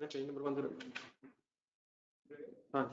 Page number 10। हाँ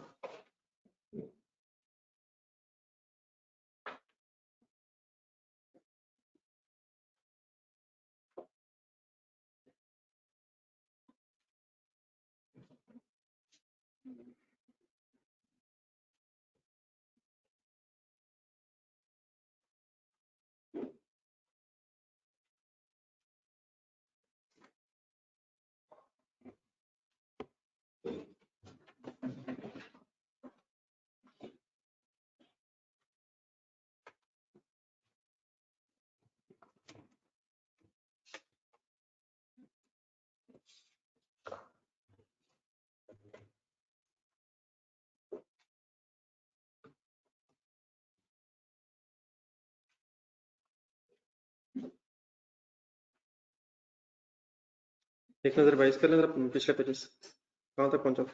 एक नजर रिवाइज कर लें जरा पिछले पेजेस कहाँ तक पहुंचा।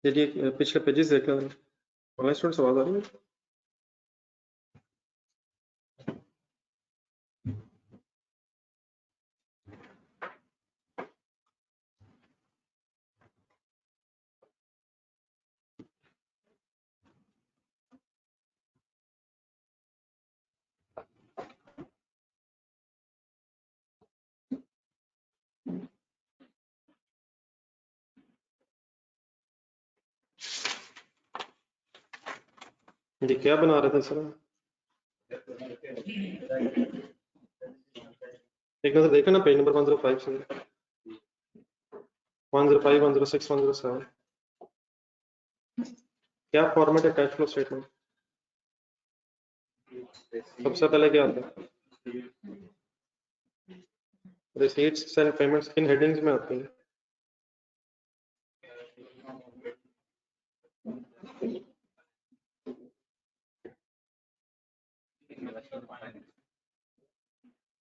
चलिए पिछले पेजेस देख लें। ऑनलाइन स्टूडेंट्स आवाज आ रही है? जी क्या बना रहे थे सर? एक नजर देखा ना पेज नंबर 105 से 105, 106, 107। क्या फॉर्मेट है कैश फ्लो स्टेटमेंट? सबसे पहले क्या आता है? रिसीट्स एंड पेमेंट्स किन हेडिंग्स में आती हैं?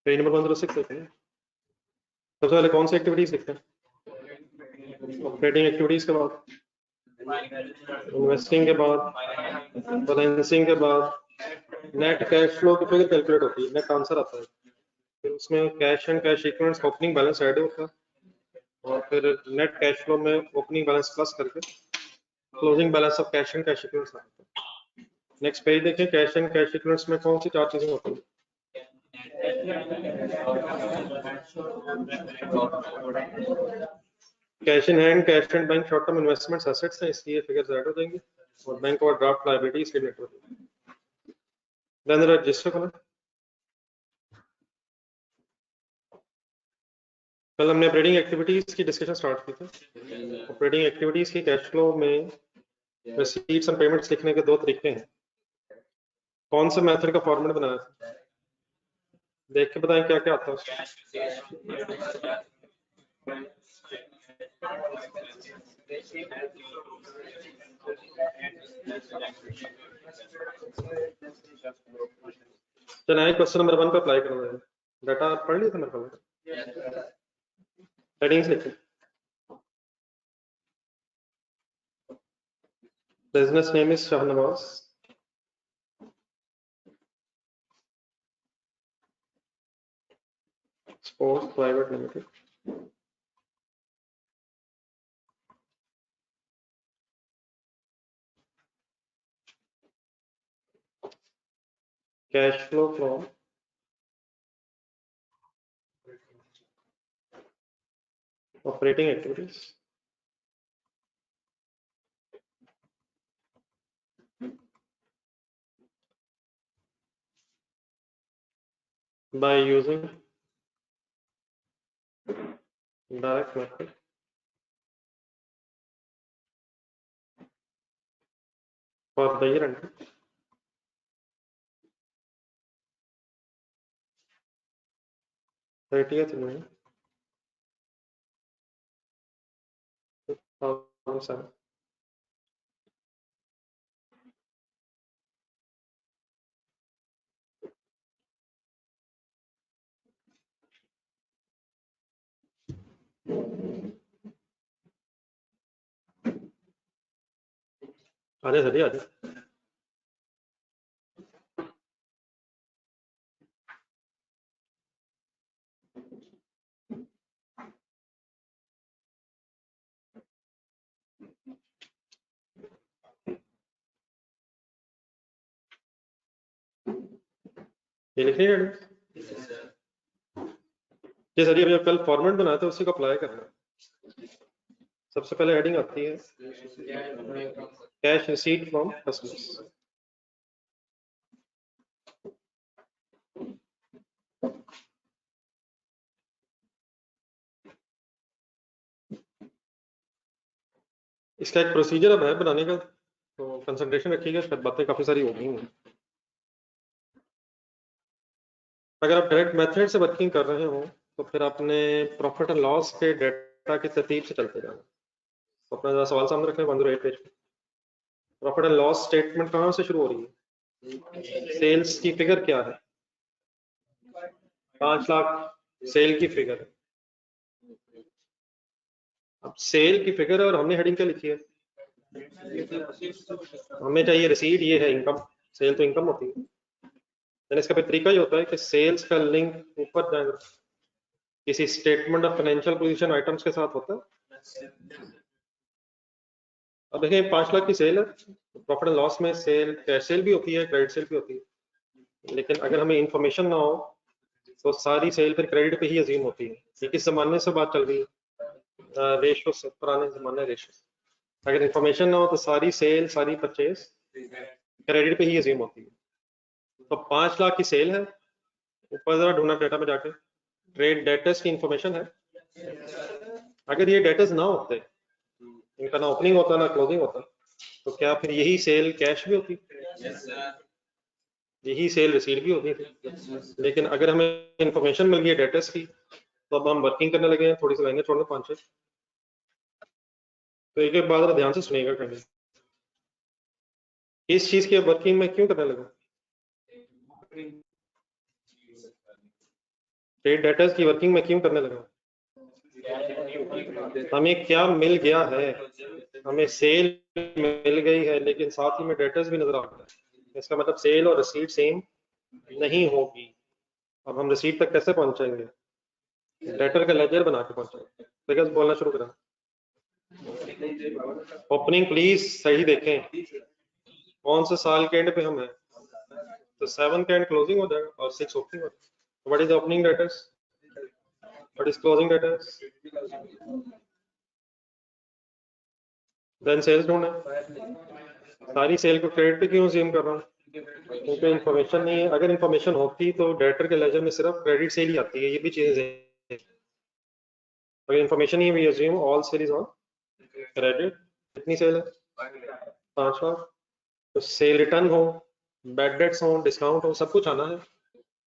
पेज नंबर 106 देखें। सबसे पहले कौन सी एक्टिविटीज लिखते हैं? ऑपरेटिंग एक्टिविटीज के बाद, इन्वेस्टिंग के बाद, फाइनेंसिंग के बाद नेट कैश फ्लो की फिगर कैलकुलेट होती है, नेट आंसर आता है। फिर उसमें कैश एंड कैश इक्विवेलेंट्स का ओपनिंग बैलेंस ऐड होता है और फिर नेट कैश फ्लो में ओपनिंग बैलेंस प्लस करके closing balance of cash and cash equivalents आता है। नेक्स्ट पेज देखें, कैश एंड कैश इक्विवेलेंट्स में कौन सी चार चीजें होती हैं? Cash in hand, cash and bank, short term investments assets हैं, इसलिए फिगर्स ऐड हो जाएंगी और बैंक और ड्राफ्ट लायबिलिटीज के नेट होती है। देन रजिस्टर करना। कल हमने ऑपरेटिंग एक्टिविटीज की डिस्कशन स्टार्ट की थी। ऑपरेटिंग एक्टिविटीज की कैश फ्लो में रिसीट्स एंड पेमेंट्स लिखने के दो तरीके हैं। कौन से मेथड का फॉर्मेट बनाया था? देख के बताएं क्या क्या आता है। चलिए क्वेश्चन नंबर 1 पे अप्लाई करना है। डाटा पढ़ लिया था मेरे को। हेडिंग्स लिखिए। Business name is Shahnawaz. Sports private limited. Cash flow from operating activities by using direct method for the year end. Thirtieth May 2007. आजा सर आजा। ये लिखनी है ये सर, अभी कल फॉर्मेट बनाया था उसी को अप्लाई करना है। सबसे पहले हेडिंग आती है कैश रिसीट फ्रॉम कस्टमर्स। इसका एक प्रोसीजर अब है बनाने का, तो कंसंट्रेशन रखिएगा, शायद बातें काफी सारी हो गई हैं। अगर आप डायरेक्ट मेथड से वर्किंग कर रहे हो तो फिर आपने प्रॉफिट एंड लॉस के डेटा की तरतीब से चलते जाना। तो अपना जरा सवाल सामने रखें 108 पेज पे। प्रॉफिट एंड लॉस स्टेटमेंट कहाँ से शुरू हो रही है? सेल्स की फिगर क्या है? 5 लाख सेल की फिगर है। अब सेल की फिगर है और हमने हेडिंग क्या लिखी है? हमें चाहिए रिसीट, ये है इनकम। सेल तो इनकम होती है। यानी इसका फिर तरीका ही होता है कि सेल्स का लिंक ऊपर जाएगा किसी statement of financial position items के साथ होता है। अब देखें 5 लाख की सेल है, प्रॉफिट एंड लॉस में सेल कैश सेल भी होती है, क्रेडिट सेल भी होती है। लेकिन अगर हमें इंफॉर्मेशन ना हो तो सारी सेल फिर क्रेडिट पे ही अजीम होती है। ये किस जमाने से बात चल रही है? रेशो से, पुराने जमाने रेशो। अगर इंफॉर्मेशन ना हो तो सारी सेल, सारी परचेज क्रेडिट पे ही अजीम होती है। तो 5 लाख की सेल है, ऊपर जरा ढूंढना डेटा में जाके, ट्रेड डेटर्स की इंफॉर्मेशन है। अगर ये डेटर्स ना होते, इनका ना ओपनिंग होता ना क्लोजिंग होता, तो क्या फिर यही सेल कैश भी होती? यही सेल रिसीट भी होती थी। लेकिन अगर हमें इंफॉर्मेशन मिल गई है डेटर्स की, तो अब हम वर्किंग करने लगे हैं। थोड़ी सी लाइनें छोड़ दें 5-6, तो एक एक बात ध्यान से सुनिएगा। करने इस चीज की वर्किंग में क्यों करने लगा? ट्रेड डेटर्स की वर्किंग में क्यों करने लगा? हमें क्या मिल गया है? हमें सेल मिल गई है, लेकिन साथ ही में डेटर्स भी नजर आ रहा है। इसका मतलब सेल और रिसीट सेम नहीं होगी। अब हम रिसीट तक कैसे पहुंचेंगे? डेटर का लेजर बना के पहुंचेंगे। फिगर्स बोलना शुरू करें। ओपनिंग प्लीज सही देखें, कौन से साल के एंड पे हम हैं? तो 7 का एंड क्लोजिंग हो जाएगा और 6 ओपनिंग हो जाएगा। What is opening debtors? What is closing debtors? Then sales ढूंढे। सारी सेल को क्रेडिट पे क्यों अज्यूम कर रहा हूँ? क्योंकि इन्फॉर्मेशन नहीं है। अगर इन्फॉर्मेशन होती तो डेटर के लेजर में सिर्फ क्रेडिट सेल ही आती है। ये भी चीजें हैं। अगर इन्फॉर्मेशन नहीं है, we assume all sale is on credit. कितनी सेल है? 5 लाख। तो सेल रिटर्न हो, बैड डेट्स हो, डिस्काउंट हो, सब कुछ आना है।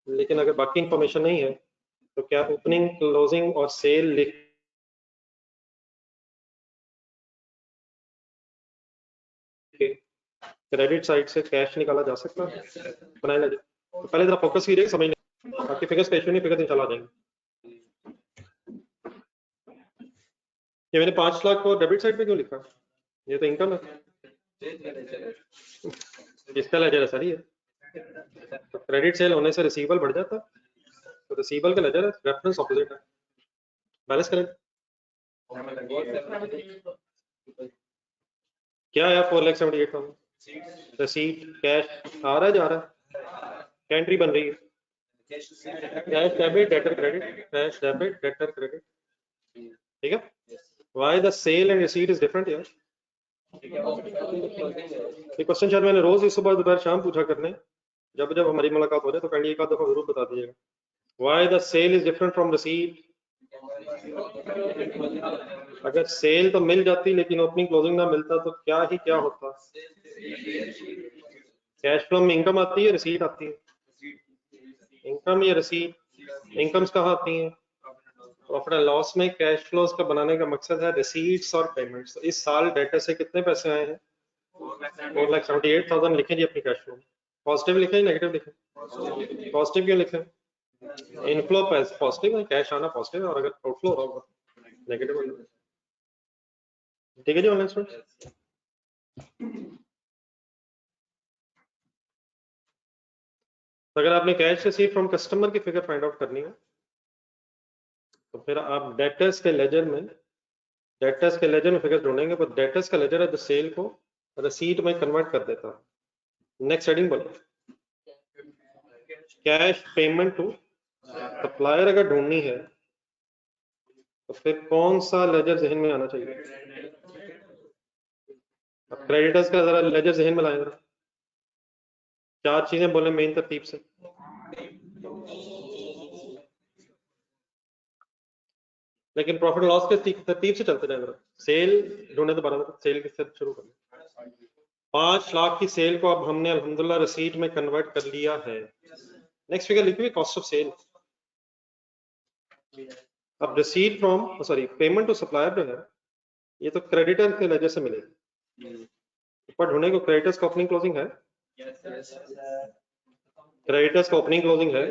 लेकिन अगर बाकी इन्फॉर्मेशन नहीं है तो क्या ओपनिंग, क्लोजिंग और सेल लिख के क्रेडिट साइड से कैश निकाला जा सकता है? बनाया जाए तो पहले जरा फोकस कीजिए, समझ बाकी फिगर्स पे नहीं, फिगर इंशाल्लाह आ जाएंगे। ये मैंने 5 लाख को डेबिट साइड पे क्यों लिखा? ये तो इनकम है। इसका लेजर है सर ये। तो क्रेडिट सेल होने से रिसीवेबल बढ़ जाता है, तो रिसीवेबल का लेजर है, रेफरेंस ऑपोजिट है। बैलेंस करें क्या है? 4,78,000 रिसीट कैश आ रहा है, जा रहा है, एंट्री बन रही है। Cash debit debtor credit, cash debit debtor credit, ठीक है। Why the sale and receipt is different यार? ये क्वेश्चन शायद मैंने रोज ही सुबह दोपहर शाम पूछा करने, जब जब हमारी मुलाकात हो जाए तो काइंडली एक आध दफा जरूर बता दीजिएगा। Why the sale is different from receipt? अगर सेल तो मिल जाती लेकिन ओपनिंग क्लोजिंग ना मिलता तो क्या ही क्या होता? कैश फ्लो में इनकम आती है, रिसीट आती है। इनकम या रिसीट? इनकम्स कहाँ आती हैं? प्रॉफिट एंड लॉस में। कैश फ्लोज का बनाने का मकसद है रिसीट्स और पेमेंट्स। तो इस साल डेटा से कितने पैसे आए हैं? 4,78,000 लिखें जी अपनी कैश फ्लो। पॉजिटिव लिखें, नेगेटिव लिखें? पॉजिटिव क्यों लिखें? इनफ्लो पॉजिटिव है, कैश आना पॉजिटिव है, और अगर आउटफ्लो होगा नेगेटिव होगा। ठीक है जी ऑनलाइन स्टूडेंट्स। तो अगर आपने कैश रिसीव फ्रॉम कस्टमर की फिगर फाइंड आउट करनी है तो फिर आप डेटर्स के लेजर में फिगर ढूंढेंगे। पर डेटर्स का लेजर है जो सेल को रिसीट में कन्वर्ट कर देता है। नेक्स्ट हेडिंग बोलो। कैश पेमेंट टू सप्लायर अगर ढूंढनी है तो फिर कौन सा लेजर जहन में आना चाहिए? अब क्रेडिटर्स का जरा लेजर जहन में लाएं जरा। 4 चीजें बोले मेन तरतीब से। लेकिन प्रॉफिट लॉस के तरतीब से चलते जाए जरा। सेल ढूंढे दोबारा, सेल किससे शुरू करें? 5 लाख की सेल को अब हमने अल्हम्दुलिल्लाह रसीद में कन्वर्ट कर लिया है। नेक्स्ट फिगर लिखी हुई कॉस्ट ऑफ सेल। अब receipt from sorry payment to supplier जो है ये तो क्रेडिटर के लेजर से मिलेगी। ऊपर ढूंढे को क्रेडिटर्स का ओपनिंग क्लोजिंग है, क्रेडिटर्स का ओपनिंग क्लोजिंग है,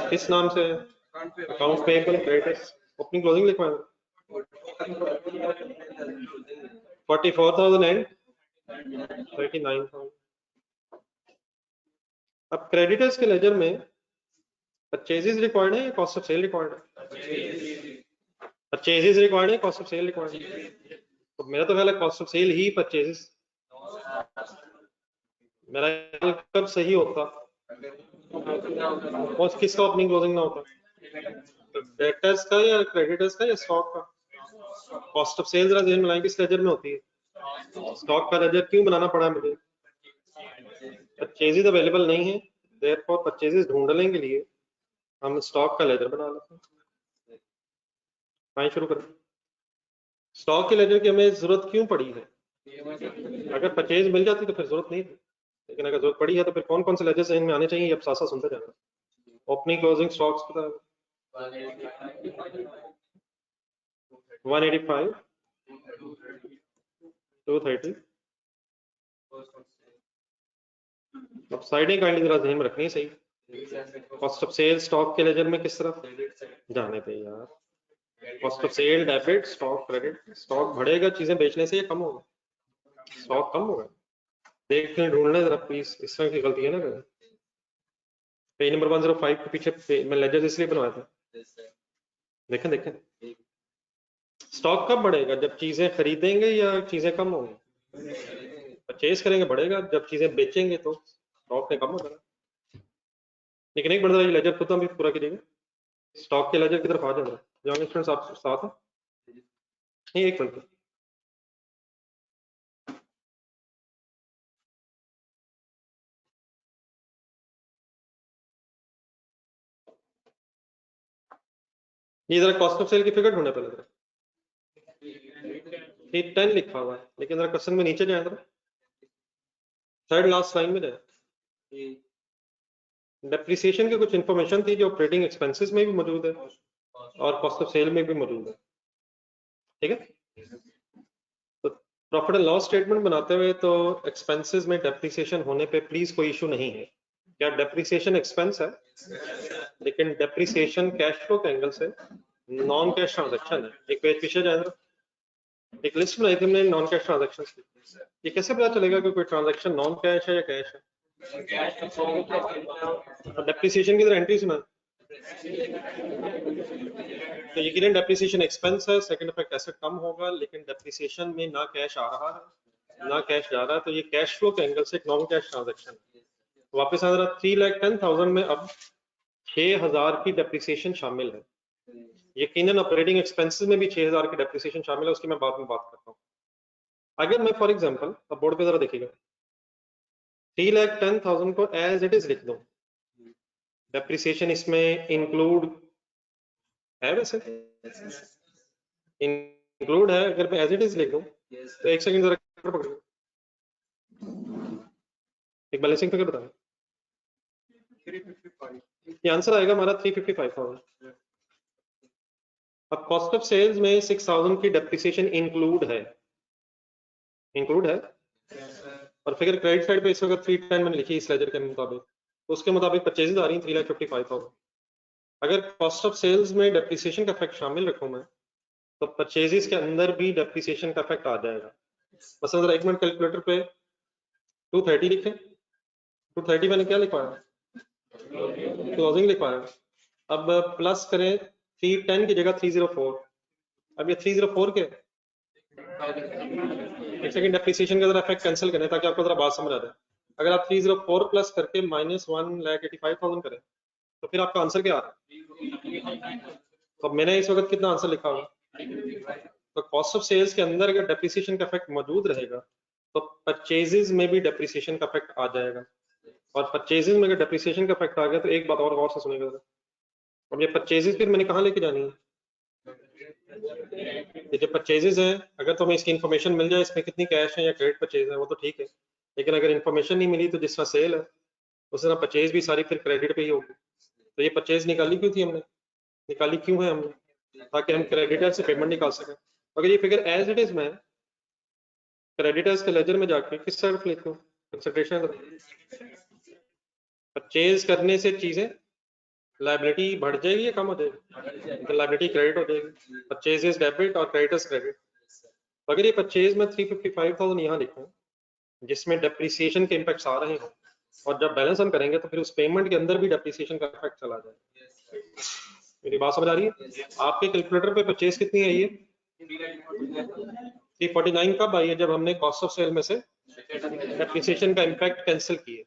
किस नाम से? Account payable creditors opening closing लिखवाएं। 44,000 एंड 39,000। अब क्रेडिटर्स के लेजर में परचेजेस रिक्वायर्ड है या कॉस्ट ऑफ सेल रिक्वायर्ड है? परचेजेस रिक्वायर्ड है, कॉस्ट ऑफ सेल रिक्वायर्ड है? तो मेरा तो ख्याल है कॉस्ट ऑफ सेल ही परचेजेस। मेरा कब सही होता? कॉस्ट किसका ओपनिंग क्लोजिंग ना होता? डेटर्स का या क्रेडिटर्स का या स्टॉक का? कॉस्ट ऑफ सेल जरा ध्यान में लाएं किस लेजर में होती है? स्टॉक का लेजर क्यों बनाना पड़ा मुझे? परचेजेस अवेलेबल नहीं है, देयरफॉर परचेजेस ढूंढने के लिए हम स्टॉक का लेजर बना लेते हैं। आइए शुरू करें। स्टॉक के लेजर की हमें जरूरत क्यों पड़ी है? अगर परचेज मिल जाती तो फिर जरूरत नहीं थी, लेकिन अगर जरूरत पड़ी है तो फिर कौन कौन से लेजर से इनमें आने चाहिए अब साथ साथ सुनते जाना। ओपनिंग क्लोजिंग स्टॉक्स पता है 185 230। अब साइडें काइंडली जरा ध्यान में रखनी है सही। कॉस्ट ऑफ सेल स्टॉक के लेजर में किस तरफ जाने पे यार? Cost of sale debit stock credit. Stock बढ़ेगा चीजें बेचने से या कम होगा? स्टॉक कम होगा। देखने ढूंढने जरा प्लीज, इस तरह की गलती है ना। पेज नंबर 105 के पीछे मैं लेजर इसलिए बनवाया था। देखें देखें स्टॉक कब बढ़ेगा? जब चीजें खरीदेंगे या चीजें कम होंगी? परचेज करेंगे बढ़ेगा, जब चीजें बेचेंगे तो स्टॉक में कम हो जाएगा। लेकिन एक बढ़ लेजर खुद हम भी पूरा कीजिएगा। स्टॉक के लेजर की तरफ आ जाएगा। जॉइन स्टूडेंट्स आप साथ हैं? नहीं एक मिनट। ये जरा कॉस्ट ऑफ सेल की फिगर ढूंढने पहले जरा। 10 लिखा हुआ है लेकिन जरा क्वेश्चन में नीचे जाए जरा, थर्ड लास्ट लाइन में जाए। डेप्रिसिएशन की कुछ इंफॉर्मेशन थी जो ऑपरेटिंग एक्सपेंसेस में भी मौजूद है और कॉस्ट ऑफ सेल में भी मौजूद है। ठीक है, तो प्रॉफिट एंड लॉस स्टेटमेंट बनाते हुए तो एक्सपेंसेस में डेप्रिसिएशन होने पे प्लीज कोई इशू नहीं है। क्या डेप्रिसिएशन एक्सपेंस है? लेकिन डेप्रिसिएशन कैश फ्लो के एंगल से नॉन कैश ट्रांजैक्शन है। एक पेज पीछे जाए जरा, एक लिस्ट बनाई थी हमने नॉन कैश ट्रांजैक्शन की। ये कैसे पता चलेगा कि कोई ट्रांजैक्शन नॉन कैश है या कैश है? डेप्रिसिएशन की तरह एंट्री सुना तो यकीनन डेप्रिसिएशन एक्सपेंस है, सेकंड इफेक्ट एसेट कम होगा, लेकिन डेप्रिसिएशन में ना कैश आ रहा है ना कैश जा रहा है, तो ये कैश फ्लो के एंगल से एक नॉन कैश ट्रांजैक्शन है। वापस आ रहा 3,10,000 में अब 6,000 की डेप्रिसिएशन शामिल है। यकीनन ऑपरेटिंग एक्सपेंसेस में भी 6,000 की डेप्रिसिएशन शामिल है, उसकी मैं बाद में बात करता हूँ। अगर मैं फॉर एग्जांपल अब बोर्ड पे जरा देखिएगा 3,10,000 को एज इट इज लिख दूं, डेप्रिसिएशन इसमें इंक्लूड है? वैसे इंक्लूड है। अगर मैं एज इट इज लिख दूं तो एक सेकंड जरा पकड़िए, एक बैलेंसिंग फिगर बताएं। ये आंसर आएगा हमारा 355,000। अब कॉस्ट ऑफ सेल्स में 6,000 की डेप्रिसिएशन इंक्लूड है, इंक्लूड है। और फिगर क्रेडिट साइड पे इस वक्त 310 मैंने लिखी इस लेजर के मुताबिक, तो उसके मुताबिक परचेजेस आ रही हैं 3,55,000। अगर कॉस्ट ऑफ सेल्स में डेप्रिसिएशन का इफेक्ट शामिल रखूं मैं तो परचेजेस के अंदर भी डेप्रिसिएशन का इफेक्ट आ जाएगा। मसलन जरा एक मिनट कैलकुलेटर पे 230 लिखें। 230 मैंने क्या लिखवाया? क्लोजिंग लिखवाया। अब प्लस करें 310 की जगह 304। अब ये 304 के एक सेकंड डेप्रिसिएशन का जरा इफेक्ट कैंसिल करें ताकि आपको जरा बात समझ आ जाए। अगर आप 304 प्लस करके -1,85,000 करें तो फिर आपका आंसर क्या आ रहा है? तो मैंने इस वक्त कितना आंसर लिखा होगा? तो कॉस्ट ऑफ सेल्स के अंदर अगर डेप्रिसिएशन का इफेक्ट मौजूद रहेगा तो परचेजेस में भी डेप्रिसिएशन का इफेक्ट आ जाएगा, और परचेजेस में अगर डेप्रिसिएशन का इफेक्ट आ गया तो एक बात और गौर से सुनिएगा। अब ये परचेजेस फिर मैंने कहाँ लेके जानी है? ये जो परचेजेस हैं, अगर तो हमें इसकी इन्फॉर्मेशन मिल जाए इसमें कितनी कैश है या क्रेडिट परचेज है वो तो ठीक है, लेकिन अगर इन्फॉर्मेशन नहीं मिली तो जिस तरह सेल है उस तरह परचेज भी सारी फिर क्रेडिट पे ही होगी। तो ये परचेज निकाली क्यों थी हमने, निकाली क्यों है हमने? ताकि हम क्रेडिटर से पेमेंट निकाल सकें। अगर ये फिगर एज इट इज मैं क्रेडिटर्स के लेजर में जाके किस तरफ लिखूं? कंसिडरेशन परचेज करने से चीजें लाइबिलिटी बढ़ जाएगी या कम हो जाएगी? तो लाइबिलिटी क्रेडिट हो जाएगी, परचेज इज डेबिट और क्रेडिटर्स क्रेडिट। अगर ये परचेज में 355,000 यहाँ लिखूं जिसमें डेप्रिसिएशन के इम्पैक्ट्स आ रहे हैं, और जब बैलेंस हम करेंगे तो फिर उस पेमेंट के अंदर भी डेप्रिसिएशन का इफेक्ट चला जाएगा। मेरी बात समझ आ रही है? आपके कैलकुलेटर पे परचेज कितनी आई है? 349 कब आई है? जब हमने कॉस्ट ऑफ सेल में से डेप्रिसिएशन का इम्पैक्ट कैंसिल किए।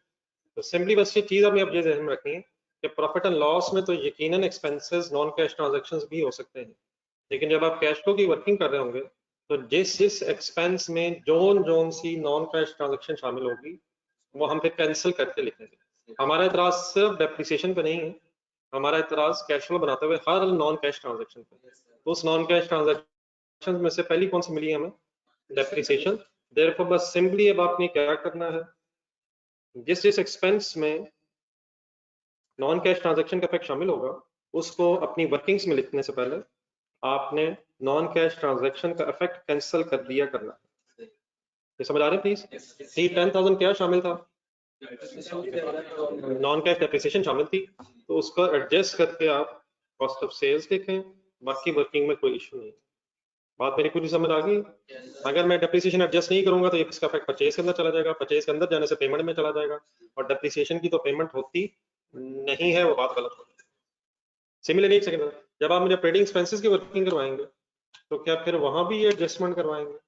तो सिंपली बस ये चीज हमें अब ये ध्यान में रखनी है कि प्रॉफिट एंड लॉस में तो यकीनन एक्सपेंसेस नॉन कैश ट्रांजैक्शंस भी हो सकते हैं, लेकिन जब आप कैश फ्लो की वर्किंग कर रहे होंगे तो जिस जिस एक्सपेंस में जोन जोन सी नॉन कैश ट्रांजैक्शन शामिल होगी वो हम फिर कैंसिल करके लिखेंगे। हमारा इतराज सिर्फ डेप्रिसिएशन पे नहीं है, हमारा इतराज कैश फ्लो बनाते हुए हर नॉन कैश ट्रांजैक्शन पे। तो उस नॉन कैश ट्रांजैक्शन में से पहली कौन सी मिली है हमें? डेप्रिसिएशन। देयरफॉर बस सिंपली अब आपने क्या करना है, जिस जिस एक्सपेंस में नॉन कैश ट्रांजैक्शन का इफेक्ट शामिल होगा उसको अपनी वर्किंग्स में लिखने से पहले आपने नॉन कैश ट्रांजैक्शन का इफेक्ट कैंसिल कर दिया करना। ये समझ आ रहे हैं प्लीज? 10,000 क्या शामिल था? नॉन कैश डेप्रिसिएशन शामिल थी, तो उसको एडजस्ट करके आप कॉस्ट ऑफ सेल्स लिखें, बाकी वर्किंग में कोई इशू नहीं। बात मेरी पूरी समझ आ गई? अगर मैं डेप्रिसिएशन एडजस्ट नहीं करूंगा तो इसका इफेक्ट परचेज के अंदर चला जाएगा, परचेज के अंदर जाने से पेमेंट में चला जाएगा, और डेप्रिसिएशन की तो पेमेंट होती नहीं है, वो बात गलत होगी। सिमिलरली एक सेकंड, जब आप मुझे ट्रेडिंग एक्सपेंसेस की वर्किंग करवाएंगे तो क्या फिर वहां भी ये एडजस्टमेंट करवाएंगे?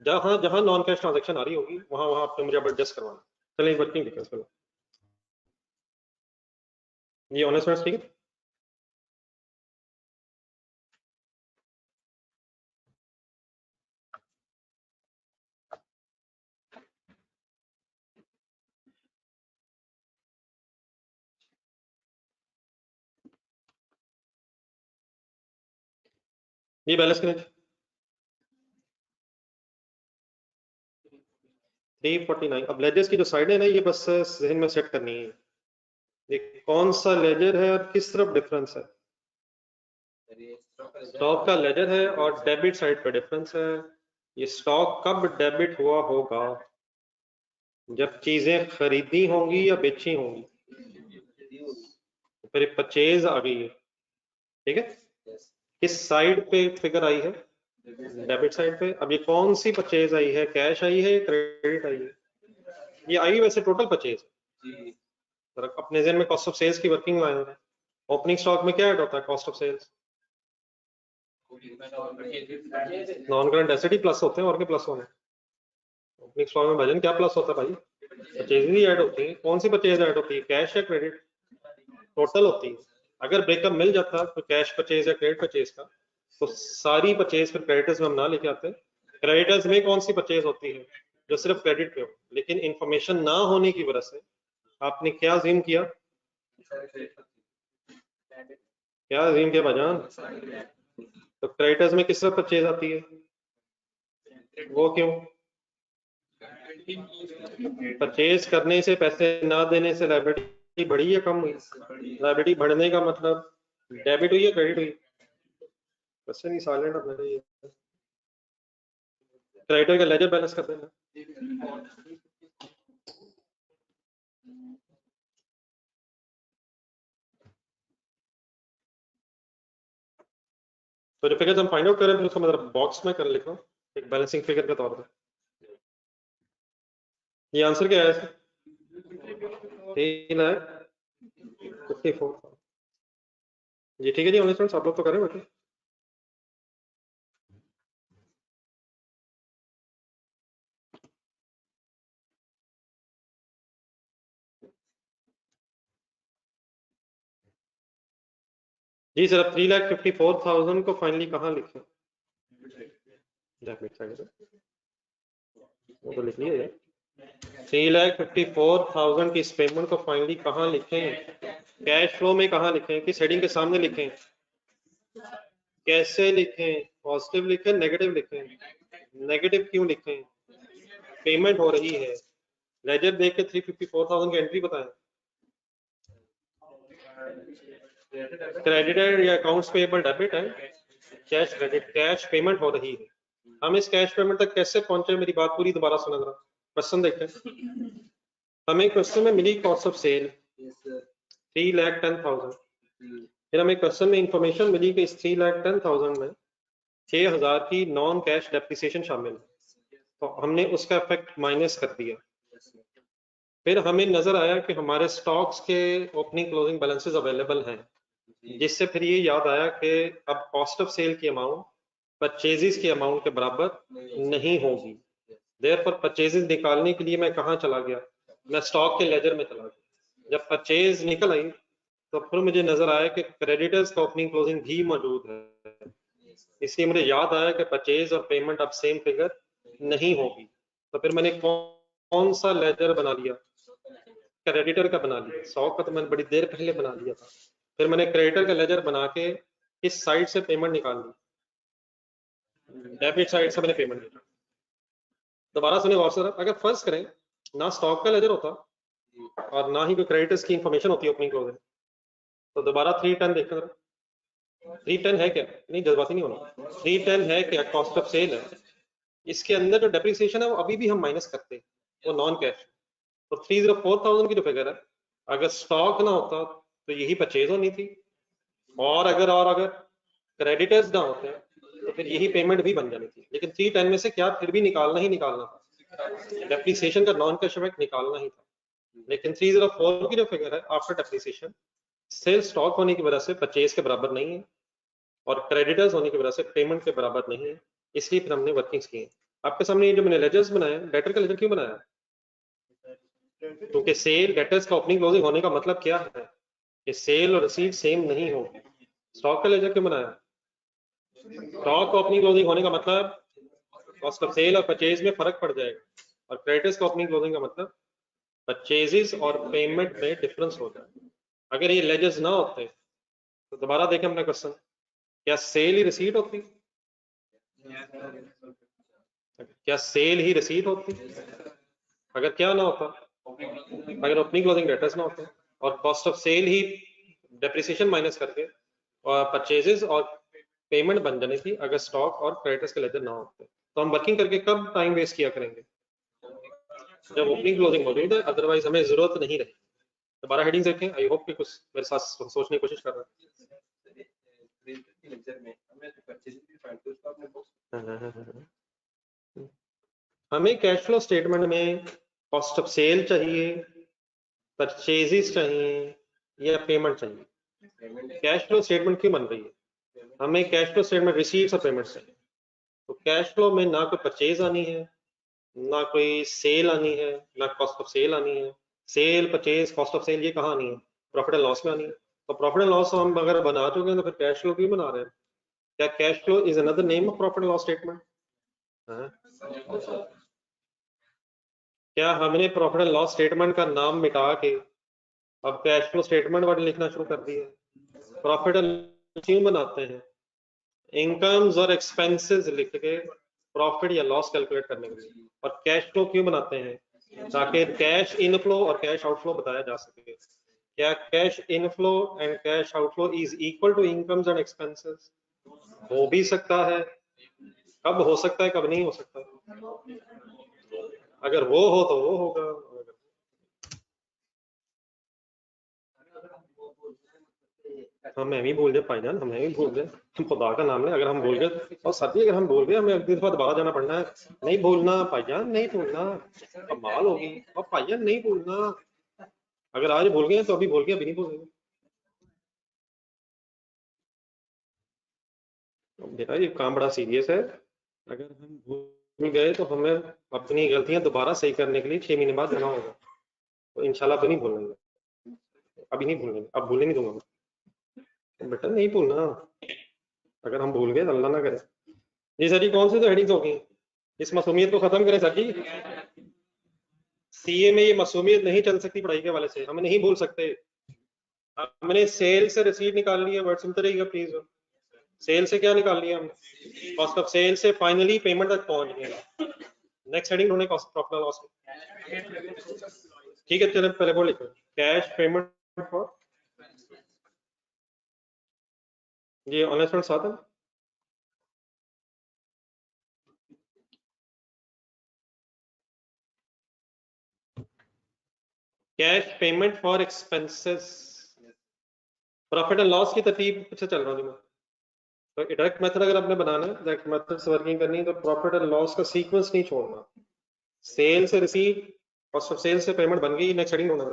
जहां जहां नॉन कैश ट्रांजैक्शन आ रही होगी वहां वहां आपने मुझे अब एडजस्ट करवाना। चलिए वर्किंग डिफरेंस करो, ये ऑनेस्ट ठीक है। ये बैलेंस कितने? 349। अब लेजर्स की जो साइड है ना ये बस जहन में सेट करनी है, ये कौन सा लेजर है और किस तरफ डिफरेंस है। स्टॉक का लेजर है और डेबिट साइड पे डिफरेंस है। ये स्टॉक कब डेबिट हुआ होगा? जब चीजें खरीदी होंगी या बेची होंगी, फिर परचेज आ गई है, ठीक है। किस साइड पे फिगर आई है? डेबिट साइड पे। अब ये कौन सी परचेज आई है, कैश आई है, क्रेडिट आई है? ये आई वैसे टोटल परचेज। अपने जहन में कॉस्ट ऑफ सेल्स की वर्किंग लाए हैं। ओपनिंग स्टॉक में क्या ऐड होता है? Cost of sales. Non current asset ही प्लस होते हैं, और क्या प्लस होने? ओपनिंग स्टॉक में भजन क्या प्लस होता है भाई? परचेज ही ऐड होती है। कौन सी परचेज ऐड होती है, कैश या क्रेडिट? टोटल होती है। अगर ब्रेकअप मिल जाता तो कैश परचेज या क्रेडिट परचेज का, तो सारी परचेज फिर क्रेडिटर्स में हम ना लेके आते। क्रेडिटर्स में कौन सी परचेज होती है जो सिर्फ क्रेडिट पे हो, लेकिन इंफॉर्मेशन ना होने की वजह से आपने क्या अज्यूम किया? क्या अज्यूम किया भाईजान? तो क्रेडिटर्स में किस तरह परचेज आती है? वो क्यों? परचेज करने से, पैसे ना देने से लायबिलिटी बढ़ी या कम हुई? लायबिलिटी बढ़ने का मतलब डेबिट हुई या क्रेडिट हुई? वैसे नहीं साइलेंट अपने लिए। क्रेडिटर का लेजर बैलेंस कर देना। तो जो फिगर हम फाइंड आउट करें फिर उसको मतलब बॉक्स में कर लिखो एक बैलेंसिंग फिगर के तौर पे। ये आंसर क्या है? 3,54,000। जी ठीक है जी, ऑनलाइन स्टूडेंट्स आप लोग तो करें बेटे। जी सर, अब 3,54,000 को फाइनली कहाँ लिखें? डेबिट साइड वो तो लिख लिया यार। 3,54,000 की इस पेमेंट को फाइनली कहाँ लिखें? कैश फ्लो में कहाँ लिखें? किस हेडिंग के सामने लिखें? कैसे लिखें? पॉजिटिव लिखें, नेगेटिव लिखें? नेगेटिव क्यों लिखें? पेमेंट हो रही है, लेजर देख के 354,000 की एंट्री बताएं। क्रेडिटेड या अकाउंट्स पेएबल डेबिट है, कैश क्रेडिट, कैश पेमेंट हो रही है। हम इस कैश पेमेंट तक कैसे पहुंचे? मेरी बात पूरी दोबारा सुना जरा, क्वेश्चन देखते हैं। हमें क्वेश्चन में मिली कॉस्ट ऑफ सेल 3,10,000। फिर हमें क्वेश्चन में इंफॉर्मेशन मिली कि इस 3,10,000 में 6,000 की नॉन कैश डेप्रिसिएशन शामिल है, तो हमने उसका इफेक्ट माइनस कर दिया। फिर हमें नजर आया कि हमारे स्टॉक्स के ओपनिंग क्लोजिंग बैलेंसेस अवेलेबल हैं, जिससे फिर ये याद आया कि अब कॉस्ट ऑफ सेल की अमाउंट परचेजेस के अमाउंट के बराबर नहीं होगी। देयरफॉर परचेजेस निकालने के लिए मैं कहाँ चला गया? मैं स्टॉक के लेजर में चला गया। जब परचेज निकल आई तो फिर मुझे नजर आया कि क्रेडिटर्स का ओपनिंग क्लोजिंग भी मौजूद है, इसलिए मुझे याद आया कि परचेज और पेमेंट अब सेम फिगर नहीं होगी। तो फिर मैंने कौन सा लेजर बना लिया? क्रेडिटर का बना लिया। स्टॉक का तो मैंने बड़ी देर पहले बना लिया था। फिर मैंने क्रेडिटर का लेजर बना के इस साइड से पेमेंट निकाल ली, डेबिट साइड से मैंने पेमेंट निकाली। दोबारा सुने गौर से, अगर फर्ज करें ना स्टॉक का लेजर होता और ना ही कोई क्रेडिटर्स की इंफॉर्मेशन होती है ओपनिंग क्लोजिंग, तो दोबारा 310 देखते हैं। 310 है क्या? नहीं, जज्बाती नहीं होना। 310 है क्या? कॉस्ट ऑफ सेल है। इसके अंदर जो डेप्रिसिएशन है वो अभी भी हम माइनस करते हैं, वो नॉन कैश। तो 304,000 की जो फिगर है, अगर स्टॉक ना होता तो यही परचेज होनी थी, और अगर क्रेडिटर्स ना होते तो फिर यही पेमेंट भी बन जानी थी। लेकिन 310 में से क्या फिर भी निकालना ही निकालना था, डेप्रिसिएशन का नॉन कैश इफेक्ट निकालना ही था। लेकिन 304 की जो फिगर है आफ्टर डेप्रिसिएशन, सेल स्टॉक होने की वजह से परचेज के बराबर नहीं है और क्रेडिटर्स होने की वजह से पेमेंट के बराबर नहीं है, इसलिए फिर हमने वर्किंग्स की है। आपके सामने ये जो मैंने लेजर्स बनाया, डेटर का लेजर क्यों बनाया? क्योंकि सेल डेटर्स का ओपनिंग क्लोजिंग होने का मतलब क्या है कि सेल और रिसीट सेम नहीं होगी। स्टॉक का लेजर क्यों बनाया? स्टॉक ओपनिंग क्लोजिंग होने का मतलब कॉस्ट ऑफ सेल और परचेज में फर्क पड़ जाएगा, और क्रेडिटर्स का ओपनिंग क्लोजिंग का मतलब परचेजेस और पेमेंट में डिफरेंस हो जाएगा। अगर ये लेजर्स ना होते तो दोबारा देखें अपना क्वेश्चन, क्या सेल ही रिसीट होती? क्या सेल ही रिसीट होती? अगर क्या ना होता? अगर ओपनिंग क्लोजिंग डेटर्स ना होते और कॉस्ट ऑफ सेल ही डेप्रिसिएशन माइनस करके और परचेजेस और पेमेंट बन जानी थी, अगर स्टॉक और क्रेडिटर्स के लेजर ना होते। तो हम वर्किंग करके कब टाइम वेस्ट किया करेंगे? जब ओपनिंग क्लोजिंग मौजूद है, अदरवाइज हमें जरूरत नहीं रही। दोबारा हेडिंग देखें, आई होप कि कुछ मेरे साथ सोचने की कोशिश कर रहे हैं। हमें कैश फ्लो स्टेटमेंट में कॉस्ट ऑफ सेल चाहिए, परचेजेस चाहिए या पेमेंट चाहिए? कैश फ्लो स्टेटमेंट क्यों बन रही है? हमें कैश फ्लो स्टेटमेंट रिसीट्स और पेमेंट्स चाहिए। तो कैश फ्लो में ना कोई परचेज आनी है, ना कोई सेल आनी है, ना कॉस्ट ऑफ सेल आनी है। Sale, purchase, cost of sale ये कहाँ आनी है? प्रॉफिट एंड लॉस में आनी है। तो प्रॉफिट एंड लॉस हम अगर बना चुके हैं तो फिर कैश फ्लो क्यों बना रहे हैं? क्या cash flow is another name of profit and loss statement? क्या हमने प्रॉफिट एंड लॉस स्टेटमेंट का नाम मिटा के अब कैश फ्लो स्टेटमेंट वर्ड लिखना शुरू कर दिया? प्रॉफिट एंड क्यों बनाते हैं? इनकम्स और एक्सपेंसेस लिख के प्रॉफिट या लॉस कैलकुलेट करने के लिए। और कैश फ्लो क्यों बनाते हैं? ताकि कैश इनफ्लो और कैश आउटफ्लो बताया जा सके। क्या cash inflow and cash outflow is equal to incomes and expenses? हो भी सकता है, कब हो सकता है, कब नहीं हो सकता। अगर वो हो तो वो होगा। हमें भी भूल जाए भाईजान, हमें भी भूल जाए, हम खुदा का नाम लें। अगर हम भूल गए और साथी, अगर हम भूल गए, हमें अगली दफा दोबारा जाना पड़ना है। नहीं भूलना भाईजान, नहीं भूलना, कमाल होगी। और भाईजान नहीं भूलना, अगर आज भूल गए तो अभी भूल गए, अभी नहीं भूलेंगे। बेटा ये काम बड़ा सीरियस है। अगर हम भूल गए तो हमें अपनी गलतियां दोबारा सही करने के लिए 6 महीने बाद जाना होगा। तो इंशाल्लाह अभी नहीं भूलेंगे, अभी नहीं भूलेंगे, अब भूलने नहीं दूंगा मैं। बेटा नहीं भूलना, अगर हम भूल गए तो अल्लाह ना करे। जी सर जी, कौन सी तो हेडिंग्स होगी, इस मासूमियत को खत्म करें सर जी। सीए में ये मासूमियत नहीं चल सकती पढ़ाई के हवाले से, हम नहीं भूल सकते। हमने सेल से रसीद निकाल ली है, वर्ड सुनते रहिएगा प्लीज। सेल से क्या निकाल लिया हमने, कॉस्ट ऑफ सेल से फाइनली पेमेंट तक पहुंच गए। नेक्स्ट हेडिंग ढूंढे, कॉस्ट प्रॉफिट एंड लॉस में। ठीक है, चलो पहले वो लिखो, कैश पेमेंट फॉर, ये ऑनलाइन स्टूडेंट साथ है। Cash payment for expenses, profit and loss की तरतीब से चल रहा हूँ मैं। तो डायरेक्ट मेथड अगर आपने बनाना है, डायरेक्ट मेथड से वर्किंग करनी है, तो प्रॉफिट एंड लॉस का सीक्वेंस नहीं छोड़ना। सेल से रिसीव, कॉस्ट ऑफ सेल से पेमेंट बन गई, नेक्स्ट हेडिंग होना।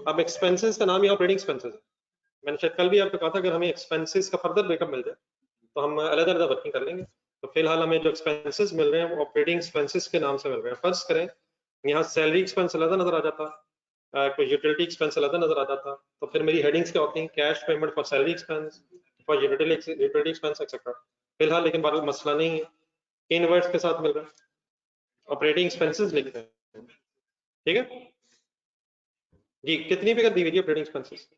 अब एक्सपेंसेस का नाम यहाँ ऑपरेटिंग एक्सपेंसेस है। मैंने शायद कल भी आपको कहा था, अगर हमें एक्सपेंसेस का फर्दर ब्रेकअप मिल जाए तो हम अलग अलग वर्किंग कर लेंगे। तो फिलहाल हमें जो एक्सपेंसेस मिल रहे हैं वो ऑपरेटिंग एक्सपेंसेस के नाम से मिल रहे हैं। फर्स्ट करें, यहाँ सैलरी एक्सपेंस अलग नजर आ जाता, कोई यूटिलिटी एक्सपेंस अलग नजर आ जाता, तो फिर मेरी हेडिंग्स क्या होती हैं, cash payment for salary expense, for utility expense etcetera. फिलहाल लेकिन बार मसला नहीं है, इन वर्ड्स के साथ मिल रहा है, ऑपरेटिंग एक्सपेंसेस लिखते हैं। ठीक है जी, कितनी फिगर दी हुई है ऑपरेटिंग एक्सपेंसेस,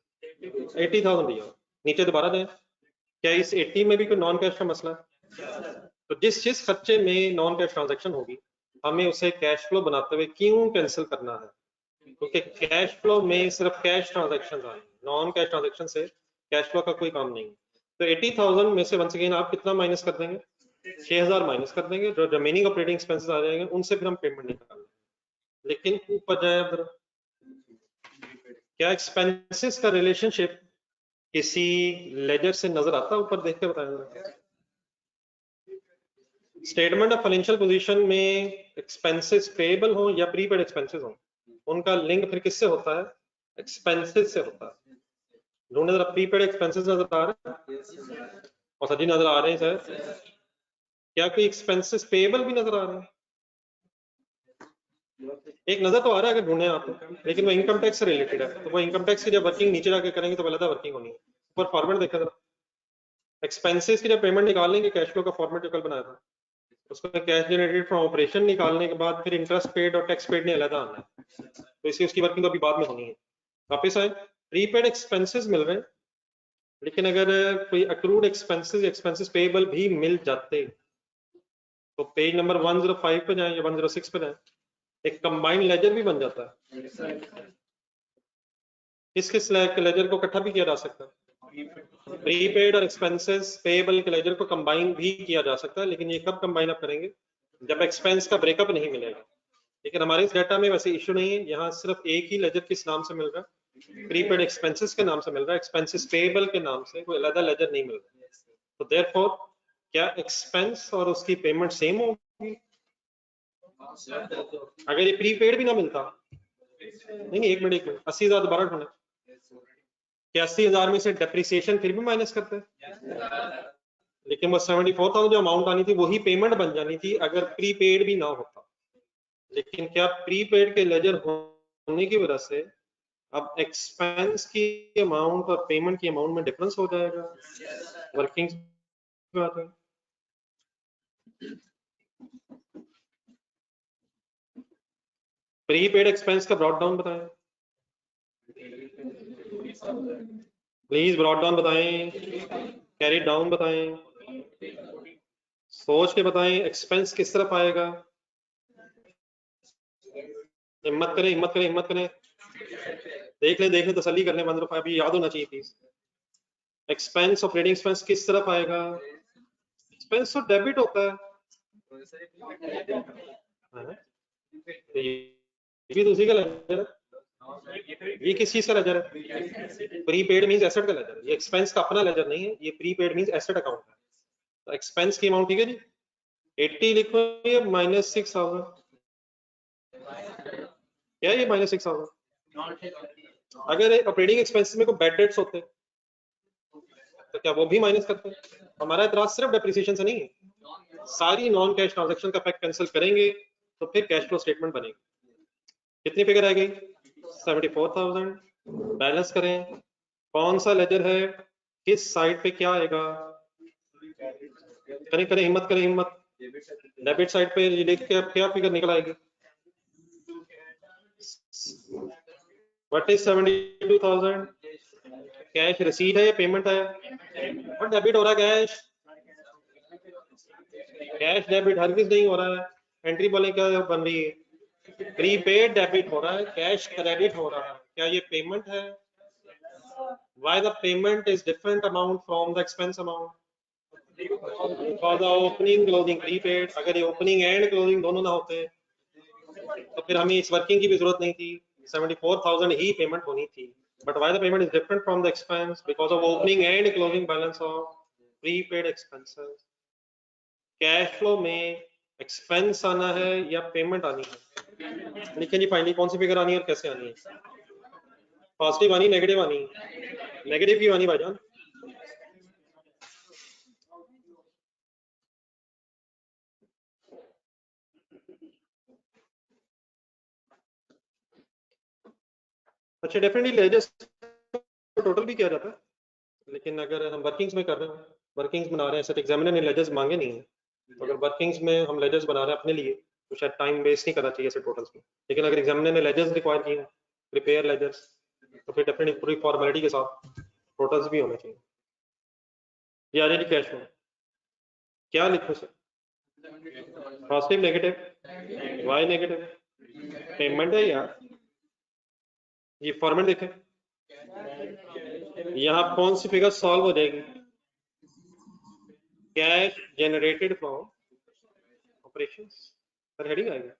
80,000 दिया, नीचे दोबारा दें। क्या इस 80 में भी कोई नॉन कैश का मसला है? तो जिस खर्चे में नॉन कैश ट्रांजैक्शन होगी, हमें उसे कैश फ्लो बनाते हुए क्यों कैंसिल करना है, क्योंकि कैश फ्लो में सिर्फ कैश ट्रांजैक्शन आए, नॉन कैश ट्रांजैक्शन से कैश फ्लो का कोई काम नहीं। तो 80,000 में से वंस अगेन आप कितना माइनस कर देंगे, 6,000 माइनस कर देंगे, जो रिमेनिंग ऑपरेटिंग एक्सपेंसेस आ जाएंगे उनसे फिर हम पेमेंट निकाल लेंगे। लेकिन ऊपर जाए अब, क्या एक्सपेंसेस का रिलेशनशिप किसी लेजर से नजर आता है, ऊपर देख के बताएं। स्टेटमेंट ऑफ फाइनेंशियल पोजीशन में एक्सपेंसेस पेएबल हो या प्रीपेड एक्सपेंसेस हो, उनका लिंक फिर किससे होता है, एक्सपेंसेस से होता है। ढूंढे जरा, प्रीपेड एक्सपेंसेस नजर आ रहे हैं और सर जी नजर आ रहे हैं सर, क्या कोई एक्सपेंसेस पेएबल भी नजर आ रहे हैं, एक नजर तो आ रहा है अगर ढूंढे आप तो, लेकिन वो इनकम टैक्स से रिलेटेड है, तो वो इनकम टैक्स की जब वर्किंग नीचे जाके करेंगे तो पहले वर्किंग होनी है। ऊपर फॉर्मेट देखा जरा, एक्सपेंसेस की जब पेमेंट निकालेंगे, कैश फ्लो का फॉर्मेट जो कल बनाया था, उसमें कैश जनरेटेड फ्रॉम ऑपरेशन निकालने के बाद फिर इंटरेस्ट पेड और टैक्स पेड ने अलग आना है, तो इसकी उसकी वर्किंग तो अभी बाद में होनी है। वापस आए, प्रीपेड एक्सपेंसेस मिल रहे हैं, लेकिन अगर कोई अक्रूड एक्सपेंसेस पेएबल भी मिल जाते तो पेज नंबर 105 पे जाएं या 106 पे जाएं, एक कंबाइंड लेजर भी बन जाता है। किस लेजर को इकट्ठा भी किया जा सकता है, प्रीपेड और एक्सपेंसेस पेएबल के लेजर को कंबाइन भी किया जा सकता है, लेकिन ये कब कंबाइन आप करेंगे, जब एक्सपेंस का ब्रेकअप नहीं मिलेगा। लेकिन हमारे इस डाटा में वैसे इश्यू नहीं है, यहाँ सिर्फ एक ही लेजर किस नाम से मिल रहा है, प्रीपेड एक्सपेंसेस के नाम से मिल रहा है, एक्सपेंसेस पेएबल के नाम से कोई अलग लेजर नहीं मिल रहा। तो देयरफॉर क्या एक्सपेंस और उसकी पेमेंट सेम होगी, अगर ये प्रीपेड भी ना मिलता, नहीं एक मिनट 80,000 दोबारा ढूंढे, क्या 80,000 में से डेप्रिसिएशन फिर भी माइनस करते हैं, लेकिन वो 74,000 जो अमाउंट आनी थी वही पेमेंट बन जानी थी अगर प्रीपेड भी ना होता। लेकिन क्या प्रीपेड के लेजर होने की वजह से अब एक्सपेंस की अमाउंट और पेमेंट की अमाउंट में डिफरेंस हो जाएगा, वर्किंग बात है। प्रीपेड एक्सपेंस का ब्रॉड डाउन बताएं प्लीज, ब्रॉड डाउन बताएं, कैरी डाउन बताएं, सोच के बताएं, एक्सपेंस किस तरफ आएगा, हिम्मत करें हिम्मत करें हिम्मत करें, देख ले तसल्ली कर ले, 105 अभी याद होना चाहिए प्लीज। एक्सपेंस ऑपरेटिंग एक्सपेंस किस तरफ आएगा, एक्सपेंस तो डेबिट होता है, तो ये भी तो उसी का लेजर है, ये किस चीज का लेजर है, प्रीपेड मींस एसेट का लेजर है, ये एक्सपेंस का अपना लेजर नहीं है, ये प्रीपेड मींस एसेट अकाउंट है। तो एक्सपेंस की अमाउंट ठीक है जी, 80 लिखो, ये -6,000, क्या ये -6,000, अगर ऑपरेटिंग एक्सपेंसेस में कोई बैड डेट्स होते तो क्या वो भी माइनस करते हैं। हमारा एतराज सिर्फ डेप्रिसिएशन से नहीं है, सारी नॉन कैश ट्रांजैक्शन का पैक कैंसिल करेंगे तो फिर कैश फ्लो स्टेटमेंट बनेगी। कितनी फिगर आ गई, 74,000, बैलेंस करें, कौन सा लेजर है, किस साइड पे क्या आएगा? करें करें, हिम्मत करें, हिम्मत। डेबिट साइड पे ये देख के अब क्या फिगर निकल आएगी? What is 72,000? कैश रिसीट है या पेमेंट है? और डेबिट हो रहा है कैश। कैश डेबिट हरगिज नहीं हो रहा है। एंट्री बोले क्या बन रही है? प्रीपेड डेबिट हो रहा है, कैश क्रेडिट हो रहा है। क्या ये पेमेंट है? Why the payment is different amount from the expense amount? Because the opening closing prepaid, अगर ये opening and closing दोनों ना होते तो फिर हमें इस वर्किंग की भी जरूरत नहीं थी, 74,000 ही पेमेंट होनी थी। But why the payment is different from the expense? Because of opening and closing balance of prepaid expenses. Cash flow में एक्सपेंस आना है या पेमेंट आनी है? लिखें जी फाइनली कौन सी फिगर आनी है और कैसे आनी है? पॉजिटिव आनी, नेगेटिव आनी? नेगेटिव क्यों आनी भाईजान? अच्छा, डेफिनेटली लेजर्स टोटल भी किया जाता है, लेकिन अगर हम वर्किंग्स में कर रहे हैं, वर्किंग्स बना रहे हैं, ऐसे एग्जामिनर ने लेजर्स मांगे नहीं है, तो अगर वर्किंग्स में हम लेजर्स बना रहे हैं अपने लिए तो शायद टाइम वेस्ट नहीं करना चाहिए ऐसे टोटल्स में। लेकिन अगर एग्जामिनर ने लेजर्स रिक्वायर किए हैं, प्रिपेयर लेजर्स, तो फिर डेफिनेटली पूरी फॉर्मेलिटी के साथ टोटल्स भी होने चाहिए। ये आ जाएगी कैश में। क्या लिखो sir? Positive, negative? Why negative? Payment है यार। ये फॉर्मेट देखें, यहाँ कौन सी फिगर सॉल्व हो जाएगी? कैश जनरेटेड फ्रॉम ऑपरेशंस पर हेडिंग आएगा।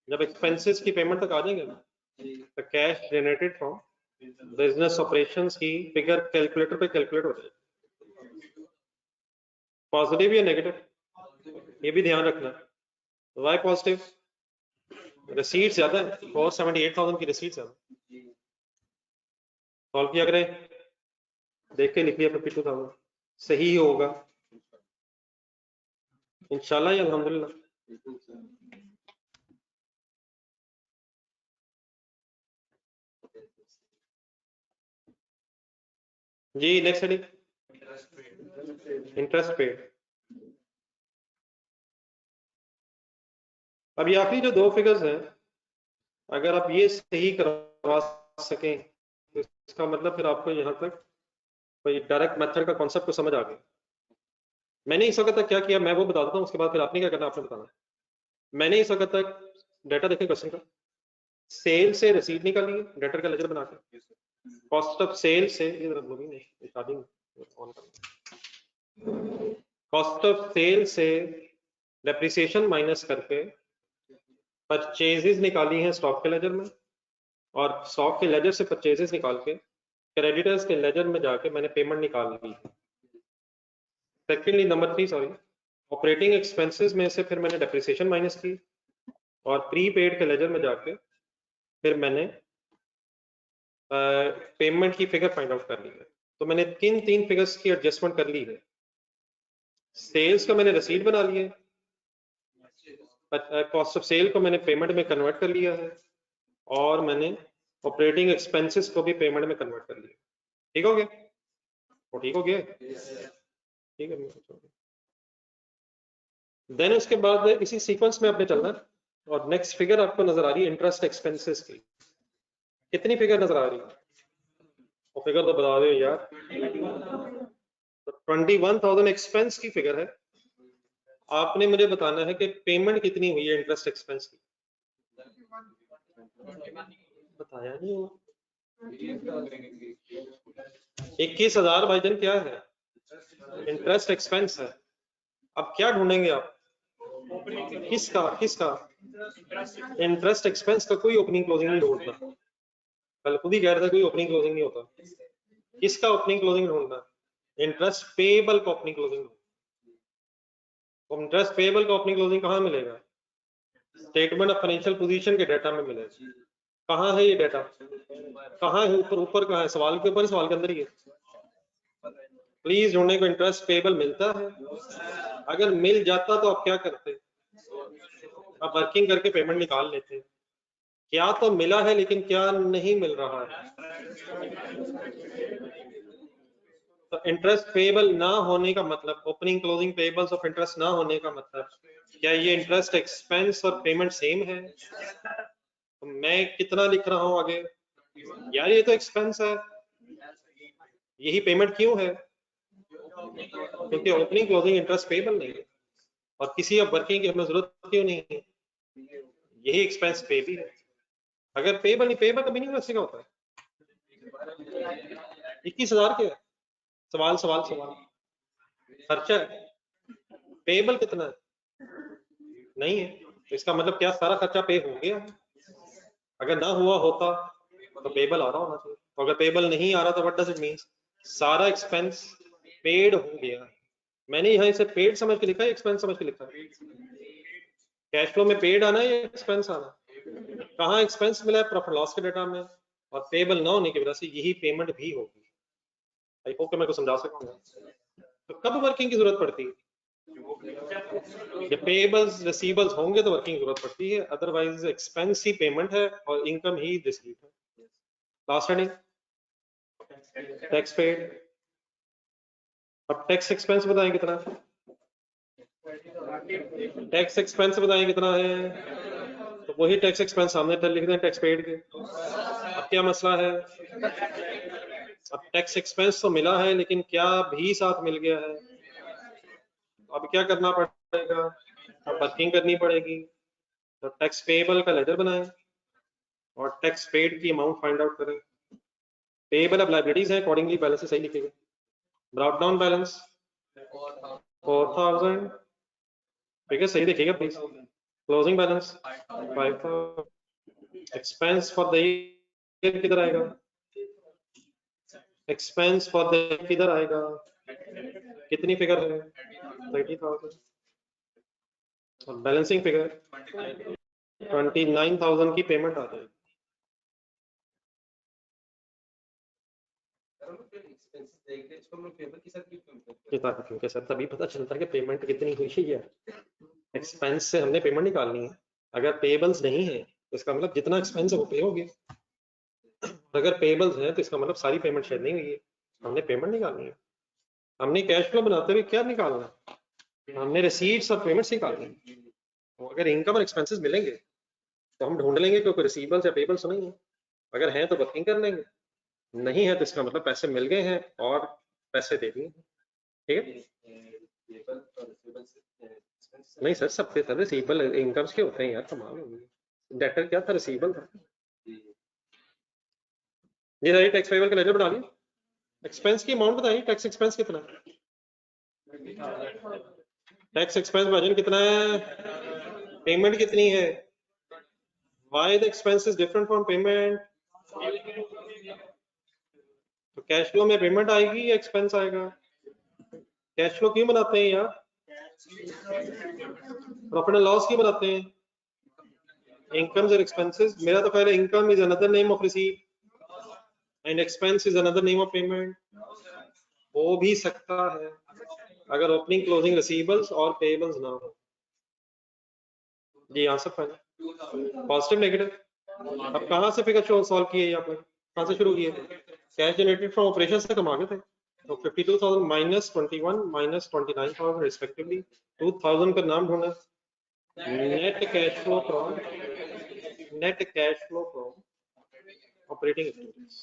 जब एक्सपेंसेस की पेमेंट तक आ जाएंगे ना, तो cash generated from business operations की फिगर कैलकुलेटर पे कैलकुलेट हो जाएगी। पॉजिटिव या नेगेटिव, ये भी ध्यान रखना। Y positive? रिसीट ज्यादा है, 478,000 की रिसीट ज्यादा। सॉल्व किया करें, देख के लिख लिया 52,000 सही होगा इंशाल्लाह या अल्हम्दुलिल्लाह। जी नेक्स्ट हेडिंग, इंटरेस्ट पेड। अब ये आखिरी जो दो फिगर्स हैं, अगर आप ये सही करवा सकें तो इसका मतलब फिर आपको यहाँ तक कोई डायरेक्ट मेथड का कॉन्सेप्ट तो समझ आ गया। मैंने इस वक्त तक क्या किया मैं वो बता देता हूँ, उसके बाद फिर आपने क्या करना आपने बताना। मैंने इस वक्त तक डाटा देखें क्वेश्चन का, सेल से रिसीट निकाली है डेटर का लेजर बना के, कॉस्ट ऑफ सेल से कॉस्ट ऑफ सेल से डेप्रिसिएशन माइनस करके परचेजेस निकाली हैं स्टॉक के लेजर में, और स्टॉक के लेजर से परचेजेस निकाल के क्रेडिटर्स के लेजर में जाके मैंने पेमेंट निकाल ली है। Secondly number 3 sorry, operating expenses में से फिर मैंने डेप्रिसिएशन माइनस की और प्रीपेड के लेजर में जाके फिर मैंने पेमेंट की फिगर फाइंड आउट कर ली है। तो मैंने किन 3 फिगर्स की एडजस्टमेंट कर ली है? सेल्स का मैंने रसीद बना लिया, कॉस्ट ऑफ सेल को मैंने पेमेंट में कन्वर्ट कर लिया है, और मैंने ऑपरेटिंग एक्सपेंसेस को भी पेमेंट में कन्वर्ट कर लिया। ठीक हो गया? वो ठीक हो गया? ठीक है। देन उसके बाद इसी सीक्वेंस में आपने चलना, और नेक्स्ट फिगर आपको नजर आ रही है इंटरेस्ट एक्सपेंसेस की। कितनी फिगर नजर आ रही है? वो फिगर तो बता दो यार। तो 21,000 एक्सपेंस की फिगर है। आपने मुझे बताना है कि पेमेंट कितनी हुई है इंटरेस्ट एक्सपेंस की। बताया नहीं हुआ। 21,000 भाईजान क्या है? इंटरेस्ट एक्सपेंस है। अब क्या ढूंढेंगे आप? किसका किसका? इंटरेस्ट एक्सपेंस का कोई ओपनिंग क्लोजिंग नहीं ढूंढना। कल खुद ही कह रहा था कोई ओपनिंग क्लोजिंग नहीं होता। किसका ओपनिंग क्लोजिंग ढूंढना? इंटरेस्ट पेएबल का ओपनिंग क्लोजिंग। इंटरेस्ट पेएबल का ओपनिंग क्लोजिंग कहाँ मिलेगा? स्टेटमेंट ऑफ फाइनेंशियल पोजीशन के डाटा में मिलेगा। कहाँ है ये डाटा? कहाँ है? ऊपर ऊपर कहाँ है? सवाल के ऊपर, सवाल के अंदर ही है। प्लीज ढूंढने को इंटरेस्ट पेएबल मिलता है? अगर मिल जाता तो आप क्या करते? आप वर्किंग करके पेमेंट निकाल लेते। क्या तो मिला है लेकिन क्या नहीं मिल रहा है? तो इंटरेस्ट पेएबल ना होने का मतलब, opening closing payables of interest ना होने का मतलब, क्या ये इंटरेस्ट एक्सपेंस और पेमेंट सेम है? तो मैं कितना लिख रहा हूं आगे? यार ये तो एक्सपेंस है, यही पेमेंट क्यों है? क्योंकि ओपनिंग क्लोजिंग इंटरेस्ट पेएबल नहीं है, और किसी अब वर्किंग की हमें जरूरत क्यों नहीं है, यही एक्सपेंस पे भी है। अगर पेएबल नहीं, पेएबल का मीनिंग वैसे का होता है 21,000 के सवाल सवाल सवाल खर्चा है, पेएबल कितना है? नहीं है, तो इसका मतलब क्या सारा खर्चा पे हो गया? अगर ना हुआ होता तो पेएबल आ रहा होना चाहिए, तो अगर पेएबल नहीं आ रहा तो व्हाट डज इट मींस? सारा एक्सपेंस पेड हो गया। मैंने यहाँ इसे पेड समझ के लिखा है, एक्सपेंस समझ के लिखा है? कैश फ्लो में पेड आना है या एक्सपेंस आना? कहाँ एक्सपेंस मिला है? प्रॉफिट लॉस के डेटा में, और पेएबल ना होने की वजह से यही पेमेंट भी होगी। आई होप कि मैं को समझा सकूंगा। तो कब वर्किंग की जरूरत पड़ती है? जब पेएबल्स रिसीवेबल्स होंगे तो वर्किंग जरूरत पड़ती है, अदरवाइज एक्सपेंस ही पेमेंट है और इनकम ही रिसीट है। Last heading tax paid. अब टैक्स एक्सपेंस बताएं कितना? टैक्स एक्सपेंस बताएं कितना है? तो वही टैक्स एक्सपेंस सामने लिख दें टैक्स पेड के। अब क्या मसला है? अब टैक्स एक्सपेंस तो मिला है, लेकिन क्या भी साथ मिल गया है? अब क्या करना पड़ेगा? अब वर्किंग करनी पड़ेगी। तो टैक्स पेएबल का लेजर बनाएं और टैक्स पेड की अमाउंट फाइंड आउट करें। पेएबल अब लायबिलिटीज है, अकॉर्डिंगली बैलेंस सही लिखेगा। ब्रॉट डाउन बैलेंस 4,000, फिगर सही देखिएगा please. Closing balance 5,000। Expense for the year किधर आएगा? एक्सपेंस फॉर द ईयर किधर आएगा? कितनी फिगर है? 30,000। और बैलेंसिंग फिगर 29,000 की पेमेंट आ जाएगी। क्योंकि सर तभी पता चलता है कि पेमेंट कितनी हुई है। एक्सपेंस से हमने पेमेंट निकालनी है। अगर पेबल्स नहीं है तो इसका मतलब जितना एक्सपेंस है वो पे हो गया, अगर पेबल्स है तो इसका मतलब सारी पेमेंट शायद नहीं हुई है, हमने पेमेंट निकालनी है। हमने कैश फ्लो बनाते हुए क्या निकालना है? हमने रिसीट्स और पेमेंट्स निकालनी है। तो अगर इनकम और एक्सपेंसेस मिलेंगे तो हम ढूंढ लेंगे क्योंकि रिसीवेबल्स या पेबल्स नहीं है। अगर है तो वर्किंग कर लेंगे, नहीं है तो इसका मतलब पैसे मिल गए हैं और पैसे दे दिए। ठीक है? नहीं सर, सब पे सर रिसीवेबल इनकम्स के होते हैं यार, कमाल हो गई। डेटर क्या था? रिसीवेबल था। ये सारी टैक्स पेबल का लेजर बना लिया। एक्सपेंस की अमाउंट बताइए, टैक्स एक्सपेंस कितना है? टैक्स एक्सपेंस मार्जिन कितना है? पेमेंट कितनी है? Why the expense is different from payment? तो कैश फ्लो में पेमेंट आएगी या एक्सपेंस आएगा? कैश फ्लो क्यों बनाते हैं यार? प्रॉफिट एंड लॉस क्यों बनाते हैं? इनकम्स और एक्सपेंसेस। मेरा तो ख्याल है income is another name of receipt and expense is another name of payment. हो भी सकता है अगर ओपनिंग क्लोजिंग रिसीवेबल्स और पेएबल्स ना हो। जी आंसर फाइनल पॉजिटिव नेगेटिव। अब कहां से फिगर सॉल्व किए आपने? कहां से शुरू किए? कैश जनरेटेड फ्रॉम ऑपरेशन से कमा गए थे, तो 52,000 माइनस 21 माइनस 29,000 रिस्पेक्टिवली। 2,000 का नाम ढूंढा। Net cash flow from operating activities.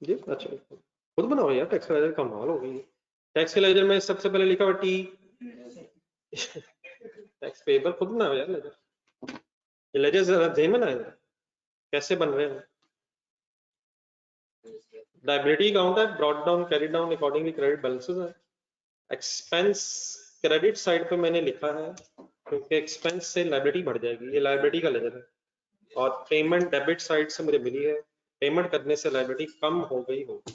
जी अच्छा, खुद बनाओ यार टैक्स लेजर, कमाल हो गई। टैक्स लेजर में सबसे पहले लिखा हुआ टी। टैक्स पेबल खुद बनाओ यार लेजर। ये लेजर जरा ध्यान में बनाए कैसे बन रहे हैं। लायबिलिटी अकाउंट है, brought down carry down accordingly credit balances है। एक्सपेंस क्रेडिट साइड पे मैंने लिखा है क्योंकि एक्सपेंस से लायबिलिटी बढ़ जाएगी, ये लायबिलिटी का लेजर है। और पेमेंट डेबिट साइड से मुझे मिली है, पेमेंट करने से लायबिलिटी कम हो गई होगी।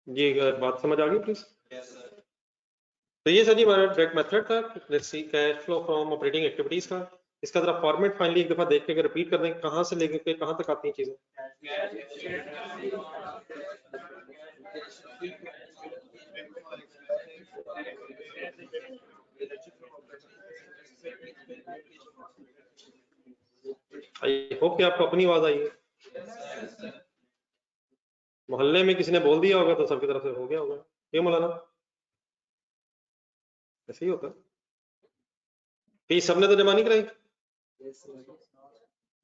ये बात समझ आ गई प्लीज? तो ये सर जी हमारा डायरेक्ट मेथड था cash flow from operating activities का। इसका जरा फॉर्मेट फाइनली एक दफा देख के रिपीट कर दें, कहां से लेके कहां तक आती हैं चीजें। होप कि आपको अपनी आवाज आई है। मोहल्ले में किसी ने बोल दिया होगा तो सबकी तरफ से हो गया होगा, क्यों मौलाना? ऐसे ही होता। फीस सबने तो जमा नहीं कराई,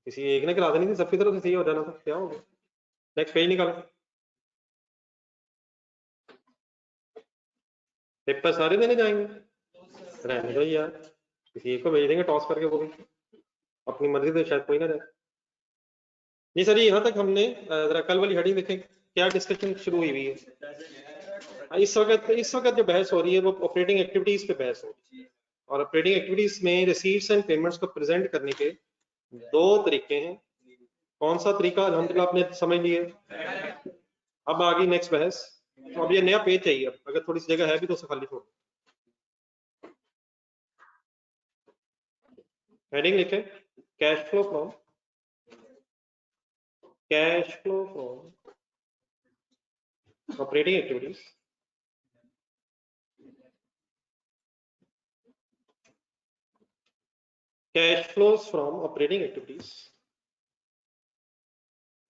किसी एक ने करा देनी थी, सबकी तरफ से सही हो जाना था, क्या हो गया? नेक्स्ट पेज निकालो। पेपर सारे देने जाएंगे? रहने दो यार, किसी एक को भेज देंगे टॉस करके, वो भी अपनी मर्जी से शायद कोई ना जाए। जी सर, यहाँ तक हमने जरा कल वाली हेडिंग देखें क्या डिस्कशन शुरू हुई हुई है। इस वक्त जो बहस हो रही है वो ऑपरेटिंग एक्टिविटीज पे बहस हो रही है, और ऑपरेटिंग एक्टिविटीज में रिसीट्स एंड पेमेंट्स को प्रेजेंट करने के दो तरीके हैं। कौन सा तरीका अल्हम्दुलिल्लाह आपने समझ लिए। अब आ गई नेक्स्ट बहस। तो अब ये नया पेज चाहिए, अब अगर थोड़ी सी जगह है भी तो उसे खाली छोड़। हेडिंग लिखे cash flow from operating activities cash flows from operating activities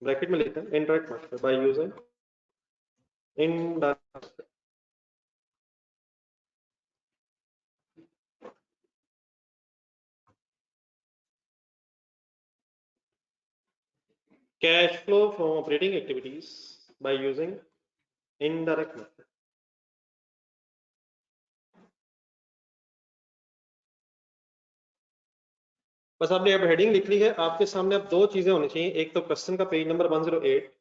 bracket में लिखते हैं indirect method by using indirect cash flow from operating activities by using indirect method। बस आपने अब हेडिंग लिख ली है, आपके सामने अब दो चीजें होनी चाहिए। एक तो क्वेश्चन का पेज नंबर 108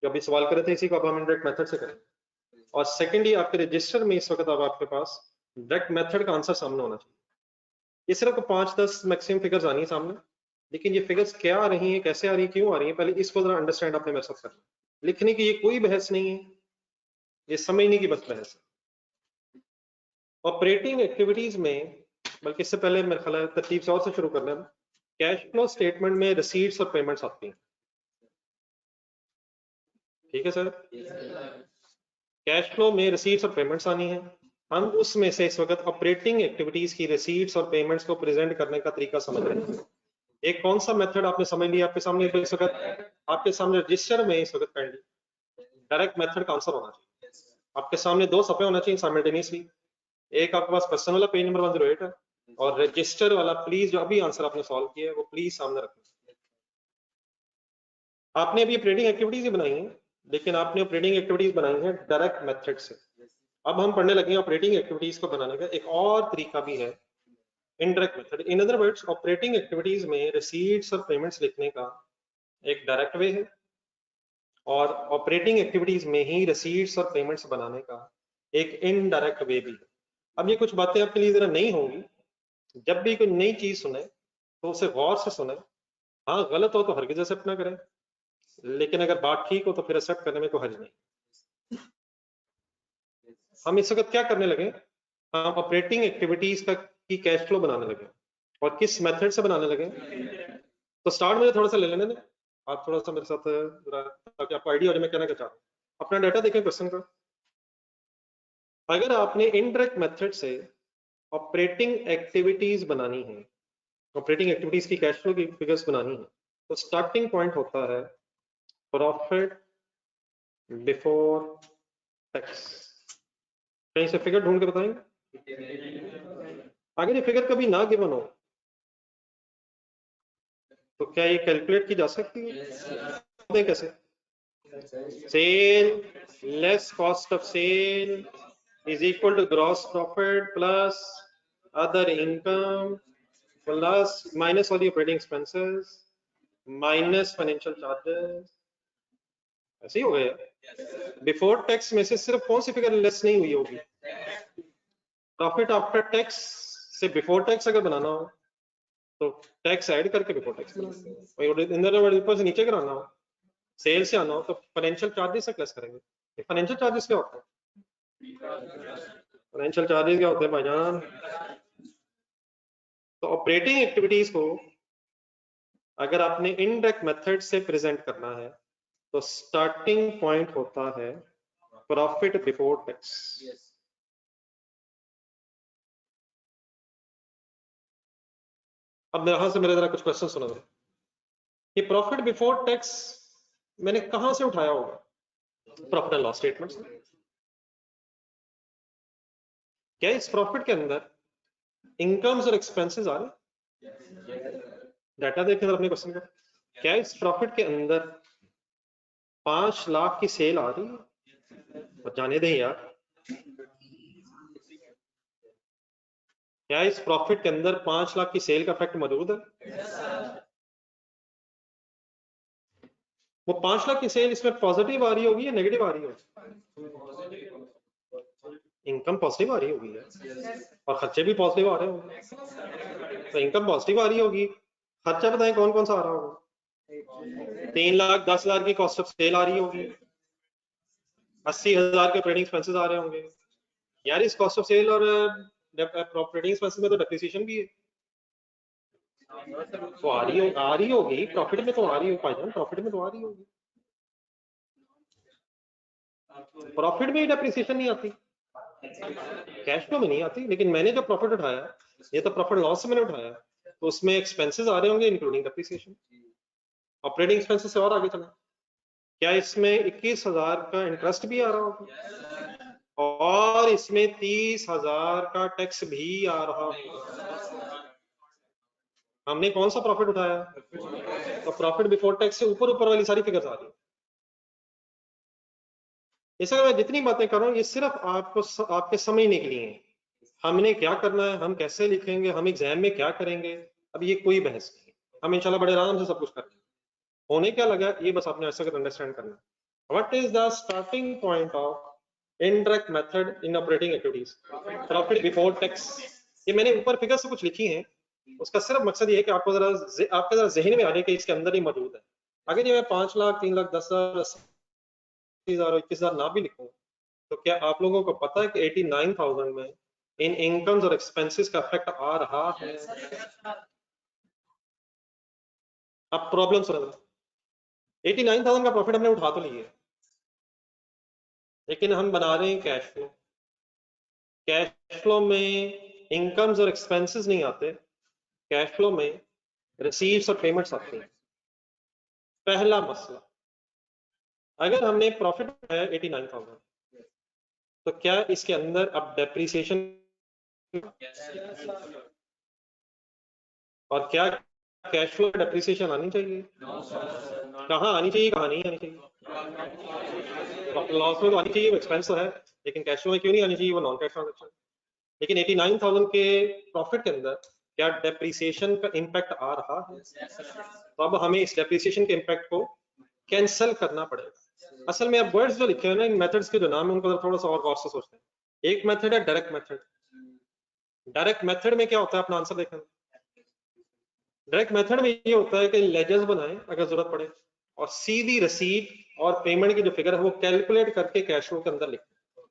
जो अभी सवाल कर रहे थे, इसी को अब हम इंडायरेक्ट मेथड से करें। और सेकेंडली आपके रजिस्टर में इस वक्त अब आपके पास डायरेक्ट मेथड का आंसर सामने होना चाहिए। ये सिर्फ 5-10 मैक्सिमम फिगर्स आनी है सामने, लेकिन ये फिगर्स क्या आ रही हैं, कैसे आ रही है, क्यों आ रही है, पहले इसको जरा अंडरस्टैंड आपने मेरे साथ करना। लिखने की ये कोई बहस नहीं है, ये समझने की बस बहस है। ऑपरेटिंग एक्टिविटीज में, बल्कि इससे पहले मेरे ख्याल है तरतीब से और से शुरू करना है, कैश फ्लो स्टेटमेंट में रिसीट्स और पेमेंट्स आती हैं। ठीक है सर, कैश फ्लो में रिसीट्स और पेमेंट्स आनी है। हम उसमें से इस वक्त ऑपरेटिंग एक्टिविटीज की रिसीट्स और पेमेंट्स को प्रेजेंट करने का तरीका समझ रहे हैं। एक कौन सा मेथड आपने समझ लिया, आपके सामने इस वक्त आपके सामने रजिस्टर में इस वक्त काइंडली डायरेक्ट मेथड का आंसर होना चाहिए। आपके सामने दो सफे होना चाहिए साइमल्टेनियसली। एक आपके पास क्वेश्चन वाला पेज नंबर 108 है, और रजिस्टर वाला प्लीज जो अभी आंसर आपने सॉल्व किया है वो प्लीज सामने रखना। आपने अभी ऑपरेटिंग एक्टिविटीज ही बनाई है, लेकिन आपने ऑपरेटिंग एक्टिविटीज बनाई है डायरेक्ट मेथड से। अब हम पढ़ने लगे हैं ऑपरेटिंग एक्टिविटीज को बनाने का एक और तरीका भी है, indirect method. In other words, operating activities में रिसीट्स और पेमेंट्स लिखने का एक डायरेक्ट वे है, और ऑपरेटिंग एक्टिविटीज में ही रिसीट्स और पेमेंट्स बनाने का एक इनडायरेक्ट वे भी है। अब ये कुछ बातें आपके लिए जरा नहीं होंगी, जब भी कोई नई चीज सुने तो उसे गौर से सुने। हाँ, गलत हो तो हरगिज एक्सेप्ट ना करें, लेकिन अगर बात ठीक हो तो फिर एक्सेप्ट करने में कोई हर्ज नहीं। हम इस वक्त क्या करने लगे, हम ऑपरेटिंग एक्टिविटीज का की कैश फ्लो बनाने लगे, और किस मेथड से बनाने लगे। तो स्टार्ट मुझे थोड़ा सा ले लेने दें, आप थोड़ा सा मेरे साथ ताकि आपको आइडिया हो जाए मैं कहना क्या चाह रहा हूँ। अपना डाटा देखें क्वेश्चन का। अगर आपने इनडायरेक्ट मेथड से ऑपरेटिंग एक्टिविटीज बनानी है, ऑपरेटिंग एक्टिविटीज की कैश फ्लो की फिगर्स बनानी है, तो स्टार्टिंग पॉइंट होता है प्रॉफिट बिफोर टैक्स। कहीं से फिगर ढूंढ के बताएंगे। अगर ये फिगर कभी ना गिवन हो तो क्या ये कैलकुलेट की जा सकती है? कैसे? Sale less cost of sale is equal to gross profit plus other income plus minus all the operating expenses minus financial charges. ऐसे ही हो गया। बिफोर टैक्स में से सिर्फ कौन सी फिगर लेस नहीं हुई होगी? प्रॉफिट आफ्टर टैक्स से बिफोर टैक्स अगर बनाना हो तो टैक्स ऐड करके बिफोर टैक्स बनाना, ऊपर से नीचे कराना हो, सेल से आना हो तो फाइनेंशियल चार्जेस से प्लस करेंगे। फाइनेंशियल चार्जेस क्या होता है? फाइनेंशियल चार्जेस क्या होते हैं भाईजान? तो ऑपरेटिंग एक्टिविटीज को अगर आपने इनडायरेक्ट मेथड से प्रेजेंट करना है तो स्टार्टिंग पॉइंट होता है प्रॉफिट बिफोर टैक्स। अब यहां से मेरे जरा कुछ क्वेश्चन सुनो। ये प्रॉफिट बिफोर टैक्स मैंने कहां से उठाया होगा? प्रॉफिट एंड लॉस स्टेटमेंट से। क्या इस प्रॉफिट के अंदर इनकम्स और एक्सपेंसेस आ रहे? डाटा देखें अपने क्वेश्चन का। क्या इस प्रॉफिट के अंदर 5 लाख की सेल आ रही है? और जाने दें यार, क्या इस प्रॉफिट के अंदर 5 लाख की सेल का इफेक्ट मौजूद है? वो 5 लाख की सेल इसमें पॉजिटिव आ रही होगी या नेगेटिव आ रही होगी? इनकम पॉजिटिव आ रही होगी और खर्चे भी पॉजिटिव आ रहे होंगे। तो इनकम पॉजिटिव आ रही होगी, खर्चा बताएं कौन कौन सा आ रहा होगा? 3,10,000 की कॉस्ट ऑफ सेल आ रही होगी, 80,000 के ऑपरेटिंग एक्सपेंसेस आ रहे होंगे। यार इस कॉस्ट ऑफ सेल और ऑपरेटिंग एक्सपेंसेस में तो डेप्रिसिएशन भी है, तो आ रही होगी प्रॉफिट में, तो आ रही होगी भाईजान, प्रॉफिट में तो आ रही होगी। प्रॉफिट में ही डेप्रिसिएशन नहीं आती, कैश फ्लो में नहीं आती। लेकिन मैंने जो प्रॉफिट उठाया, ये तो प्रॉफिट लॉस से मैंने उठाया, तो उसमें एक्सपेंसेस आ रहे होंगे इंक्लूडिंग डेप्रिसिएशन। ऑपरेटिंग एक्सपेंसेस से और आगे चला, क्या इसमें 21,000 का इंटरेस्ट भी आ रहा होगा और इसमें 30,000 का टैक्स भी आ रहा होगा? हमने कौन सा प्रॉफिट उठाया? तो प्रॉफिट बिफोर टैक्स से ऊपर ऊपर वाली सारी फिगर्स आ रही है। इसलिए मैं जितनी बातें कर रहा हूँ ये सिर्फ आपको आपके समझने के लिए है। हमने क्या करना है, हम कैसे लिखेंगे, हम एग्जाम में क्या करेंगे, अब ये कोई बहस नहीं। हम इंशाल्लाह बड़े आराम से सब कुछ करेंगे। होने क्या लगा ये बस आपने ऐसा कर अंडरस्टैंड करना। What is the starting point of indirect method in operating activities? Profit before tax. ये मैंने ऊपर फिगर से कुछ लिखी है, उसका सिर्फ मकसद ये है कि आपको जरा आपके जरा जहन में आ जाए कि इसके अंदर ही मौजूद है। अगर ये मैं 5 लाख, 3 लाख, 10,000, 80,000 और 21,000 ना भी लिखूं, तो क्या आप लोगों को पता है कि 89,000 में इन इनकम्स और एक्सपेंसेस का इफेक्ट आ रहा है? अब प्रॉब्लम सुनो, 89,000 का प्रॉफिट हमने उठा तो लिए, लेकिन हम बना रहे हैं कैश फ्लो। कैश फ्लो में इनकम्स और एक्सपेंसेस नहीं आते, कैश फ्लो में रिसीव्स और पेमेंट्स आते हैं। पहला मसला, अगर हमने प्रॉफिट उठाया 89,000, तो क्या इसके अंदर अब डेप्रिसिएशन और क्या कैश फ्लो डेप्रिसिएशन आनी चाहिए? कहाँ आनी चाहिए, कहाँ नहीं आनी चाहिए? लॉस में तो आनी चाहिए, वो एक्सपेंस तो है, लेकिन कैश फ्लो में क्यों नहीं आनी चाहिए? वो नॉन कैश ट्रांजेक्शन। लेकिन 89,000 के प्रॉफिट के अंदर क्या डेप्रिसिएशन का इम्पैक्ट आ रहा है? तो अब हमें इस डेप्रिसिएशन के इम्पैक्ट को कैंसिल करना पड़ेगा। असल में अब वर्ड्स जो लिखे हैं ना, इन मेथड्स के जो नाम है उनको थोड़ा सा और गौर से सोचते हैं। एक मेथड है डायरेक्ट मेथड। डायरेक्ट मेथड में क्या होता है, अपना आंसर देखें। डायरेक्ट मेथड में ये होता है कि लेजर्स बनाएं अगर जरूरत पड़े, और सीधी रसीद और पेमेंट की जो फिगर है वो कैलकुलेट करके कैश फ्लो के अंदर लिखें।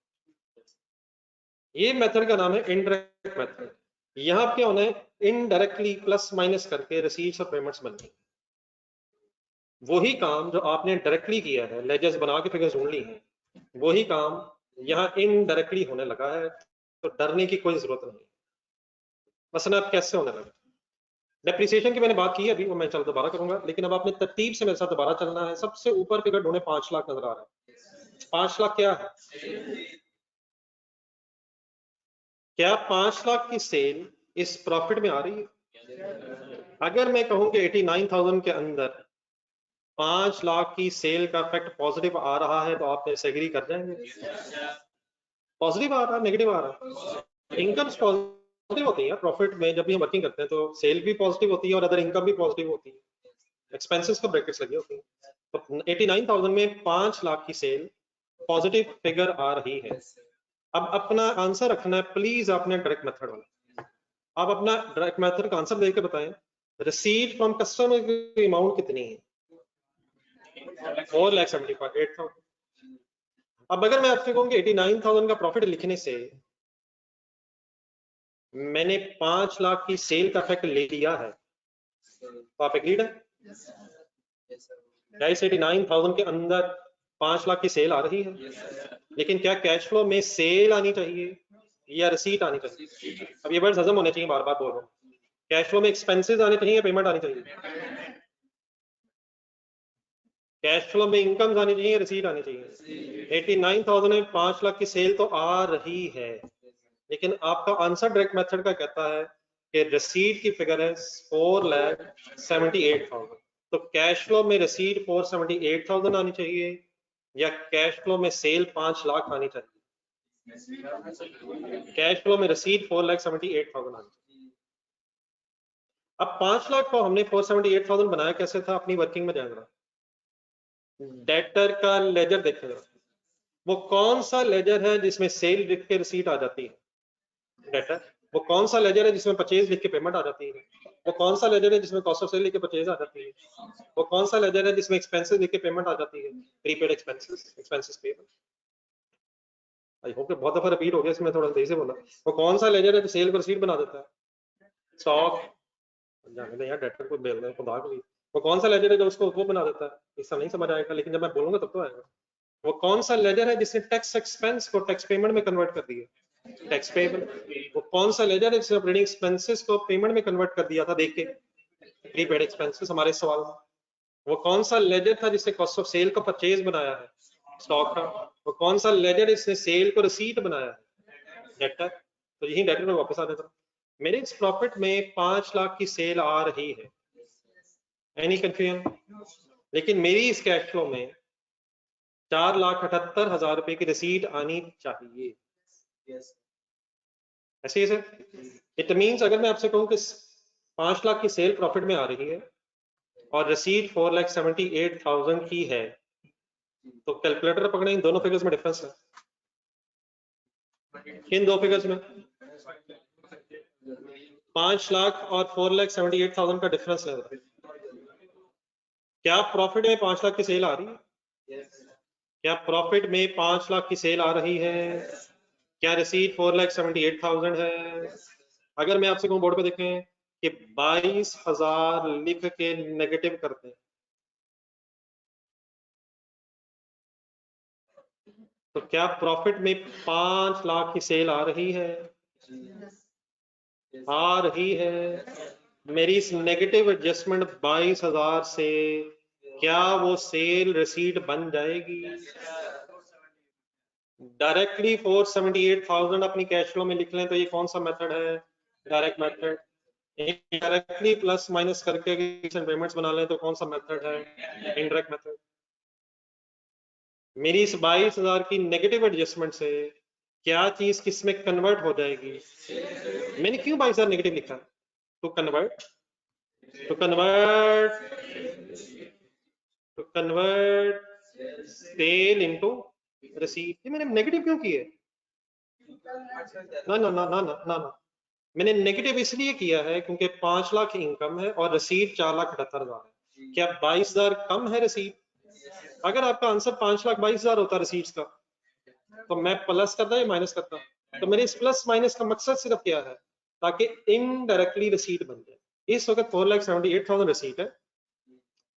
ये मेथड का नाम है इनडायरेक्ट मेथड। यहाँ क्या होना है, इनडायरेक्टली प्लस माइनस करके रसीट्स और पेमेंट्स बननी। वही काम जो आपने डायरेक्टली किया है, लेजर्स बना के फिगर्स ढूंढ ली है, वही काम यहाँ इनडायरेक्टली होने लगा है, तो डरने की कोई जरूरत नहीं। मसलन अब कैसे होने लगा, डेप्रिसिएशन की मैंने बात की अभी, वो मैं चल दोबारा करूंगा, लेकिन अब आपने तरतीब से मेरे साथ दोबारा चलना है। सबसे ऊपर फिगर ढूंढे, 5 लाख नजर आ रहा है। 5 लाख क्या है? क्या 5 लाख की सेल इस प्रॉफिट में आ रही है? अगर मैं कहूं कि 89,000 के अंदर 5 लाख की सेल का इफेक्ट पॉजिटिव आ रहा है, तो आप मेरे से एग्री कर जाएंगे? पॉजिटिव आ रहा है, नेगेटिव आ रहा है? इनकम्स पॉजिटिव होती है प्रॉफिट में, जब भी हम वर्किंग करते हैं तो सेल भी पॉजिटिव होती है और अदर इनकम भी पॉजिटिव होती है, एक्सपेंसेस को ब्रैकेट्स लगी होती है। तो 89,000 में 5 लाख की सेल पॉजिटिव फिगर आ रही है। अब अपना आंसर रखना है प्लीज आपने डायरेक्ट मेथड वाला। आप अपना डायरेक्ट मेथड का आंसर देकर बताएं, रिसीव फ्रॉम कस्टमर की अमाउंट कितनी है? 4,78,000। अब अगर मैं आपसे कहूं कि 89,000 का प्रॉफिट लिखने से मैंने 5 लाख की सेल का इफेक्ट ले लिया है, तो आप एग्रीड है? क्या इस 89,000 के अंदर 5 लाख की सेल आ रही है? लेकिन क्या कैश फ्लो में सेल आनी चाहिए या रिसीट आनी चाहिए? अब ये वर्ड्स हजम होने चाहिए, बार बार बोल रहा हूँ। कैश फ्लो में एक्सपेंसेस आने चाहिए या पेमेंट आनी चाहिए? कैश फ्लो में इनकम आनी चाहिए, रिसीट आनी चाहिए। 89,000 में 5 लाख की सेल तो आ रही है, लेकिन आपका आंसर डायरेक्ट मेथड का कहता है कि रिसीट की फिगर है 4,78,000। तो कैश फ्लो में रिसीट 4,78,000 आनी चाहिए या कैश फ्लो में सेल 5 लाख आनी चाहिए? कैश फ्लो में रिसीट 4,78,000 आनी चाहिए। अब 5 लाख को हमने 4,78,000 बनाया कैसे था? अपनी वर्किंग में जाएगा, डेटर का लेजर देखेगा, वो कौन सा लेजर है जिसमें सेल लिख के रिसीट आ जाती है? डेटर। वो कौन सा लेजर है जिसमें परचेज लिख के पेमेंट आ जाती है? वो कौन सा लेजर है जिसमें कॉस्ट ऑफ सेल लिख के परचेज आ जाती है? वो कौन सा लेजर है जिसमें एक्सपेंसेस लिख के पेमेंट आ जाती है? Prepaid expenses payable. I hope कि बहुत दफा रिपीट हो गया, इसमें थोड़ा तेजी से बोला। वो कौन सा लेजर है जो सेल को रिसीट बना देता है? स्टॉक। जाने दे यार, डेटर को बोल रहे हैं खुदा को भी। वो कौन सा लेजर है जो उसको वो बना देता है? इसका नहीं समझ आएगा, लेकिन जब मैं बोलूंगा तब तो आएगा। वो कौन सा लेजर है जिसने टैक्स एक्सपेंस को टैक्स पेमेंट में कन्वर्ट कर दिया? Tax payable. वो कौन सा लेजर है जिसने ऑपरेटिंग एक्सपेंसेस को पेमेंट में कन्वर्ट कर दिया था? देख के प्रीपेड एक्सपेंसेस हमारे सवाल में। वो कौन सा लेजर था जिसने कॉस्ट ऑफ सेल का परचेज बनाया है? स्टॉक का। वो कौन सा लेजर इसने सेल को रिसीट बनाया है? डेटर। तो यही डेटर में वापस आ जाता। मेरे इस प्रॉफिट में 5 लाख की सेल आ रही है, एनी कंफ्यूजन? लेकिन मेरी इस कैश फ्लो में 4,78,000 रुपए की रिसीट आनी चाहिए। ऐसे ही सर, इट मींस अगर मैं आपसे कहूं कि 5 लाख की सेल प्रॉफिट में आ रही है और रिसीट 4,78,000 की है, तो कैलकुलेटर पकड़े, इन दोनों फिगर्स में डिफरेंस है। इन दो फिगर्स में 5 लाख और 4,78,000 का डिफरेंस है। क्या प्रॉफिट में 5 लाख की सेल आ रही है? क्या प्रॉफिट में 5 लाख की सेल आ रही है? क्या रिसीट 4,78,000 है? अगर मैं आपसे कहूं बोर्ड पे देखें कि 22,000 लिख के नेगेटिव करते हैं, तो क्या प्रॉफिट में 5 लाख की सेल आ रही है? आ रही है। मेरी इस नेगेटिव एडजस्टमेंट 22,000 से क्या वो सेल रिसीट बन जाएगी? डायरेक्टली 478,000 अपनी कैश फ्लो में लिख लें तो ये कौन सा मेथड है? Direct method. Directly plus minus करके पेमेंट्स बना लें तो कौन सा मेथड है? Indirect method. मेरी इस 22,000 की नेगेटिव एडजस्टमेंट से क्या चीज किस में कन्वर्ट हो जाएगी? मैंने क्यों 22,000 नेगेटिव लिखा? To convert sale into receipt. ये मैंने नेगेटिव क्यों किए? ना ना ना ना ना ना ना, मैंने नेगेटिव इसलिए किया है क्योंकि 5 लाख इनकम है और रसीद 4,78,000 है। क्या 22,000 कम है रसीद? अगर आपका आंसर 5,22,000 होता रसीड्स का, तो मैं प्लस करता या माइनस करता? तो मेरे इस प्लस माइनस का मकसद सिर्फ क्या है? ताकि इनडायरेक्टली रसीद बन जाए। इस वक्त 4,78,000 रसीद है,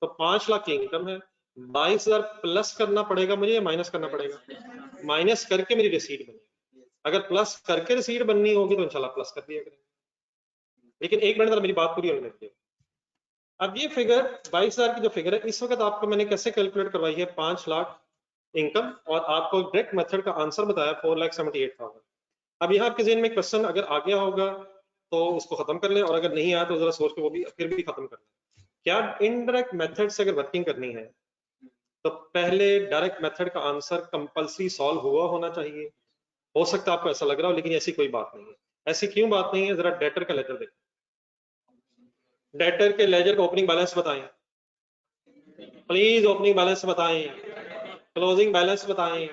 तो 5 लाख की इनकम है। 22,000 प्लस करना पड़ेगा मुझे या माइनस करना पड़ेगा? माइनस करके मेरी रसीद बनेगी। अगर प्लस करके रसीद बननी होगी तो इंशाल्लाह प्लस कर दिया करेंगे। लेकिन एक मिनट मेरी बात पूरी होने दीजिए। अब ये फिगर 22,000 की जो फिगर है इस वक्त आपको मैंने कैसे कैलकुलेट करवाई है? 5 लाख इनकम और आपको डायरेक्ट मेथड का आंसर बताया 4,78,000। अब यहाँ आपके जेहन में क्वेश्चन अगर आ गया होगा तो उसको खत्म कर लें, और अगर नहीं आया तो जरा सोच के वो भी फिर भी खत्म कर लें। क्या इनडायरेक्ट मेथड से अगर वर्किंग करनी है तो पहले डायरेक्ट मेथड का आंसर कंपल्सरी सॉल्व हुआ होना चाहिए? हो सकता है आपको ऐसा लग रहा हो, लेकिन ऐसी कोई बात नहीं है। ऐसी क्यों बात नहीं है? जरा डेटर का लेटर देखें। डेटर के लेजर का ओपनिंग बैलेंस बताएं प्लीज, ओपनिंग बैलेंस बताएं, क्लोजिंग बैलेंस बताएं।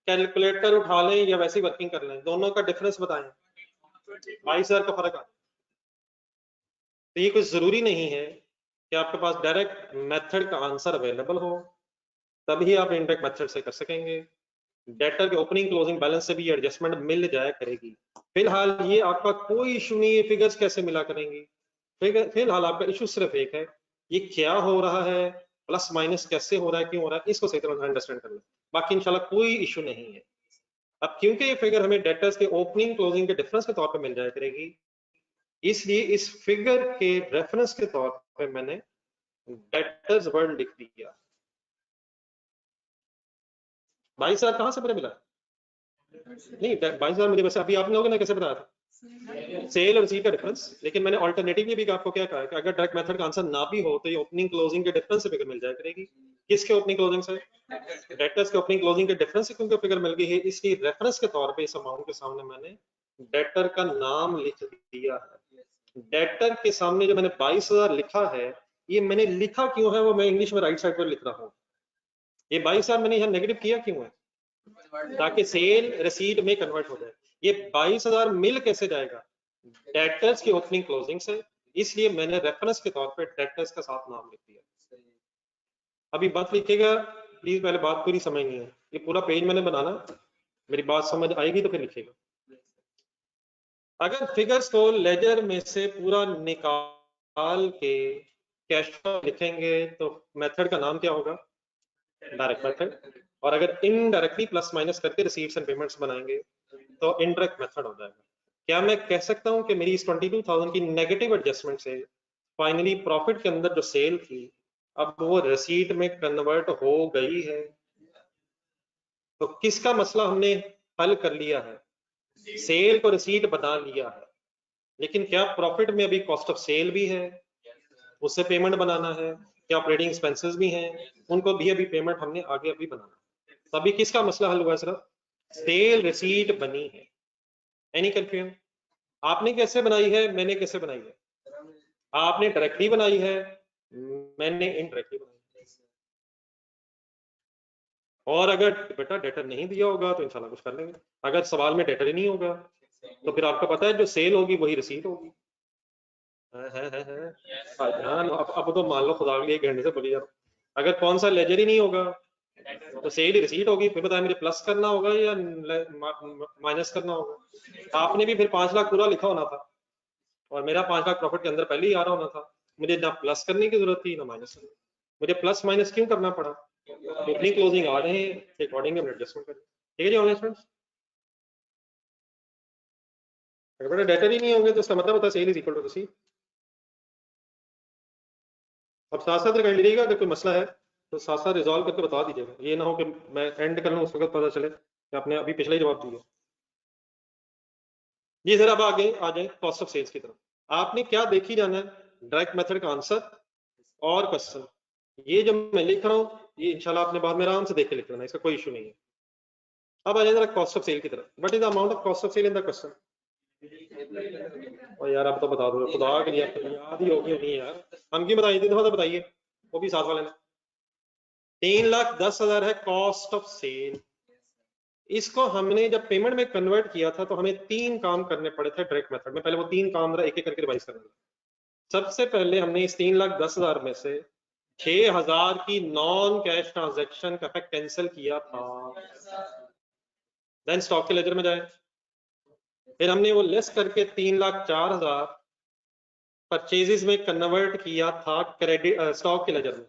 कैलकुलेटर उठा लें या वैसे ही वर्किंग कर लें, दोनों का डिफरेंस बताएं। 22,000 का फर्क आ। तो ये कुछ जरूरी नहीं है कि आपके पास डायरेक्ट मेथड का आंसर अवेलेबल हो तभी आप इनडायरेक्ट मेथड से कर सकेंगे। डेटर के ओपनिंग क्लोजिंग बैलेंस से भी एडजस्टमेंट मिल जाया करेगी। फिलहाल ये आपका कोई इशू नहीं है, फिगर्स कैसे मिला करेंगी। फिलहाल आपका इशू सिर्फ एक है, ये क्या हो रहा है, प्लस माइनस कैसे हो रहा है, क्यों हो रहा है, इसको सही तरह से अंडरस्टैंड कर लें। बाकी इंशाल्लाह कोई इशू नहीं है। अब क्योंकि ये फिगर हमें डेटर्स के ओपनिंग क्लोजिंग के डिफरेंस के तौर पर मिल जाया करेगी, इसलिए इस फिगर के रेफरेंस के तौर पर मैंने डेटर्स वर्ड लिख दिया। 22,000 कहाँ से मुझे मिला? नहीं 22,000 मुझे वैसे अभी आप लोगों ने कैसे बताया था? सेल और रिसीट का डिफरेंस। लेकिन मैंने ऑल्टरनेटिवली भी आपको क्या कहा है कि अगर डायरेक्ट मेथड का आंसर ना भी हो तो ये ओपनिंग क्लोजिंग के डिफरेंस से फिगर मिल जाया करेगी। किसके ओपनिंग क्लोजिंग से? डेटर्स के ओपनिंग क्लोजिंग के डिफरेंस से क्योंकि फिगर मिल गई है, इसलिए रेफरेंस के तौर पे इस अमाउंट के सामने मैंने डेटर का नाम लिख दिया है। डेटर के सामने जो मैंने 22,000 लिखा है, ये मैंने लिखा क्यों है वो मैं इंग्लिश में राइट साइड पर लिख रहा हूँ। ये 22,000 मैंने यहाँ नेगेटिव किया क्यों है? ताकि सेल रिसीट में कन्वर्ट हो जाए। ये 22,000 मिल कैसे जाएगा? डेटर्स की ओपनिंग क्लोजिंग से, इसलिए मैंने रेफरेंस के तौर पे डेटर्स का साथ नाम लिख दिया। अभी बात लिखिएगा प्लीज, पहले बात पूरी समझनी है। ये पूरा पेज मैंने बनाना, मेरी बात समझ आएगी तो फिर लिखिएगा। अगर फिगर्स को लेजर में से पूरा निकाल के कैश फ्लो लिखेंगे तो मेथड का नाम क्या होगा? Direct method. और अगर इनडायरेक्टली प्लस माइनस करके रिसीट्स एंड पेमेंट्स बनाएंगे तो इनडायरेक्ट मेथड हो जाएगा। क्या मैं कह सकता हूं कि मेरी इस 22,000 की नेगेटिव एडजस्टमेंट से फाइनली प्रॉफिट के अंदर जो सेल थी अब वो रिसीट में कन्वर्ट हो गई है? तो किसका मसला हमने हल कर लिया है? सेल को रिसीट बना लिया है, लेकिन क्या प्रॉफिट में अभी कॉस्ट ऑफ सेल भी है, उससे पेमेंट बनाना है, क्या ऑपरेटिंग एक्सपेंसेस भी हैं, उनको भी अभी पेमेंट हमने आगे अभी बनाना है। तो अभी किसका मसला हल हुआ है? सिर्फ सेल रिसीट बनी है। Any confusion? आपने कैसे बनाई है, मैंने कैसे बनाई है? आपने डायरेक्टली बनाई है, मैंने इनडायरेक्टली बनाई है। और अगर बेटा डेटर नहीं दिया होगा तो इंशाल्लाह कुछ कर लेंगे। अगर सवाल में डेटर ही नहीं होगा तो फिर आपको पता है जो सेल होगी वही रिसीट होगी। है भाईजान, अब तो मान लो खुदा के लिए 1 घंटे से बोली जा रहा हूं। अगर कौन सा लेजर ही नहीं होगा तो सेल ही रिसीट होगी। फिर बताए मुझे प्लस करना होगा या माइनस करना होगा? आपने भी फिर 5 लाख पूरा लिखा होना था और मेरा 5 लाख प्रॉफिट के अंदर पहले ही आ रहा होना था। मुझे ना प्लस करने की जरूरत थी ना माइनस करने की। मुझे प्लस माइनस क्यों करना पड़ा? ओपनिंग क्लोजिंग आ रहे हैं, अकॉर्डिंग एडजस्टमेंट करें। ठीक है जी ऑनलाइन स्टूडेंट्स? अगर बेटा डेटा ही नहीं होंगे तो इसका मतलब होता है sale is equal to receipt. अब साथ साथ कर लीजिएगा, अगर कोई मसला है तो साथ साथ रिजॉल्व करके बता दीजिएगा। ये ना हो कि मैं एंड कर लूँ उस वक्त पता चले कि आपने अभी पिछले ही जवाब दिया। जी सर, अब आगे आ जाए कॉस्ट ऑफ सेल्स की तरफ। आपने क्या देखी जाना है? डायरेक्ट मेथड का आंसर और क्वेश्चन। ये जो मैं लिख रहा हूँ ये इंशाल्लाह आपने बाद में आराम से देख के लिख लेना, इसका कोई इशू नहीं है। अब आ जाए जरा कॉस्ट ऑफ सेल की तरफ। What is the amount of cost of sale in the question? और यार अब तो बता दो, खुदा के लिए याद ही होगी नहीं यार। हम क्यों बताइए, तो बताइए, वो भी साथ वाले ने। 3,10,000 है कॉस्ट ऑफ सेल। इसको हमने जब पेमेंट में कन्वर्ट किया था तो हमें 3 काम करने पड़े थे डायरेक्ट मेथड में। पहले वो 3 काम एक एक करके रिवाइज करना। सबसे पहले हमने इस 3,10,000 में से 6,000 की नॉन कैश ट्रांजैक्शन का इफेक्ट कैंसिल किया था। देन स्टॉक के लेजर में जाए, फिर हमने वो लेस करके 3,04,000 परचेजेस में कन्वर्ट किया था क्रेडिट स्टॉक के लेजर में।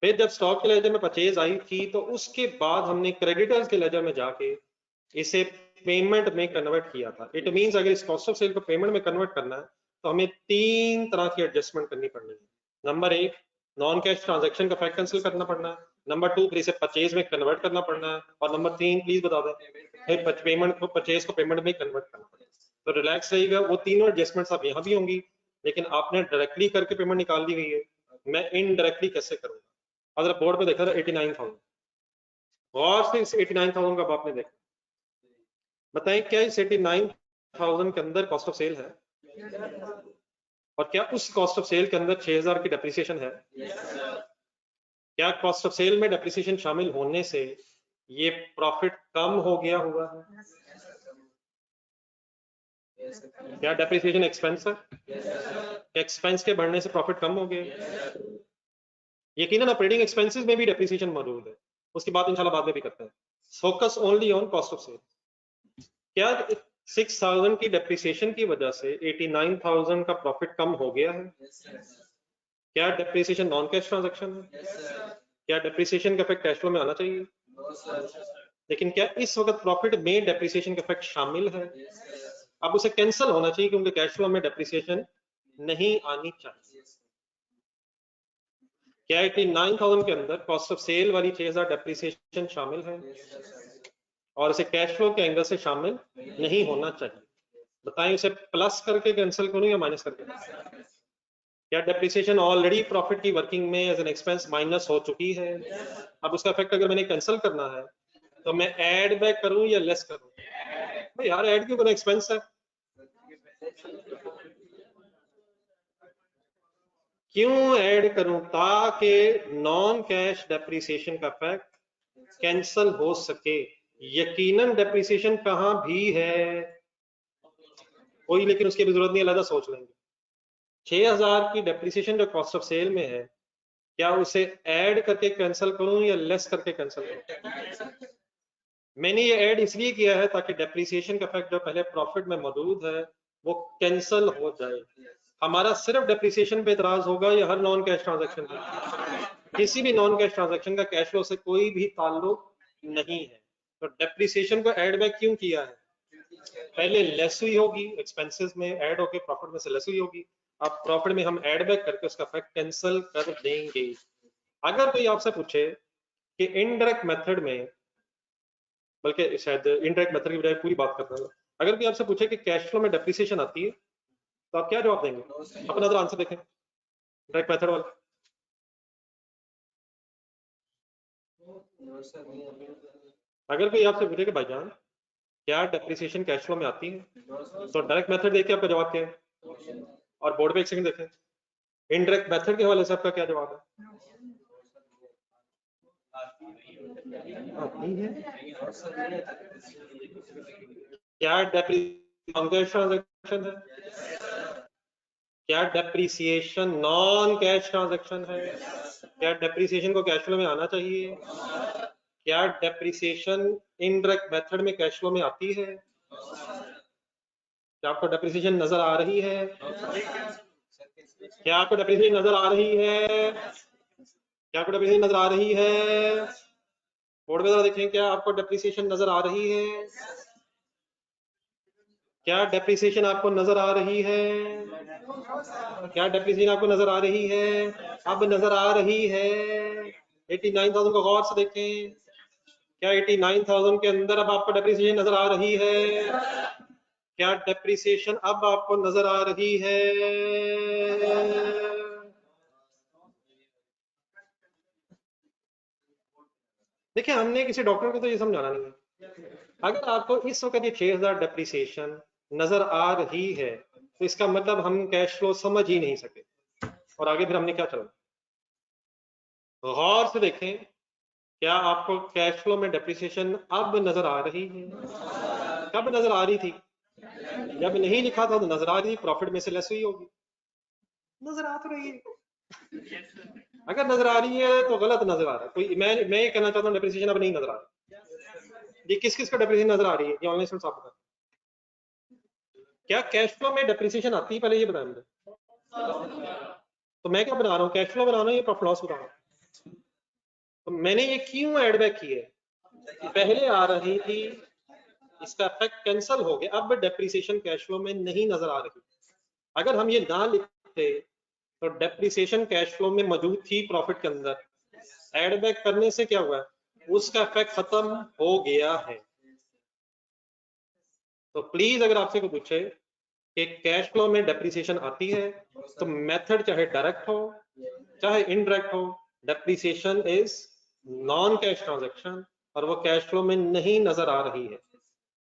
फिर जब स्टॉक के लेजर में परचेज आई थी तो उसके बाद हमने क्रेडिटर्स के लेजर में जाके इसे पेमेंट में कन्वर्ट किया था। इट मींस अगर इस कॉस्ट ऑफ सेल को पेमेंट में कन्वर्ट करना है तो हमें 3 तरह की एडजस्टमेंट करनी पड़नी है। नंबर 1, नॉन कैश ट्रांजैक्शन का फैक्ट कैंसिल करना पड़ना है। नंबर 2, फिर इसे परचेज में कन्वर्ट करना पड़ना है। और नंबर 3 प्लीज बता दें, फिर पेमेंट को परचेज को पेमेंट में कन्वर्ट करना पड़ेगा। तो रिलैक्स रहिएगा, वो तीनों एडजस्टमेंट्स अब यहाँ भी होंगी, लेकिन आपने डायरेक्टली करके पेमेंट निकाल दी गई है। मैं इनडायरेक्टली कैसे करूंगा? अगर बोर्ड पे देखा था 89,000 और फिर इस 89,000 का आपने देखा, बताएं क्या इस 89,000 के अंदर कॉस्ट ऑफ सेल है? और क्या उस कॉस्ट ऑफ सेल के अंदर 6,000 की डेप्रिसिएशन है? क्या कॉस्ट ऑफ सेल में डेप्रिसिएशन शामिल होने से ये प्रॉफिट कम हो गया हुआ है? क्या डेप्रिसिएशन एक्सपेंस है? एक्सपेंस के बढ़ने से प्रॉफिट कम हो गया? यकीनन ऑपरेटिंग एक्सपेंसेस में भी डेप्रिसिएशन मौजूद है, उसकी बात इंशाल्लाह बाद में भी करते हैं। Focus only on cost of sale. क्या 6,000 की डेप्रिसिएशन की वजह से 89,000 का प्रॉफिट कम हो गया है? क्या डेप्रिसिएशन नॉन कैश ट्रांजैक्शन है? क्या डेप्रिसिएशन का इफेक्ट कैश फ्लो में आना चाहिए? लेकिन क्या इस वक्त प्रॉफिट में डेप्रिसिएशन का इफेक्ट शामिल है? अब उसे कैंसिल होना चाहिए क्योंकि कैश फ्लो में डेप्रिसिएशन नहीं आनी चाहिए। क्या 89,000 के अंदर कॉस्ट ऑफ सेल वाली 6,000 डेप्रिसिएशन शामिल है और इसे कैश फ्लो के एंगल से शामिल नहीं होना चाहिए? बताएं, उसे प्लस करके कैंसिल करूं या माइनस करके? क्या डेप्रिसिएशन ऑलरेडी प्रॉफिट की वर्किंग में एज एन एक्सपेंस माइनस हो चुकी है? अब उसका इफेक्ट अगर मैंने कैंसिल करना है तो मैं ऐड बैक करूं या लेस करूं? भाई यार ऐड क्यों करूं, एक्सपेंस है। क्यों ऐड करूं? ताकि नॉन कैश डेप्रिसिएशन का इफेक्ट कैंसल हो सके। यकीनन डेप्रिसिएशन कहां भी है कोई, लेकिन उसकी भी जरूरत नहीं, अलग सोच लेंगे। 6,000 की डेप्रिसिएशन जो कॉस्ट ऑफ सेल में है, क्या उसे ऐड करके कैंसिल करूं या लेस करके कैंसिल करूं? मैंने ये ऐड इसलिए किया है ताकि डेप्रिसिएशन का इफेक्ट जो पहले प्रॉफिट में मौजूद है वो कैंसिल हो जाए। हमारा सिर्फ डेप्रिसिएशन पे इतराज होगा या हर नॉन कैश ट्रांजैक्शन पे? किसी भी नॉन कैश ट्रांजैक्शन का कैश फ्लो से कोई भी ताल्लुक नहीं है। तो डेप्रिसिएशन को ऐड बैक क्यों किया है? पहले लेस हुई होगी, एक्सपेंसेस में ऐड होके प्रॉफिट में से लेस हुई होगी, अब प्रॉफिट में हम ऐड बैक करके उसका इफेक्ट कैंसिल कर देंगे। अगर कोई आपसे पूछे कि इनडायरेक्ट मेथड में, बल्कि शायद इनडायरेक्ट मेथड की बजाय पूरी बात करता हूँ, अगर कोई आपसे पूछे कि कैश फ्लो में डेप्रिसिएशन आती है तो आप क्या जवाब देंगे? अपना जरा आंसर देखें, डायरेक्ट मेथड वाला। अगर कोई आपसे पूछे कि भाईजान क्या डेप्रिसिएशन कैश फ्लो में आती है, तो डायरेक्ट मेथड देखिए आपका जवाब क्या है, और बोर्ड पे एक सेकंड देखें, इनडायरेक्ट मेथड के हवाले से आपका क्या जवाब है? आती है। क्या ट्रांजैक्शन है? क्या डेप्रिसिएशन नॉन कैश ट्रांजैक्शन है? क्या डेप्रिसिएशन को कैश फ्लो में आना चाहिए? क्या डेप्रिसिएशन इनडायरेक्ट मेथड में कैश फ्लो में आती है? क्या आपको डेप्रिसिएशन नजर आ रही है? क्या आपको डेप्रिसिएशन नजर आ रही है? क्या आपको डेप्रिसिएशन नजर आ रही है? बोर्ड में जरा देखें, क्या आपको डेप्रिसिएशन नजर आ रही है? क्या डेप्रिसिएशन आपको नजर आ रही है? क्या डेप्रिसिएशन आपको नजर आ रही है? अब नजर आ रही है। 89,000 को गौर से देखें, क्या 89,000 के अंदर अब आपको डेप्रिसिएशन नजर आ रही है? क्या डेप्रिसिएशन अब आपको नजर आ रही है? देखिए, हमने किसी डॉक्टर को तो ये समझाना नहीं है। अगर आपको इस वक्त ये 6,000 डेप्रिसिएशन नजर आ रही है तो इसका मतलब हम कैश फ्लो समझ ही नहीं सके, और आगे फिर हमने क्या चला। गौर से देखें, क्या आपको कैश फ्लो में डेप्रिसिएशन अब नजर आ रही है? कब नजर आ रही थी? जब नहीं लिखा था तो नजर आ रही थी, प्रॉफिट में से लेस हुई होगी। नजर आ तो रही है। अगर नजर आ रही है तो गलत नजर आ रहा है कोई। मैं ये कहना चाहता हूँ डेप्रिसिएशन अब नहीं नजर आ रहा। ये किस किस का डेप्रिसिएशन नजर आ रही है, ये ऑनलाइन स्टूडेंट्स आप बताएं। क्या कैश फ्लो में डेप्रिसिएशन आती है? पहले ये बताएं मुझे। तो मैं क्या बना रहा हूँ, कैश फ्लो बना रहा हूँ या प्रॉफिट लॉस बना रहा हूँ? तो मैंने ये क्यों ऐड बैक की है? पहले आ रही थी, इसका इफेक्ट कैंसिल हो गया, अब डेप्रिसिएशन कैश फ्लो में नहीं नजर आ रही। अगर हम ये ना लिखते तो डेप्रिसिएशन कैश फ्लो में मौजूद थी प्रॉफिट के अंदर, ऐड बैक करने से क्या हुआ, उसका इफेक्ट खत्म हो गया है। तो प्लीज अगर आपसे कोई पूछे कि कैश फ्लो में डेप्रिसिएशन आती है, तो मेथड चाहे डायरेक्ट हो चाहे इनडायरेक्ट हो, depreciation is non cash transaction और वो कैश फ्लो में नहीं नजर आ रही है।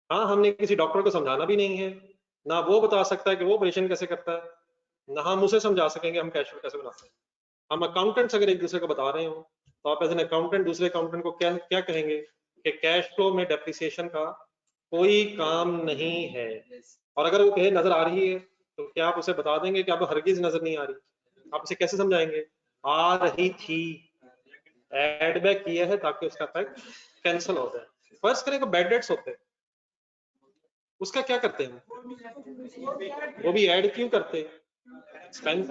हाँ, हमने किसी डॉक्टर को समझाना भी नहीं है, ना वो बता सकता है कि वो ऑपरेशन कैसे करता है, ना हम उसे समझा सकेंगे हम कैश फ्लो कैसे बनाते हैं। हम अकाउंटेंट्स अगर एक दूसरे को बता रहे हो तो आप एज एन अकाउंटेंट दूसरे अकाउंटेंट को क्या क्या कहेंगे कि कैश फ्लो में डेप्रिसिएशन का कोई काम नहीं है। और अगर वो कहे नजर आ रही है तो क्या आप उसे बता देंगे कि अब हरगिज नजर नहीं आ रही? आप उसे कैसे समझाएंगे? आ रही थी, एड बैक किया है ताकि उसका इफेक्ट कैंसिल हो जाए। फर्स्ट करें बैड डेट्स होते हैं, उसका क्या करते हैं? वो भी ऐड क्यों करते हैं? एक्सपेंस।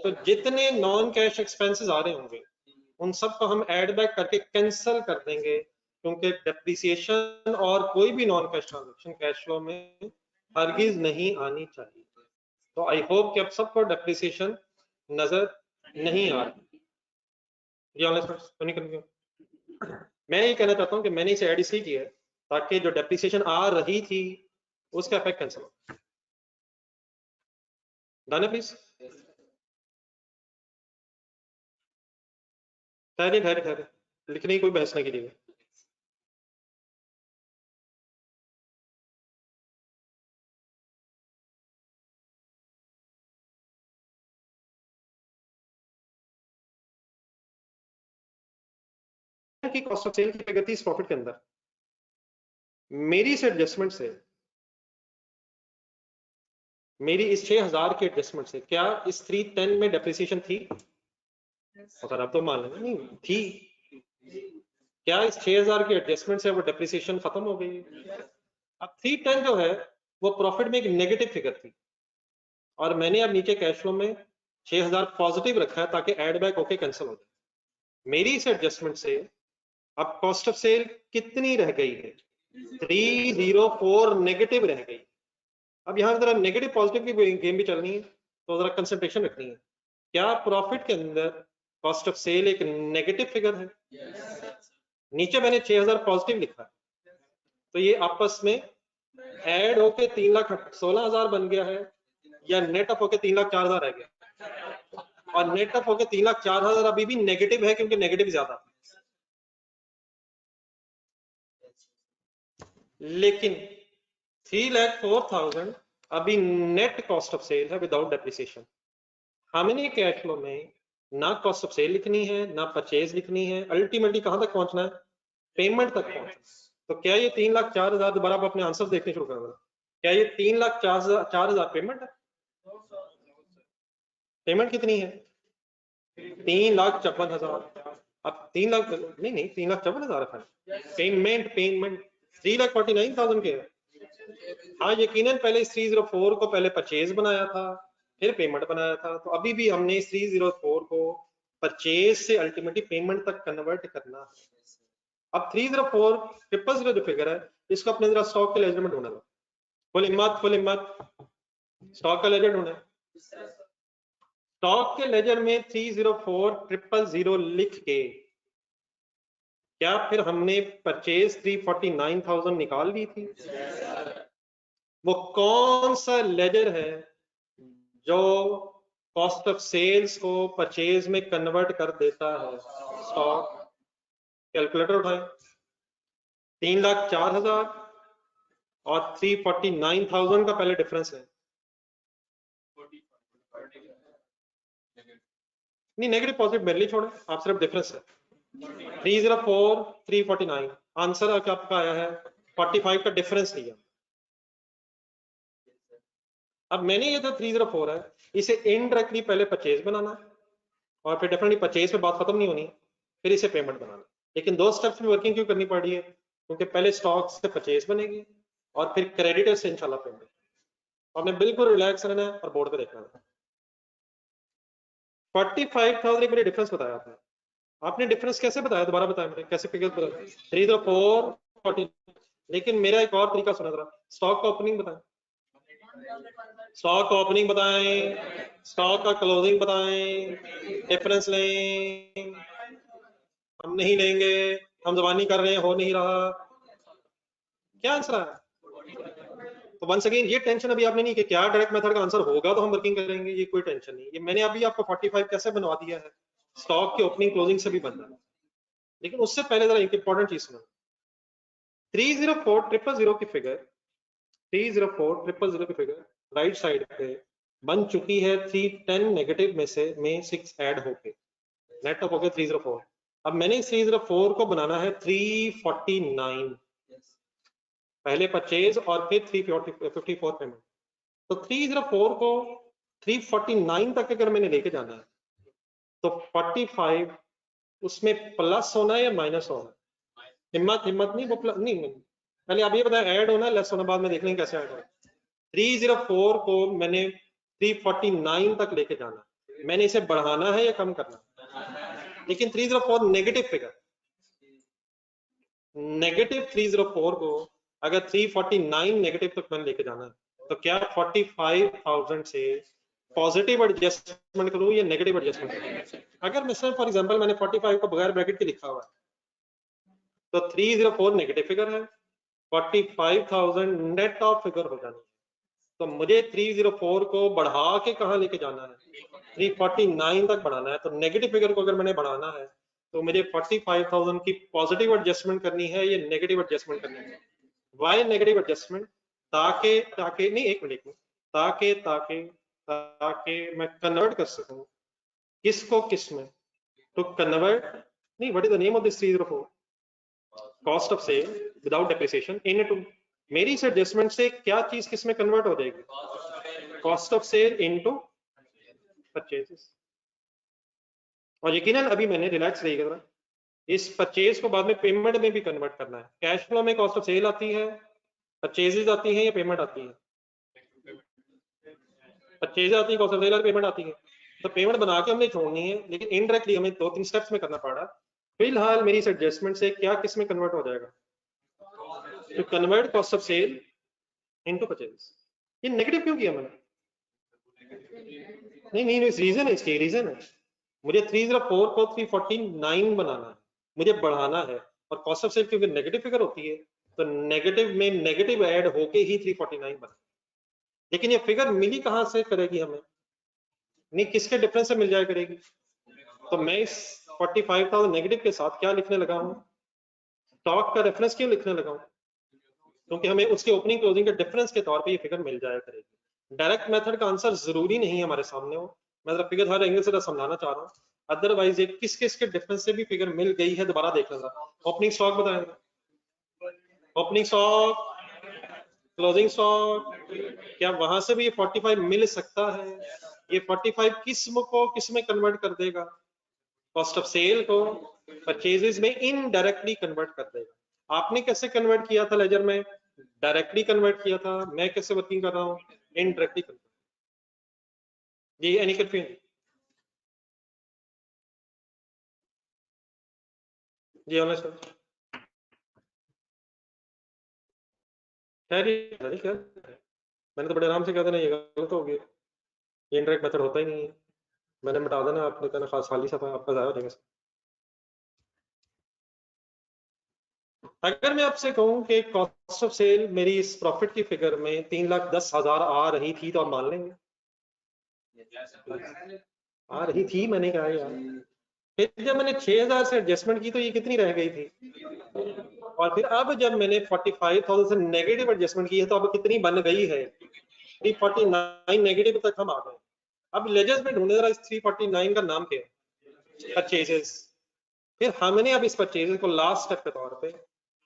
तो जितने नॉन कैश एक्सपेंसेस आ रहे होंगे उन सब को हम ऐड बैक करके कैंसिल कर देंगे, क्योंकि डेप्रिसिएशन और कोई भी non cash transaction cash flow में हरगिज नहीं आनी चाहिए। तो आई होप कि अब सबको डेप्रिसिएशन नजर नहीं आ रही। ये ऑनलाइन तो नहीं करेंगे। मैं ये कहना चाहता हूँ कि मैंने इसे ऐड इसलिए किया है ताकि जो डेप्रिसिएशन आ रही थी उसका इफेक्ट कैंसिल हो। डन है प्लीज? ठहरे ठहरे ठहरे, लिखने की कोई बहस नहीं कीजिएगा। की कॉस्ट ऑफ सेल की फिगर थी इस प्रॉफिट के अंदर, मेरी इस एडजस्टमेंट से, मेरी इस 6000 के एडजस्टमेंट से क्या इस 310 में डेप्रिसिएशन थी? अगर आप तो मान लेंगे नहीं थी, क्या इस 6000 के एडजस्टमेंट से वो डेप्रिसिएशन खत्म हो गई? अब 310 जो है वो प्रॉफिट में एक नेगेटिव फिगर थी और मैंने अब नीचे कैश फ्लो में 6000 पॉजिटिव रखा है ताकि एड बैक होके कैंसिल हो जाए। मेरी इस एडजस्टमेंट से अब कॉस्ट ऑफ सेल कितनी रह गई है? 304 नेगेटिव रह गई। अब यहाँ जरा नेगेटिव पॉजिटिव की गेम भी चलनी है तो जरा कंसंट्रेशन रखनी है। क्या प्रॉफिट के अंदर कॉस्ट ऑफ सेल एक नेगेटिव फिगर है? नीचे मैंने 6000 पॉजिटिव लिखा है तो ये आपस में ऐड होके 3,16,000 बन गया है या नेट अप होके 3,04,000 रह गया? और नेट अप होके 3,04,000 अभी भी नेगेटिव है क्योंकि नेगेटिव ज्यादा, लेकिन 3,04,000 अभी नेट कॉस्ट ऑफ सेल है विदाउट डेप्रिसिएशन। हमने कैश फ्लो में ना कॉस्ट ऑफ सेल लिखनी है ना परचेज लिखनी है, अल्टीमेटली कहां तक पहुंचना है? पेमेंट तक पहुंचना। तो क्या ये 3,04,000, दोबारा आप अपने आंसर देखने शुरू कर दो, क्या ये 3,04,000 पेमेंट है? पेमेंट कितनी है? 3,54,000। अब 3 लाख नहीं नहीं 3,54,000 है पेमेंट। पेमेंट 3,49,000 के है। हाँ यकीनन पहले इस 304 को पहले परचेज बनाया था फिर पेमेंट बनाया था, तो अभी भी हमने इस 304 को परचेज से अल्टीमेटली पेमेंट तक कन्वर्ट करना है। अब 304 000 जो फिगर है इसको अपने जरा स्टॉक के लेजर में ढूंढना। फुल हिम्मत फुल हिम्मत, स्टॉक का लेजर ढूंढे। स्टॉक के लेजर में 304 000 लिख के क्या फिर हमने परचेज 349,000 निकाल ली थी? वो कौन सा लेजर है जो कॉस्ट ऑफ सेल्स को परचेज में कन्वर्ट कर देता है? स्टॉक। कैलकुलेटर उठाए। 3,04,000 और 349,000 का पहले डिफरेंस है। नहीं नेगेटिव पॉजिटिव मेरे लिए छोड़े, आप सिर्फ डिफरेंस है। 304 349 आंसर आपका आया है 45 का डिफरेंस लिया। अब मैंने ये तो 304 है, इसे इनडायरेक्टली पहले परचेज बनाना है और फिर डेफिनेटली परचेज पे बात खत्म नहीं होनी, फिर इसे पेमेंट बनाना। लेकिन दो स्टेप्स में वर्किंग क्यों करनी पड़ रही है? क्योंकि पहले स्टॉक से परचेज बनेगी और फिर क्रेडिटर से इंशाल्लाह पेमेंट। आपने बिल्कुल रिलैक्स रहना है और बोर्ड पे देखना है। 45,000 एक बार डिफरेंस बताया आपने, आपने डिफरेंस कैसे बताया? दोबारा बताया मुझे कैसे फिगर बताया? 304 40। लेकिन मेरा एक और तरीका सुना जरा, स्टॉक का ओपनिंग बताएं, स्टॉक का ओपनिंग बताएं, स्टॉक का क्लोजिंग बताएं, डिफरेंस लें। हम नहीं लेंगे, हम जबानी कर रहे हैं, हो नहीं रहा। क्या आंसर है? तो वंस अगेन ये टेंशन अभी आपने नहीं कि क्या डायरेक्ट मेथड का आंसर होगा तो हम वर्किंग करेंगे, ये कोई टेंशन नहीं। ये मैंने अभी आपको 45 कैसे बनवा दिया है, स्टॉक के ओपनिंग क्लोजिंग से भी बन रहा है। लेकिन उससे पहले जरा एक इंपॉर्टेंट चीज सुनो। 304 000 की फिगर, 304 000 की फिगर राइट साइड पे बन चुकी है 310 नेगेटिव में से 6 ऐड होके नेट अप हो गया 304। अब मैंने इस 304 को बनाना है 349, पहले परचेज और फिर 354 पेमेंट। तो 304 को 349 तक अगर मैंने लेके जाना है तो 45 उसमें प्लस होना है या माइनस होना है? हिम्मत हिम्मत नहीं, वो प्लस नहीं, पहले आप ये बताया ऐड होना है लेस होना, बाद में देख लेंगे कैसे ऐड होना। 304 को मैंने 349 तक लेके जाना है, मैंने इसे बढ़ाना है या कम करना है? लेकिन 304 नेगेटिव फिगर, नेगेटिव 304 को अगर 349 नेगेटिव तक मैंने लेके जाना है तो क्या 45,000 से पॉजिटिव एडजस्टमेंट करूं या नेगेटिव एडजस्टमेंट करूं। अगर मिसल फॉर एग्जांपल मैंने 45 को बगैर ब्रैकेट के लिखा हुआ है तो 304 नेगेटिव फिगर है, 45,000 नेट ऑफ फिगर हो जानी है। तो मुझे 304 को बढ़ा के कहाँ लेके जाना है, 349 तक बढ़ाना है। तो नेगेटिव फिगर को अगर मैंने बढ़ाना है तो मुझे 45,000 की पॉजिटिव एडजस्टमेंट करनी है या नेगेटिव एडजस्टमेंट करनी है। Why negative adjustment? ताकि ताकि नहीं, एक मिनट में, ताकि ताकि ताकि मैं कन्वर्ट कर सकूं किसको किस में। तो कन्वर्ट नहीं, what is the name of this 304? Cost of sale without depreciation into, मेरी इस एडजस्टमेंट से क्या चीज किस में कन्वर्ट हो जाएगी, cost of sale into purchases. और यकीनन अभी मैंने रिलैक्स रहिएगा, इस परचेज को बाद में पेमेंट में भी कन्वर्ट करना है। कैश फ्लो में कॉस्ट ऑफ सेल आती है, परचेजेस आती हैं या पेमेंट आती है? परचेज आती है, कॉस्ट ऑफ सेल आती है, पेमेंट आती है। तो पेमेंट बना के हमने छोड़नी है, लेकिन इनडायरेक्टली हमें 2-3 स्टेप्स में करना पड़ा। फिलहाल मेरी इस एडजस्टमेंट से क्या किस में कन्वर्ट हो जाएगा, तो convert cost of sale into purchase. ये नेगेटिव क्यों किया मैंने? नहीं नहीं, रीजन है, इसकी रीजन है। मुझे 304 को 349 बनाना है, मुझे बढ़ाना है। और कॉस्ट ऑफ सेल क्योंकि नेगेटिव फिगर होती है तो नेगेटिव में नेगेटिव ऐड होके ही 349 बना। लेकिन ये फिगर मिली कहां से करेगी हमें, नहीं किसके डिफरेंस से मिल जाया करेगी। तो मैं इस 45,000 नेगेटिव के साथ क्या लिखने लगा हूं, स्टॉक का रेफरेंस क्यों लिखने लगा हूं, क्योंकि हमें उसके ओपनिंग क्लोजिंग के डिफरेंस के तौर पे ये फिगर मिल जाया करेगी। डायरेक्ट मेथड का आंसर जरूरी नहीं हमारे सामने हो, मैं जरा फिगर हर एंगल से समझाना चाह रहा हूँ। अदरवाइज ये किस किस के डिफरेंस से भी फिगर मिल गई है, दोबारा देख लेना। ओपनिंग स्टॉक बताएंगे, ओपनिंग स्टॉक, क्लोजिंग स्टॉक, क्या वहां से भी ये 45 मिल सकता है? ये 45 किस में कन्वर्ट कर देगा, कॉस्ट ऑफ सेल को परचेजेस में इनडायरेक्टली कन्वर्ट कर देगा। आपने कैसे कन्वर्ट किया था लेजर में, डायरेक्टली कन्वर्ट किया था। मैं कैसे वर्किंग कर रहा हूँ, इनडायरेक्टली कन्वर्ट। जी एनी कंफ्यूजन? जी ऑनलाइन सर, खैर क्या, मैंने तो बड़े आराम से कहा था ना, ये गलत हो गया, ये इनडायरेक्ट मेथड होता ही नहीं है। मैंने मिटा देना, आपने कहना खास खाली सफा आपका जाया हो जाएगा। अगर मैं आपसे कहूं कि कॉस्ट ऑफ सेल मेरी इस प्रॉफिट की फिगर में 3,10,000 आ रही थी, तो आप मान लेंगे? आ रही थी, मैंने कहा यार। फिर जब मैंने 6,000 से एडजस्टमेंट की तो ये कितनी रह गई थी, और फिर अब जब मैंने 45,000 से नेगेटिव एडजस्टमेंट की है तो अब कितनी बन गई है, 349 नेगेटिव तक हम आ गए। अब लेजर्स में ढूंढे जरा इस 349 का नाम क्या है, परचेजेस। फिर हमने अब इस परचेजेस को लास्ट स्टेप के तौर पे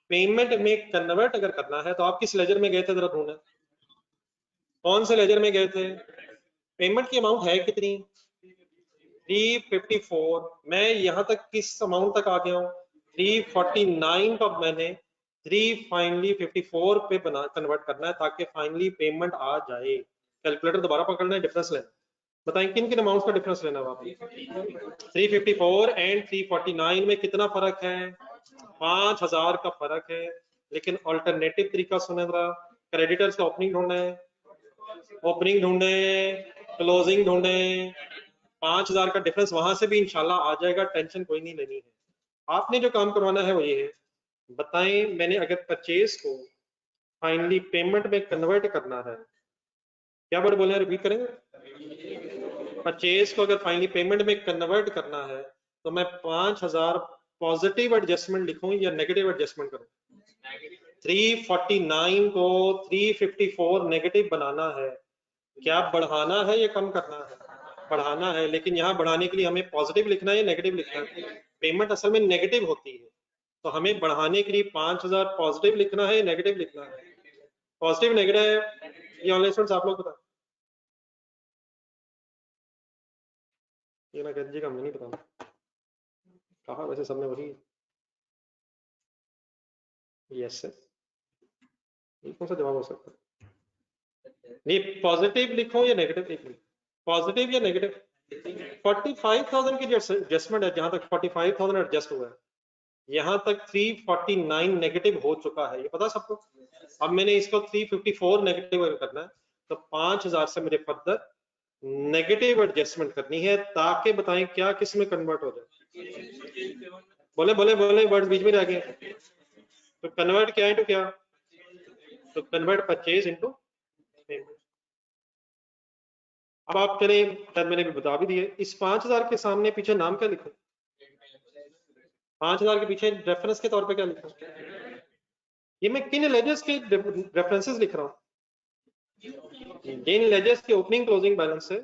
पेमेंट में कन्वर्ट अगर करना है तो आप किस लेजर में गए थे, जरा ढूंढे कौन से लेजर में गए थे। पेमेंट की अमाउंट है कितनी, 354। मैं यहां तक किस अमाउंट तक आ गया हूँ, 349 का मैंने 3 फाइनली 54 पे बना कन्वर्ट करना है ताकि फाइनली पेमेंट आ जाए। कैलकुलेटर दोबारा पकड़ना है, डिफरेंस लेना। बताएं किन किन अमाउंट्स का डिफरेंस लेना है आप। 354 एंड 349 में कितना फर्क है, 5,000 का फर्क है। लेकिन ऑल्टरनेटिव तरीका सुने जरा, क्रेडिटर्स का ओपनिंग ढूंढे, ओपनिंग ढूंढे, क्लोजिंग ढूंढे, 5,000 का डिफरेंस वहां से भी इंशाल्लाह आ जाएगा, टेंशन कोई नहीं लेनी है। आपने जो काम करवाना है वो ये है, बताएं मैंने अगर परचेज को फाइनली पेमेंट में कन्वर्ट करना है, क्या वर्ड बोले, रिपीट करेंगे। परचेज को अगर फाइनली पेमेंट में कन्वर्ट करना है तो मैं 5,000 पॉजिटिव एडजस्टमेंट लिखूं या नेगेटिव एडजस्टमेंट करूं, 349 को 354 नेगेटिव बनाना है। क्या बढ़ाना है या कम करना है, बढ़ाना है। लेकिन यहाँ बढ़ाने के लिए हमें पॉजिटिव लिखना है या नेगेटिव लिखना है, पेमेंट असल में नेगेटिव होती है तो हमें बढ़ाने के लिए 5,000 पॉजिटिव लिखना है, नेगेटिव लिखना है, पॉजिटिव नेगेटिव, ये ऑनलाइन स्टूडेंट्स आप लोग बताएं। ये ना जी का हमें नहीं पता, कहा वैसे सबने वही, यस सर, ये कौन सा जवाब हो सकता है। नहीं पॉजिटिव लिखो या नेगेटिव, एक मिनट, पॉजिटिव या नेगेटिव। 45,000 की जो एडजस्टमेंट है, जहां तक 45,000 एडजस्ट हुआ है यहाँ तक 349 नेगेटिव हो चुका है, ये पता सबको। अब मैंने इसको 354 नेगेटिव करना है तो 5,000 से मुझे फर्दर नेगेटिव एडजस्टमेंट करनी है ताकि बताएं क्या किस में कन्वर्ट हो जाए। बोले बोले बोले वर्ड बीच में रह गए। तो कन्वर्ट क्या है, तो क्या, तो कन्वर्ट परचेज इनटू पेमेंट। अब आप चले, शायद मैंने भी बता भी दिए, इस 5000 के सामने पीछे नाम क्या लिखा, 5000 के पीछे रेफरेंस के तौर पे क्या लिखा, ये मैं किन लेजर्स के रेफरेंसेस लिख रहा हूँ, जिन लेजर्स के ओपनिंग क्लोजिंग बैलेंस से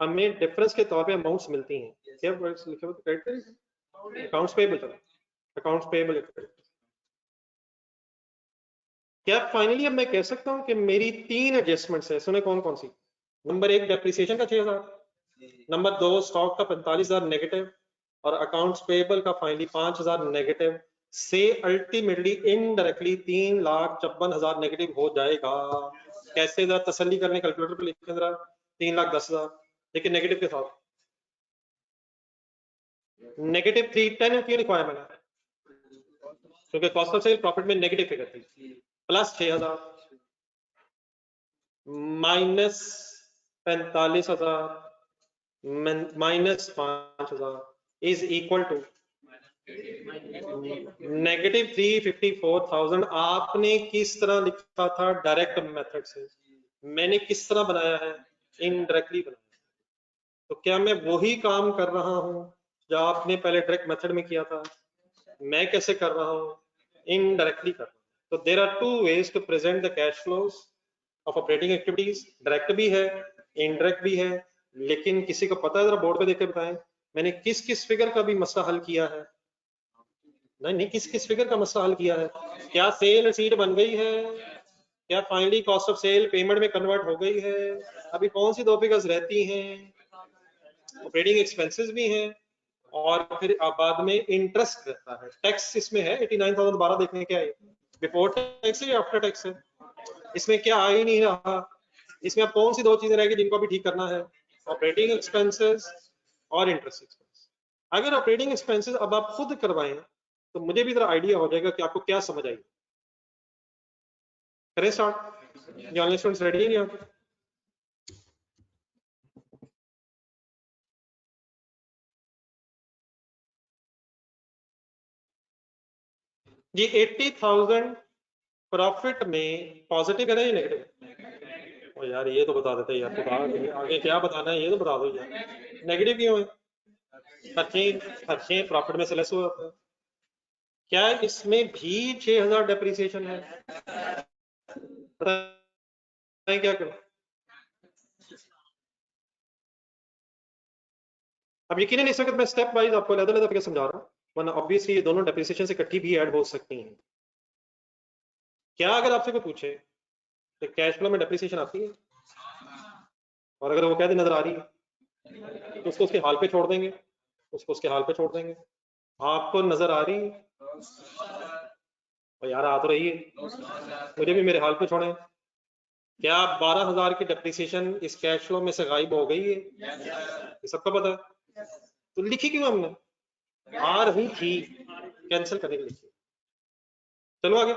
हमें डिफरेंस के तौर पे अमाउंट्स मिलती हैं, क्या लिखे हुए अकाउंट्स पेएबल, अकाउंट्स पेएबल। क्या फाइनली अब मैं कह सकता हूं कि मेरी 3 एडजस्टमेंट्स है, सुने कौन कौन सी। नंबर 1 डेप्रिसिएशन का 6000, नंबर 2 स्टॉक का 45000 नेगेटिव, और अकाउंट्स पेएबल का फाइनली 5000 नेगेटिव, से अल्टीमेटली इनडायरेक्टली 3,54,000 नेगेटिव हो जाएगा। कैसे, जरा तसल्ली करने कैलकुलेटर पे लिखें जरा, 3,10,000, लेकिन नेगेटिव के साथ। नेगेटिव 310 क्यों लिखवाया मैंने, क्योंकि कॉस्ट ऑफ सेल प्रॉफिट में नेगेटिव फिगर थी, plus 6000 minus 45,000 minus 5,000 is equal to negative 354,000। आपने किस तरह लिखा था, डायरेक्ट मेथड से, मैंने किस तरह बनाया है, इनडायरेक्टली बनाया। तो क्या मैं वही काम कर रहा हूं जो आपने पहले डायरेक्ट मेथड में किया था, मैं कैसे कर रहा हूं, इनडायरेक्टली कर रहा हूं। तो there are 2 ways to present the cash flows of operating activities, direct भी है, इनडायरेक्ट भी है। लेकिन किसी को पता है, जरा बोर्ड पे देख के बताएं मैंने किस किस फिगर का भी मसला हल किया है। नहीं नहीं, किस किस फिगर का मसला हल किया है। क्या सेल रसीद बन गई है, क्या finally cost of sale payment में कन्वर्ट हो गई है, अभी कौन सी 2 फिगर्स रहती हैं, ऑपरेटिंग एक्सपेंसेस भी हैं, और फिर बाद में इंटरेस्ट रहता है। टैक्स इसमें है 89,012 देखने क्या है, बिफोर टैक्स है या आफ्टर टैक्स है, इसमें क्या आ ही नहीं रहा। इसमें अब कौन सी 2 चीजें रहेगी जिनको भी ठीक करना है, ऑपरेटिंग एक्सपेंसेस और इंटरेस्ट एक्सपेंस। अगर ऑपरेटिंग एक्सपेंसेस अब आप खुद करवाएं तो मुझे भी जरा आइडिया हो जाएगा कि आपको क्या समझ आई। करें स्टार्ट, ऑनलाइन स्टूडेंट्स रेडी है यहाँ पे? ये 80,000 प्रॉफिट में पॉजिटिव है ना, ये नेगेटिव? ओ यार ये तो बता देते यार, तो आगे क्या बताना है ये तो बता दो यार। नेगेटिव क्यों है, खर्चे प्रॉफिट में से लेस हुआ है। क्या इसमें भी 6,000 डेप्रिसिएशन है, बताएं क्या करूं। अब यकीनन इस वक्त मैं स्टेप वाइज आपको अलग अलग समझा रहा हूं, वरना ऑब्वियसली ये दोनों डेप्रिसिएशन से इकट्ठी भी ऐड हो सकती हैं। क्या अगर आपसे कोई पूछे कि कैश फ्लो में डेप्रिसिएशन आती है, और अगर वो कह दे नजर आ रही है, तो उसको उसके हाल पे छोड़ देंगे, उसको उसके हाल पे छोड़ देंगे। आपको नजर आ रही है, और यार आ तो रही है, मुझे भी मेरे हाल पे छोड़े। क्या 12,000 की डेप्रिसिएशन इस कैश फ्लो में से गायब हो गई है, ये सबको पता है, तो लिखी क्यों हमने, आ रही थी, कैंसिल करने के लिए। चलो आगे।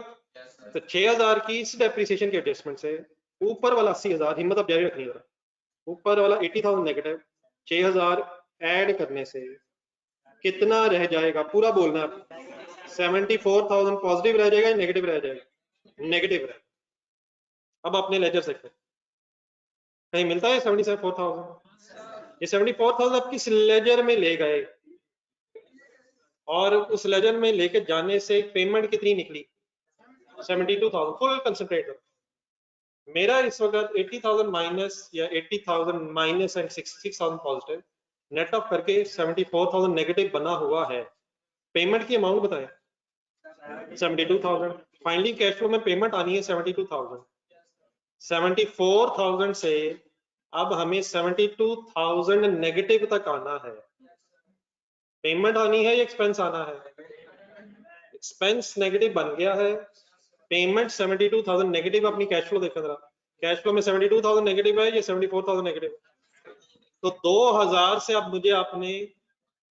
तो 6,000 की इस डेप्रिसिएशन के एडजस्टमेंट से ऊपर वाला 80,000, हिम्मत अब जारी रखनी है, ऊपर वाला 80,000 नेगेटिव, 6,000 ऐड करने से कितना रह जाएगा, पूरा बोलना है। 74,000 पॉजिटिव रह जाएगा या नेगेटिव रह जाएगा, नेगेटिव रह। अब अपने लेजर से कहीं मिलता है 74,000, ये 74,000 आप किस लेजर में ले गए, और उस लेजर में लेके जाने से पेमेंट कितनी निकली, 72,000 फुल कंसंट्रेट। मेरा इस वक्त 80,000 माइनस या 80,000 minus and 66,000 positive, net of करके 74,000 नेगेटिव बना हुआ है। पेमेंट की अमाउंट बताएं, 72,000। फाइनली कैश फ्लो में पेमेंट आनी है 72,000। 74,000 से अब हमें 72,000 नेगेटिव तक आना है। पेमेंट आनी है या एक्सपेंस आना है, एक्सपेंस नेगेटिव बन गया है, पेमेंट 72,000 नेगेटिव। अपनी कैश फ्लो देखा जरा, कैश फ्लो में 72,000 नेगेटिव है या 74,000 नेगेटिव। तो 2,000 से अब मुझे आपने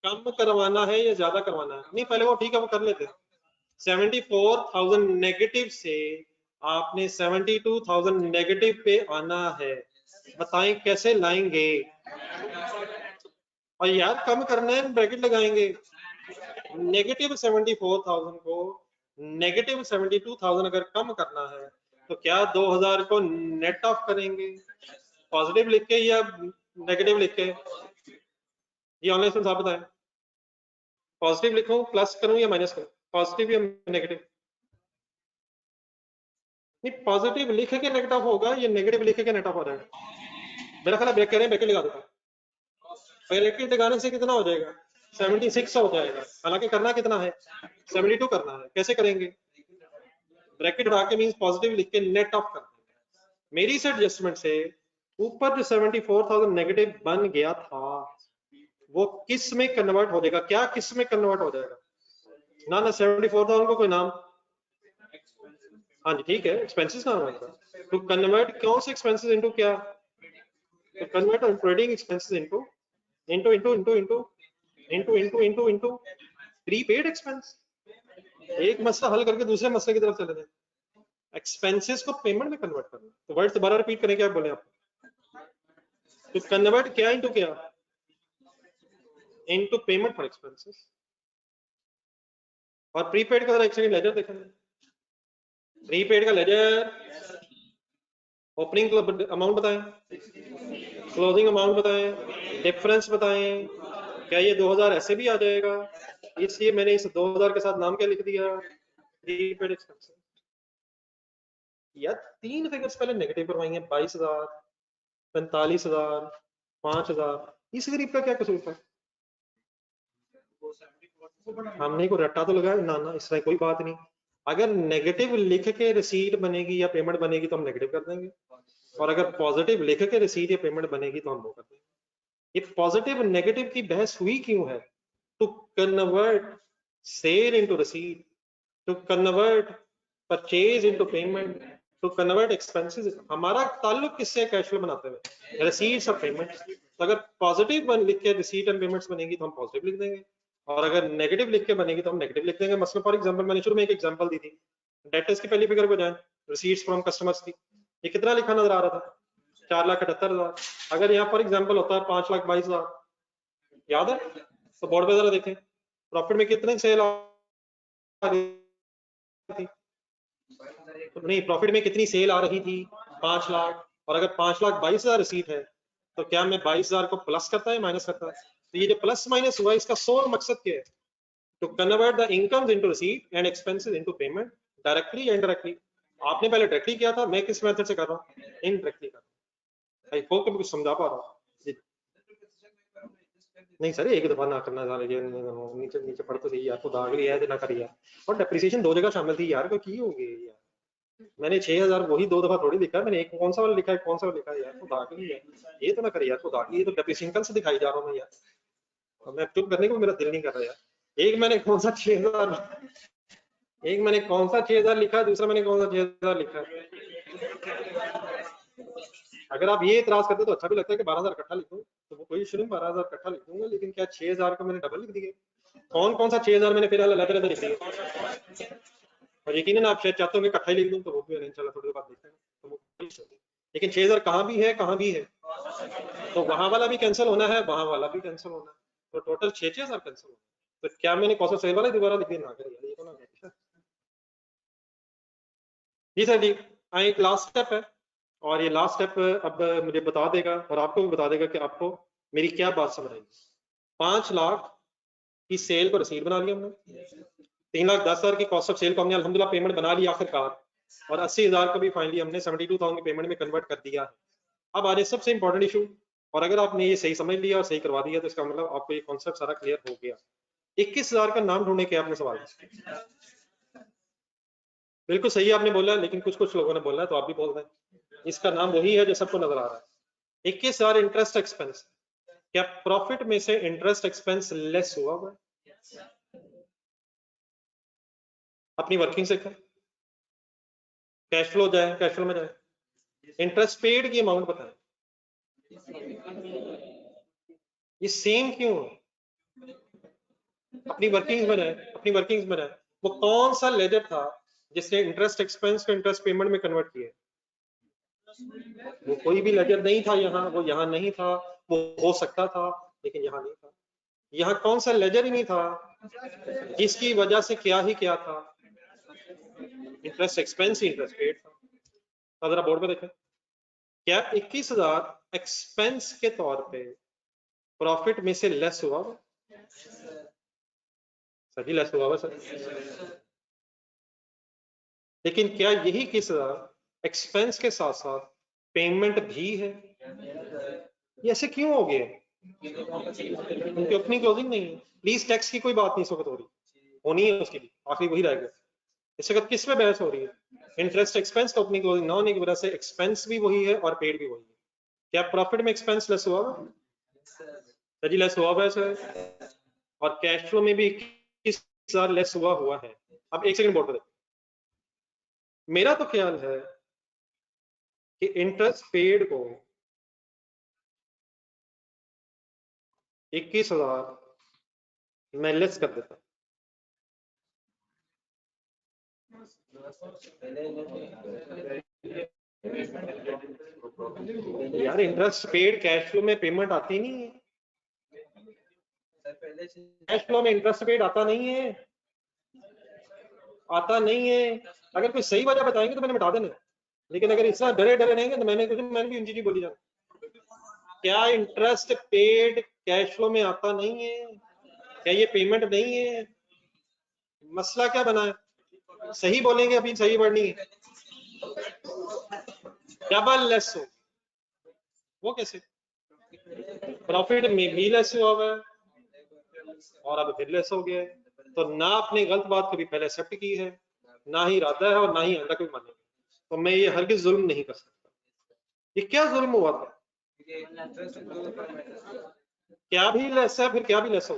कम करवाना है या ज्यादा करवाना है, नहीं पहले वो ठीक है वो कर लेते हैं। 74,000 नेगेटिव से आपने 72,000 नेगेटिव पे आना है। बताएं कैसे लाएंगे। और यार कम करना है, ब्रैकेट लगाएंगे। नेगेटिव 74,000 को नेगेटिव 72,000 अगर कम करना है तो क्या 2,000 को नेट ऑफ करेंगे, पॉजिटिव लिख के या नेगेटिव लिख के? ये ऑनलाइन स्टूडेंट आप बताएं, पॉजिटिव लिखूं, प्लस करूं या माइनस करूं, पॉजिटिव या नेगेटिव? नहीं, पॉजिटिव लिख के नेट ऑफ होगा, ये नेगेटिव लिख के नेट ऑफ हो जाएगा। मेरा ख्याल ब्रेक करें, ब्रैकेट लगा देता। ब्रैकेट लगाने से कितना हो जाएगा? 76 हो जाएगा। हालांकि करना कितना है? 72 करना है। कैसे करेंगे? ब्रैकेट हटा के मींस पॉजिटिव लिख के नेट ऑफ कर देंगे। मेरी इस एडजस्टमेंट से ऊपर जो 74,000 नेगेटिव बन गया था वो किस में कन्वर्ट हो जाएगा? क्या किस में कन्वर्ट हो जाएगा? ना 74,000 को कोई नाम, हाँ जी ठीक है, एक्सपेंसेस नाम है। तो कन्वर्ट कौन से एक्सपेंसेस इनटू क्या? तो convert operating expenses into into into into into into into into into prepaid expense. एक मसला हल करके दूसरे मसले की तरफ चले जाए। एक्सपेंसेस को पेमेंट में कन्वर्ट करना। तो वर्ड दोबारा रिपीट करें, क्या बोले आप? तो कन्वर्ट क्या इनटू क्या? Into payment for expenses. और प्रीपेड का एक सेकंड लेजर देखेंगे। प्रीपेड का लेजर ओपनिंग अमाउंट बताएं, क्लोजिंग अमाउंट बताएं, डिफरेंस बताएं। क्या ये 2,000 ऐसे भी आ जाएगा? इसलिए मैंने इस 2,000 के साथ नाम क्या लिख दिया? Prepaid expenses. या 3 फिगर्स पहले नेगेटिव करवाई हैं, 22,000, 45,000, 5,000। इस गरीब का क्या कसूर था? हमने को रट्टा तो लगाया ना ना, इसमें कोई बात नहीं। अगर नेगेटिव लिख के रिसीट बनेगी या पेमेंट बनेगी तो हम नेगेटिव कर देंगे, और अगर पॉजिटिव लिख के रिसीट या पेमेंट बनेगी तो हम वो कर देंगे। ये पॉजिटिव नेगेटिव की बहस हुई क्यों है? To convert sale into receipt, to convert purchase into payment, to convert expenses. हमारा ताल्लुक किससे? कैश फ्लो बनाते हुए, रिसीट्स और पेमेंट्स। तो अगर पॉजिटिव लिख के रिसीट एंड पेमेंट्स बनेगी तो हम पॉजिटिव लिख देंगे, और अगर नेगेटिव लिख के बनेगी तो हम नेगेटिव लिख देंगे। मतलब फॉर एग्जांपल मैंने शुरू में एक एग्जांपल दी थी, डेटर्स की पहली फिगर को जाए, रिसीट्स फ्रॉम कस्टमर्स की, ये कितना लिखा नजर आ रहा था? 4,78,000। अगर यहाँ फॉर एग्जांपल होता है 5,22,000, याद है? तो बोर्ड पे जरा देखें, प्रॉफिट में कितने सेल आ रही थी? तो नहीं, प्रॉफिट में कितनी सेल आ रही थी? 5 लाख। और अगर 5,22,000 रिसीट है तो क्या मैं 22,000 को प्लस करता है माइनस करता है? तो ये जो प्लस माइनस हुआ इसका सोल मकसद क्या है? To convert the incomes into receipt and expenses into payment, directly या इनडायरेक्टली। आपने पहले डायरेक्टली किया था, मैं किस मेथड से कर रहा हूँ? इनडायरेक्टली कर रहा हूँ। आई होप कि कुछ समझा पा रहा हूँ। नहीं सर, एक दफा ना करना सारे नीचे नीचे पढ़ तो सही यार, तो दाग लिया है ना करिए। और डेप्रिसिएशन 2 जगह शामिल थी यार, को की होगी यार। मैंने 6,000 वही 2 दफा थोड़ी लिखा है, मैंने एक कौन सा वाला लिखा है, कौन सा वाला लिखा है यार, तो दाग लिया है। ये तो ना करिए यार, तो दाग लिया, तो डेप्रिसिएशन कल से दिखाई जा रहा हूँ मैं यार। और मैं चुप करने को मेरा दिल नहीं कर रहा यार। एक मैंने कौन सा 6,000, एक मैंने कौन सा 6,000 लिखा, दूसरा मैंने कौन सा 6,000 लिखा। अगर आप ये इतराज करते तो अच्छा भी लगता है कि 12,000 इकट्ठा लिखूं, तो वो कोई इशू नहीं, 12,000 इकट्ठा लिखूंगा, लेकिन क्या 6,000 का मैंने डबल लिख दिया? कौन कौन सा 6,000 मैंने फिर अलग अलग लिख दिया? और यकीनन आप शायद चाहते हो कि इकट्ठा ही लिख दूं, तो वो भी इंशाल्लाह थोड़ी देर बाद देखते हैं, तो वो लेकिन 6,000 कहाँ भी है, कहाँ भी है, तो वहां वाला भी कैंसिल होना है, वहां वाला भी कैंसिल होना है, तो टोटल 6,000 कैंसिल होना। तो क्या मैंने कौन सा सेल वाला दोबारा लिख दिया? ना करिए ये तो ना करिए। जी सर जी, एक लास्ट स्टेप है, और ये लास्ट स्टेप अब मुझे बता देगा और आपको भी बता देगा कि आपको मेरी क्या बात समझ आई। 5 लाख की सेल को रसीद बना लिया हमने, 3,10,000 की कॉस्ट ऑफ सेल को हमने अल्हम्दुलिल्लाह पेमेंट बना ली आखिरकार, और 80,000 को भी फाइनली हमने 72,000 की पेमेंट में कन्वर्ट कर दिया है। अब आ जाए सबसे इंपॉर्टेंट इशू, और अगर आपने ये सही समझ लिया और सही करवा दिया तो इसका मतलब आपको ये कॉन्सेप्ट सारा क्लियर हो गया। 21,000 का नाम ढूंढने के आपने सवाल, बिल्कुल सही आपने बोला, लेकिन कुछ कुछ लोगों ने बोला है तो आप भी बोल रहे हैं। इसका नाम वही है जो सबको नजर आ रहा है, 21,000 इंटरेस्ट एक्सपेंस। क्या प्रॉफिट में से इंटरेस्ट एक्सपेंस लेस हुआ हुआ है? अपनी वर्किंग से कैश फ्लो जाए, कैश फ्लो में जाए, इंटरेस्ट पेड की अमाउंट बताएं, ये सेम क्यों है? अपनी वर्किंग्स में जाए, अपनी वर्किंग्स में जाए, वो कौन सा लेजर था जिसने इंटरेस्ट एक्सपेंस को इंटरेस्ट पेमेंट में कन्वर्ट किया? वो कोई भी लेजर नहीं था यहाँ, वो यहाँ नहीं था, वो हो सकता था लेकिन यहाँ नहीं था। यहाँ कौन सा लेजर ही नहीं था जिसकी वजह से क्या था, इंटरेस्ट एक्सपेंस ही इंटरेस्ट पेड था। तो जरा बोर्ड पे देखें, क्या 21,000 एक्सपेंस के तौर पे प्रॉफिट में से लेस हुआ? सर जी लेस हुआ हुआ सर। लेकिन क्या यही 21,000 एक्सपेंस के साथ साथ पेमेंट भी है? ये ऐसे क्यों हो गया? उनकी अपनी क्लोजिंग नहीं है। प्लीज टैक्स की कोई बात नहीं इस वक्त हो रही, होनी है उसकी भी, आखिरी वही रह गया। इस वक्त किस पे बहस हो रही है? इंटरेस्ट एक्सपेंस तो अपनी क्लोजिंग ना होने की वजह से एक्सपेंस भी वही है और पेड भी वही है। क्या प्रॉफिट में एक्सपेंस लेस हुआ? जी लेस हुआ है सर। और कैश फ्लो में भी 21,000 लेस हुआ है। अब एक सेकंड बोर्ड पर देखो, मेरा तो ख्याल है कि इंटरेस्ट पेड को 21,000 मैं लेस कर देता। यार इंटरेस्ट पेड कैश फ्लो में पेमेंट आती नहीं है, कैश फ्लो में इंटरेस्ट पेड आता नहीं है, आता नहीं है। अगर कोई सही वजह बताएंगे तो मैंने मिटा देना, लेकिन अगर इतना डरे रहेंगे तो मैंने भी इन चीजें बोली जाना। क्या इंटरेस्ट पेड कैश फ्लो में आता नहीं है? क्या ये पेमेंट नहीं है? मसला क्या बना है? सही बोलेंगे, अभी सही वर्ड नहीं है। डबल लेस हो, वो कैसे? प्रॉफिट में भी लेस हुआ है और अब फिर लेस हो गया है। तो ना आपने गलत बात कभी पहले एक्सेप्ट की है, ना ही इरादा है और ना ही आंदा कभी मानेंगे। तो मैं ये हरगिज जुल्म नहीं कर सकता। ये क्या जुल्म हुआ था? क्या भी लेस है, फिर क्या भी लेस हो।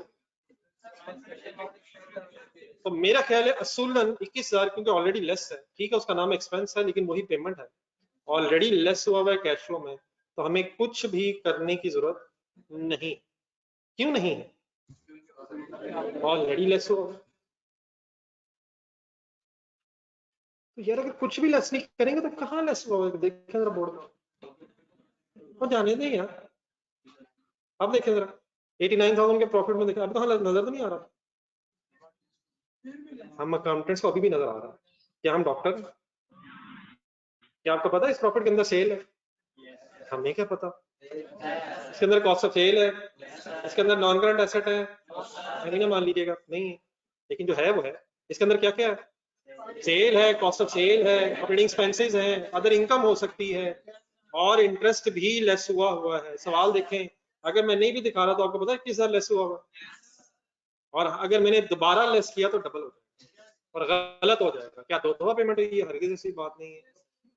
तो मेरा ख्याल है असूलन 21,000 क्योंकि ऑलरेडी लेस है, ठीक है उसका नाम एक्सपेंस है लेकिन वही पेमेंट है, ऑलरेडी लेस हुआ है कैश फ्लो में, तो हमें कुछ भी करने की जरूरत नहीं। क्यों नहीं है? ऑलरेडी लेस हुआ है। तो यार अगर कुछ भी लेस नहीं करेंगे तो कहाँ लेस हुआ है? देखें जरा बोर्ड में, और जाने दें यार। अब देखें जरा 89,000 के प्रॉफिट में देखें, अब तो नजर तो नहीं आ रहा। हम अकाउंटेंट्स को अभी भी नजर आ रहा है। क्या हम डॉक्टर? क्या आपको पता है इस प्रॉफिट के अंदर सेल है? हमें क्या पता। इसके अंदर कॉस्ट ऑफ सेल है, इसके अंदर नॉन करंट एसेट है, नहीं ना मान लीजिएगा नहीं है, लेकिन जो है वो है। इसके अंदर क्या क्या है? सेल है, कॉस्ट ऑफ सेल है, ऑपरेटिंग एक्सपेंसेस है, अदर इनकम हो सकती है, और इंटरेस्ट भी लेस हुआ है। सवाल देखें, अगर मैं नहीं भी दिखा रहा तो आपको पता है किस लेस हुआ, और अगर मैंने दोबारा लेस किया तो डबल हो जाएगा और गलत हो जाएगा। क्या दो दफा पेमेंट हुई है? हरगिज ऐसी बात नहीं है,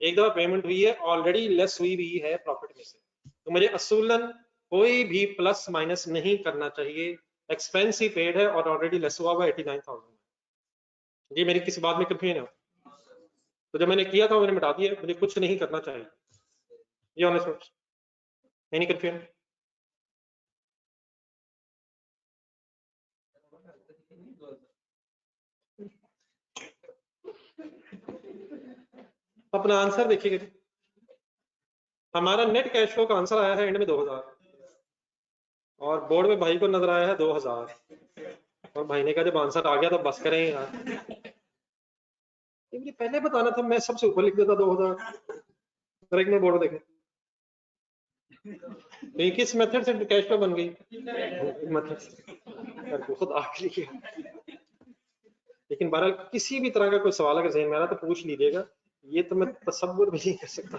एक दफा पेमेंट हुई है, ऑलरेडी लेस हुई भी है प्रॉफिट में से। तो मुझे असूलन कोई भी प्लस माइनस नहीं करना चाहिए, एक्सपेंस ही पेड है और ऑलरेडी लेस हुआ 89,000। ये मेरी किसी बात में कंफ्यूजन है? तो जब मैंने किया था मैंने मिटा दिया, मुझे कुछ नहीं करना चाहिए। ये ऑनेस्ट नहीं कंफ्यूजन। अपना आंसर देखिएगा, हमारा नेट कैश फ्लो का आंसर आया है एंड में 2,000, और बोर्ड में भाई को नजर आया है 2,000, और भाई ने कहा जब आंसर आ गया तो बस करें यार, मुझे पहले बताना था, मैं सबसे ऊपर लिख देता 2,000। एक मिनट बोर्ड देखें, तो किस मेथड से कैश फ्लो बन गई? मेथड खुद आखिरी है। लेकिन बहरहाल किसी भी तरह का कोई सवाल अगर जहन में आ रहा तो पूछ लीजिएगा, ये तो मैं तसव्वुर भी नहीं कर सकता।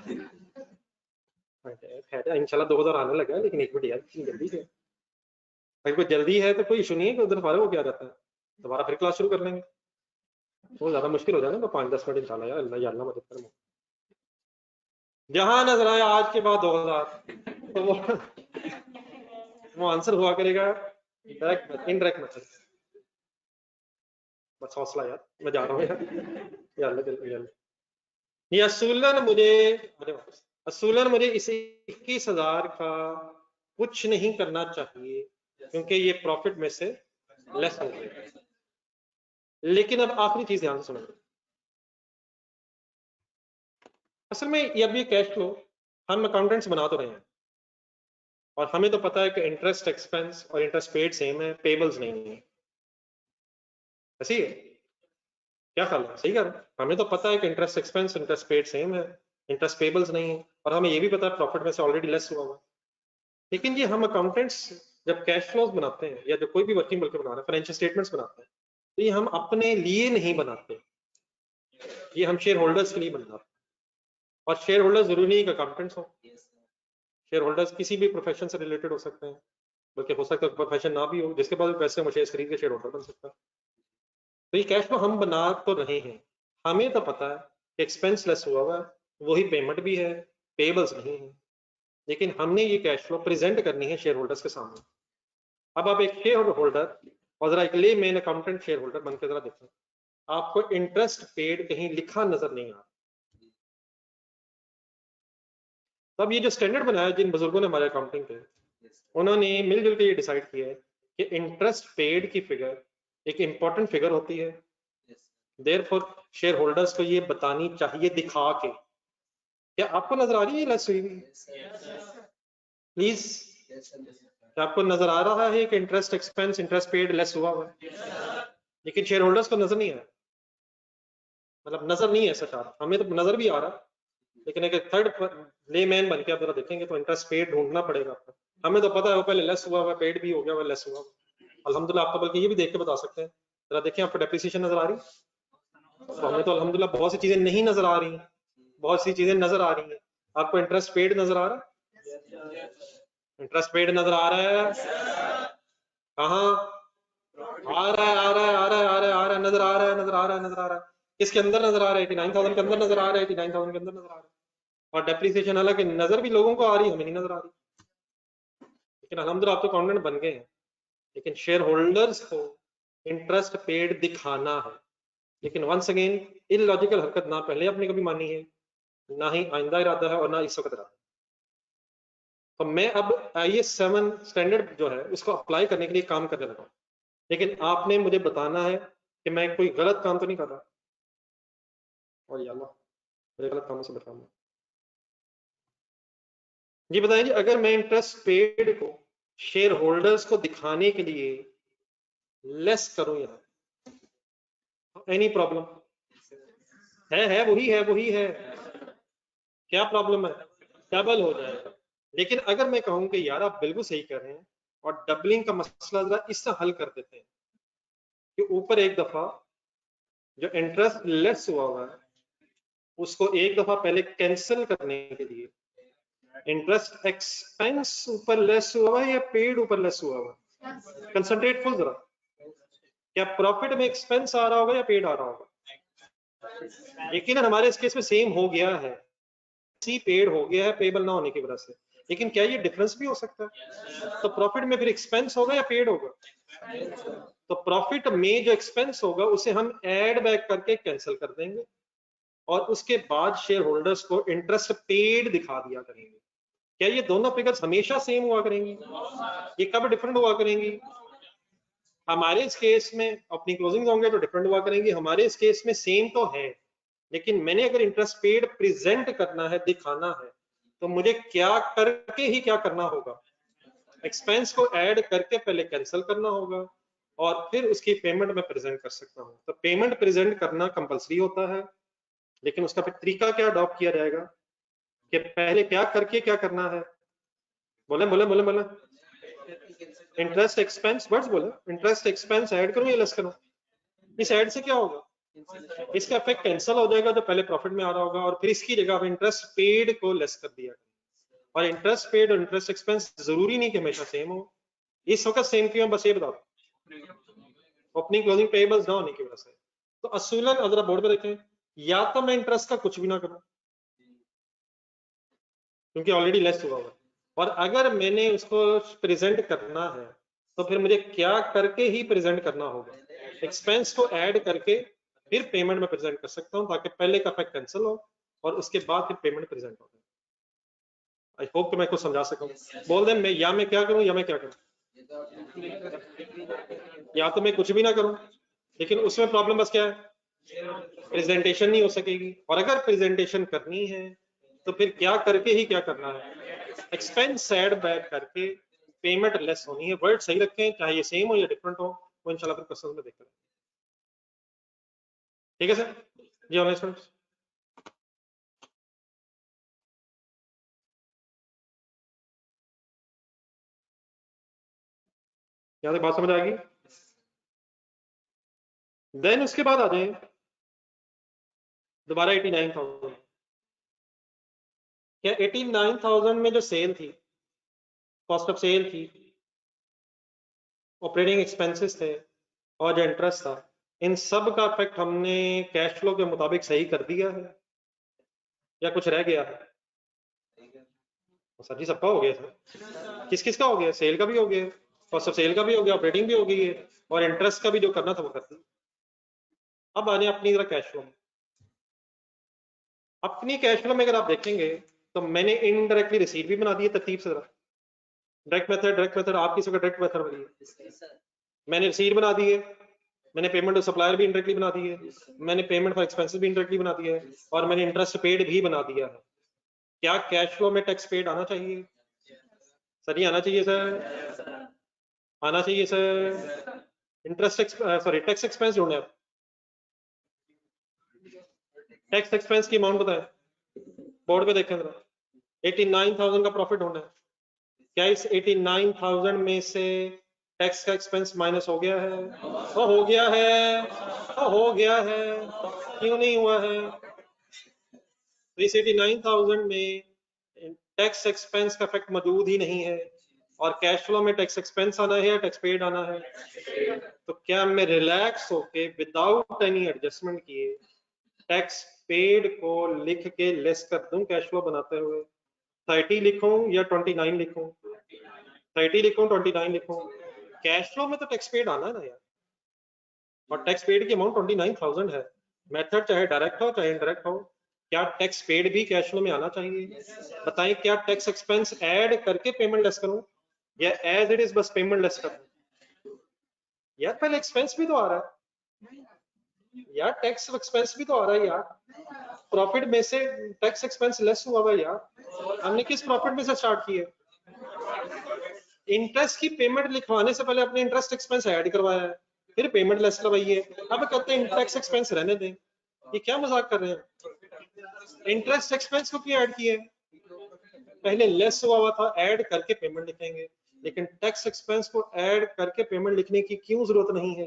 इंशाल्लाह 2,000 आने लगा, लेकिन एक मिनट यार इतनी जल्दी है? अगर कोई जल्दी है तो कोई इशू नहीं है कि उधर फारे हो क्या जाता है, दोबारा फिर क्लास शुरू कर लेंगे। वो ज्यादा मुश्किल हो जाएगा तो 5-10 मिनट इंशाल्लाह यार, अल्लाह या अल्लाह मदद करे। जहां नजर आया आज के बाद 2,000 तो वो आंसर हुआ करेगा डायरेक्ट इनडायरेक्ट मेथड। बस हौसला यार, मैं जा रहा हूँ यार, ये असूलन मुझे इसे 21,000 का कुछ नहीं करना चाहिए क्योंकि ये प्रॉफिट में से लेस हो गया। लेकिन अब आखिरी चीज ध्यान से सुनो, असल में ये अब ये कैश फ्लो हम अकाउंटेंट्स बना तो रहे हैं और हमें तो पता है कि इंटरेस्ट एक्सपेंस और इंटरेस्ट पेड सेम है, पेबल्स नहीं है, ऐसी है क्या ख्याल है? सही कह रहे हैं? हमें तो पता है कि interest expense interest paid same है, इंटरेस्ट पेबल्स नहीं है, और हमें ये भी पता है प्रॉफिट में से ऑलरेडी लेस हुआ हुआ। लेकिन ये हम अकाउंटेंट्स जब कैश फ्लोज बनाते हैं या जब कोई भी वर्किंग बल्कि बना रहे हैं, फाइनेंशियल स्टेटमेंट्स बनाते हैं, तो ये हम अपने लिए नहीं बनाते, ये हम शेयर होल्डर्स के लिए बनाते हैं। और शेयर होल्डर जरूरी नहीं कि अकाउंटेंट्स हो, शेयर होल्डर्स किसी भी प्रोफेशन से रिलेटेड हो सकते हैं, बल्कि हो सकता है प्रोफेशन ना भी हो, जिसके पास पैसे हो शेयर खरीद के शेयर होल्डर बन सकता है। तो ये कैश फ्लो हम बना तो रहे हैं, हमें तो पता है कि एक्सपेंस लेस हुआ हुआ है, वही पेमेंट भी है, पेबल्स नहीं है, लेकिन हमने ये कैश फ्लो प्रेजेंट करनी है शेयर होल्डर्स के सामने। अब आप एक शेयर होल्डर और जरा एक ले मेन अकाउंटेंट शेयर होल्डर बनकर जरा देखें, आपको इंटरेस्ट पेड कहीं लिखा नजर नहीं आ रहा। तब ये जो स्टैंडर्ड बनाया जिन बुजुर्गों ने हमारे अकाउंटिंग के, उन्होंने मिलजुल के ये डिसाइड किया है कि इंटरेस्ट पेड की फिगर एक इंपॉर्टेंट फिगर होती है, देयरफॉर शेयर होल्डर्स को ये बतानी चाहिए दिखा के। क्या आपको नजर आ रही है लेस हुई हुई? प्लीज, क्या आपको नजर आ रहा है कि interest expense interest paid less हुआ हुआ है? लेकिन शेयर होल्डर्स को नजर नहीं आया, मतलब नजर नहीं है सच आ रहा, हमें तो नजर भी आ रहा, लेकिन एक थर्ड लेमैन बन के आप जरा देखेंगे तो इंटरेस्ट पेड ढूंढना पड़ेगा आपको। हमें तो पता है वो पहले लेस हुआ हुआ, पेड भी हो गया हुआ, लेस हुआ हुआ। अल्हम्दुलिल्लाह, आप तो बल्कि ये भी देख के बता सकते हैं, जरा देखें आपको डेप्रिसिएशन नजर आ रही? तो हमें तो अल्हम्दुलिल्लाह बहुत सी चीजें नहीं नजर आ रही, बहुत सी चीजें नजर आ रही हैं। आपको इंटरेस्ट पेड नजर आ रहा? इंटरेस्ट पेड नजर आ रहा है? कहाँ आ रहा है? आ रहा है, आ रहा है, आ रहा है, आ रहा है, नजर आ रहा है, नजर आ रहा है, नजर आ रहा है। किसके अंदर नजर आ रहा है? 89,000 के अंदर नजर आ रहा है, 89,000 के अंदर नजर आ रहा है। और डेप्रिसिएशन हालांकि नजर भी लोगों को आ रही है, हमें नहीं नजर आ रही, लेकिन अल्हम्दुलिल्लाह आप तो अकाउंटेंट बन गए हैं। लेकिन शेयर होल्डर्स को इंटरेस्ट पेड दिखाना है, लेकिन वंस अगेन इलॉजिकल हरकत ना पहले आपने कभी मानी है, ना ही आइंदा इरादा है और ना इस वक्त इरादा। तो मैं अब IAS 7 स्टैंडर्ड जो है उसको अप्लाई करने के लिए काम करने लगा, लेकिन आपने मुझे बताना है कि मैं कोई गलत काम तो नहीं कर रहा, और या अल्लाह मुझे गलत कामों से बचाना। ये बताएं जी, अगर मैं इंटरेस्ट पेड को शेयर होल्डर्स को दिखाने के लिए लेस करूं यहाँ, एनी प्रॉब्लम है? वही है, क्या प्रॉब्लम है? डबल हो जाएगा। लेकिन अगर मैं कहूं कि यार आप बिल्कुल सही कर रहे हैं और डबलिंग का मसला जरा इससे हल कर देते हैं कि ऊपर एक दफा जो इंटरेस्ट लेस हुआ है उसको एक दफा पहले कैंसिल करने के लिए, इंटरेस्ट एक्सपेंस ऊपर लेस हुआ है या पेड ऊपर लेस हुआ है? कंसंट्रेट फुल जरा, क्या प्रॉफिट में एक्सपेंस आ रहा होगा या पेड आ रहा होगा? यकीनन हमारे इस केस में सेम हो गया है, सी पेड हो गया है पेबल ना होने की वजह से, लेकिन क्या ये डिफरेंस भी हो सकता है? तो प्रॉफिट में फिर एक्सपेंस होगा या पेड होगा? तो प्रॉफिट में जो एक्सपेंस होगा उसे हम ऐड बैक करके कैंसिल कर देंगे और उसके बाद शेयर होल्डर्स को इंटरेस्ट पेड दिखा दिया करेंगे। क्या ये दोनों फिगर्स हमेशा सेम हुआ करेंगी? ये कब डिफरेंट हुआ करेंगी? हमारे इस केस में अपनी क्लोजिंग होंगे तो डिफरेंट हुआ करेंगी, हमारे इस केस में सेम तो है, लेकिन मैंने अगर इंटरेस्ट पेड प्रेजेंट करना है, दिखाना है, तो मुझे क्या करके ही क्या करना होगा? एक्सपेंस को ऐड करके पहले कैंसिल करना होगा और फिर उसकी पेमेंट में प्रेजेंट कर सकता हूँ। तो पेमेंट प्रेजेंट करना कंपलसरी होता है, लेकिन उसका फिर तरीका क्या अडॉप्ट किया जाएगा कि पहले क्या करके क्या करना है? बोले बोले बोले बोले इंटरेस्ट एक्सपेंस, वर्ड्स बोले, इंटरेस्ट एक्सपेंस ऐड करूं या लेस करूं? इस ऐड से क्या होगा? इसका इफेक्ट कैंसिल हो जाएगा जो पहले प्रॉफिट में आ रहा होगा, और फिर इसकी जगह इंटरेस्ट पेड को लेस कर दिया। और इंटरेस्ट पेड और इंटरेस्ट एक्सपेंस जरूरी नहीं कि हमेशा सेम हो, इस वक्त सेम क्यों, बस ये बताओ, ओपनिंग क्लोजिंग पेबल्स ना होने की वजह से। तो असूलन अगर बोर्ड पे देखें, या तो मैं इंटरेस्ट का कुछ भी ना करूं क्योंकि ऑलरेडी लेस हुआ हुआ, और अगर मैंने उसको प्रेजेंट करना है तो फिर मुझे क्या करके ही प्रेजेंट करना होगा? एक्सपेंस को ऐड करके फिर पेमेंट में प्रेजेंट कर सकता हूं, ताकि पहले का इफेक्ट कैंसिल हो और उसके बाद फिर पेमेंट प्रेजेंट हो। आई होप कि मैं कुछ समझा सकूं। बोल दे मैं क्या करूं या मैं क्या करूं, या तो मैं कुछ भी ना करूं, लेकिन उसमें प्रॉब्लम बस क्या है? प्रेजेंटेशन नहीं हो सकेगी, और अगर प्रेजेंटेशन करनी है तो फिर क्या करके ही क्या करना है, एक्सपेंस साइड बैक करके पेमेंट लेस होनी है। वर्ड सही रखें, चाहे ये सेम हो या डिफरेंट हो, वो इंशाल्लाह फिर क्वेश्चन में देखते हैं। ठीक है सर जी, ऑनलाइन स्टूडेंट्स। यहाँ तक बात समझ आ गई? देन उसके बाद आ जाए दोबारा 89,000। क्या 89,000 में जो सेल थी, कॉस्ट ऑफ सेल थी, ऑपरेटिंग एक्सपेंसेस थे और जो इंटरेस्ट था, इन सब का इफेक्ट हमने कैश फ्लो के मुताबिक सही कर दिया है या कुछ रह गया है? सर जी सबका हो गया सर। किस किस का हो गया? सेल का भी हो गया, कॉस्ट ऑफ सेल का भी हो गया, ऑपरेटिंग भी हो गई है, और इंटरेस्ट का भी जो करना था वो कर दिया। अब आने अपनी जरा कैश फ्लो में। अपनी कैश फ्लो में अगर आप देखेंगे तो मैंने इनडायरेक्टली रिसीट भी बना दी है तरतीब से। जरा डायरेक्ट मेथड आपकी सबका डायरेक्ट मेथड बनी है। मैंने रिसीट बना दी है, मैंने पेमेंट सप्लायर भी इंडायरेक्टली बना दी है, मैंने पेमेंट फॉर एक्सपेंसेस भी इंडायरेक्टली बना दिया है, और मैंने इंटरेस्ट पेड भी बना दिया है। क्या कैश फ्लो में टैक्स पेड आना चाहिए? सर ये आना चाहिए सर, आना चाहिए sir. Interest sorry tax expense जोड़ना है। टैक्स एक्सपेंस की अमाउंट बताएं, बोर्ड पे देखें जरा। 89,000 का प्रॉफिट होना है। क्या इस 89,000 में से टैक्स का एक्सपेंस माइनस हो गया है? तो हो गया है, तो हो गया है, क्यों नहीं हुआ है? तो इस 89,000 में टैक्स एक्सपेंस का इफेक्ट मौजूद ही नहीं है, और कैश फ्लो में टैक्स एक्सपेंस आना है या टैक्स पेड आना है? तो क्या मैं रिलैक्स होके विदाउट एनी एडजस्टमेंट किए टैक्स पेड को लिख के लेस कर दूं कैश फ्लो बनाते हुए? 30 लिखूं या 29 लिखूं? 30 लिखूं 29 लिखूं? कैश फ्लो में तो टैक्स पेड आना है ना यार, और टैक्स पेड की अमाउंट 29,000 है। मेथड चाहे डायरेक्ट हो चाहे इनडायरेक्ट हो, क्या टैक्स पेड भी कैश फ्लो में आना चाहिए? बताएं, क्या टैक्स एक्सपेंस ऐड करके पेमेंट लेस करूं या एज इट इज बस पेमेंट लेस करूं? यार पहले एक्सपेंस भी तो आ रहा है यार, टैक्स एक्सपेंस भी तो आ रहा है यार। प्रॉफिट में से टैक्स एक्सपेंस लेस हुआ हुआ यार, हमने किस प्रॉफिट में से स्टार्ट किया? इंटरेस्ट की पेमेंट लिखवाने से पहले अपने इंटरेस्ट एक्सपेंस ऐड करवाया है, फिर पेमेंट लेस करवाई है। अब कहते हैं टैक्स एक्सपेंस रहने दें, ये क्या मजाक कर रहे हैं? इंटरेस्ट एक्सपेंस को क्यों ऐड किया? पहले लेस हुआ था, ऐड करके पेमेंट लिखेंगे, लेकिन टैक्स एक्सपेंस को ऐड करके पेमेंट लिखने की क्यों जरूरत नहीं है?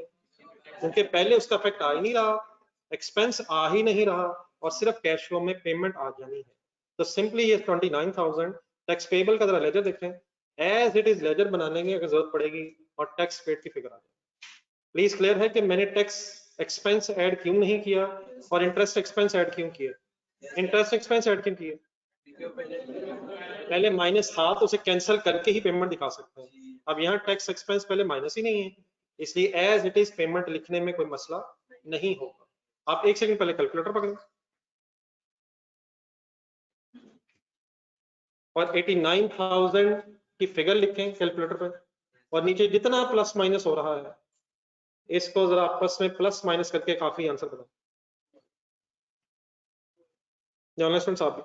क्योंकि पहले उसका इफेक्ट आ ही नहीं रहा, एक्सपेंस आ ही नहीं रहा, और सिर्फ कैश फ्लो में पेमेंट आ जानी है। तो सिंपली ये 29,000 टैक्स पेबल का जरा लेजर देखें, एज इट इज लेजर बनाने की अगर जरूरत पड़ेगी, और टैक्स पेड की फिगर आ जाए। प्लीज क्लियर है कि मैंने टैक्स एक्सपेंस ऐड क्यों नहीं किया और इंटरेस्ट एक्सपेंस ऐड क्यों किया? इंटरेस्ट एक्सपेंस ऐड क्यों किया? पहले माइनस था तो उसे कैंसिल करके ही पेमेंट दिखा सकते हैं। अब यहाँ टैक्स एक्सपेंस पहले माइनस ही नहीं है, इसलिए एज इट इज पेमेंट लिखने में कोई मसला नहीं होगा। आप एक सेकंड पहले कैलकुलेटर पकड़ें और 89,000 की फिगर लिखें कैलकुलेटर पर, और नीचे जितना प्लस माइनस हो रहा है इसको जरा आपस में प्लस माइनस करके काफी आंसर बताओ। जानना स्टूडेंट्स आप भी।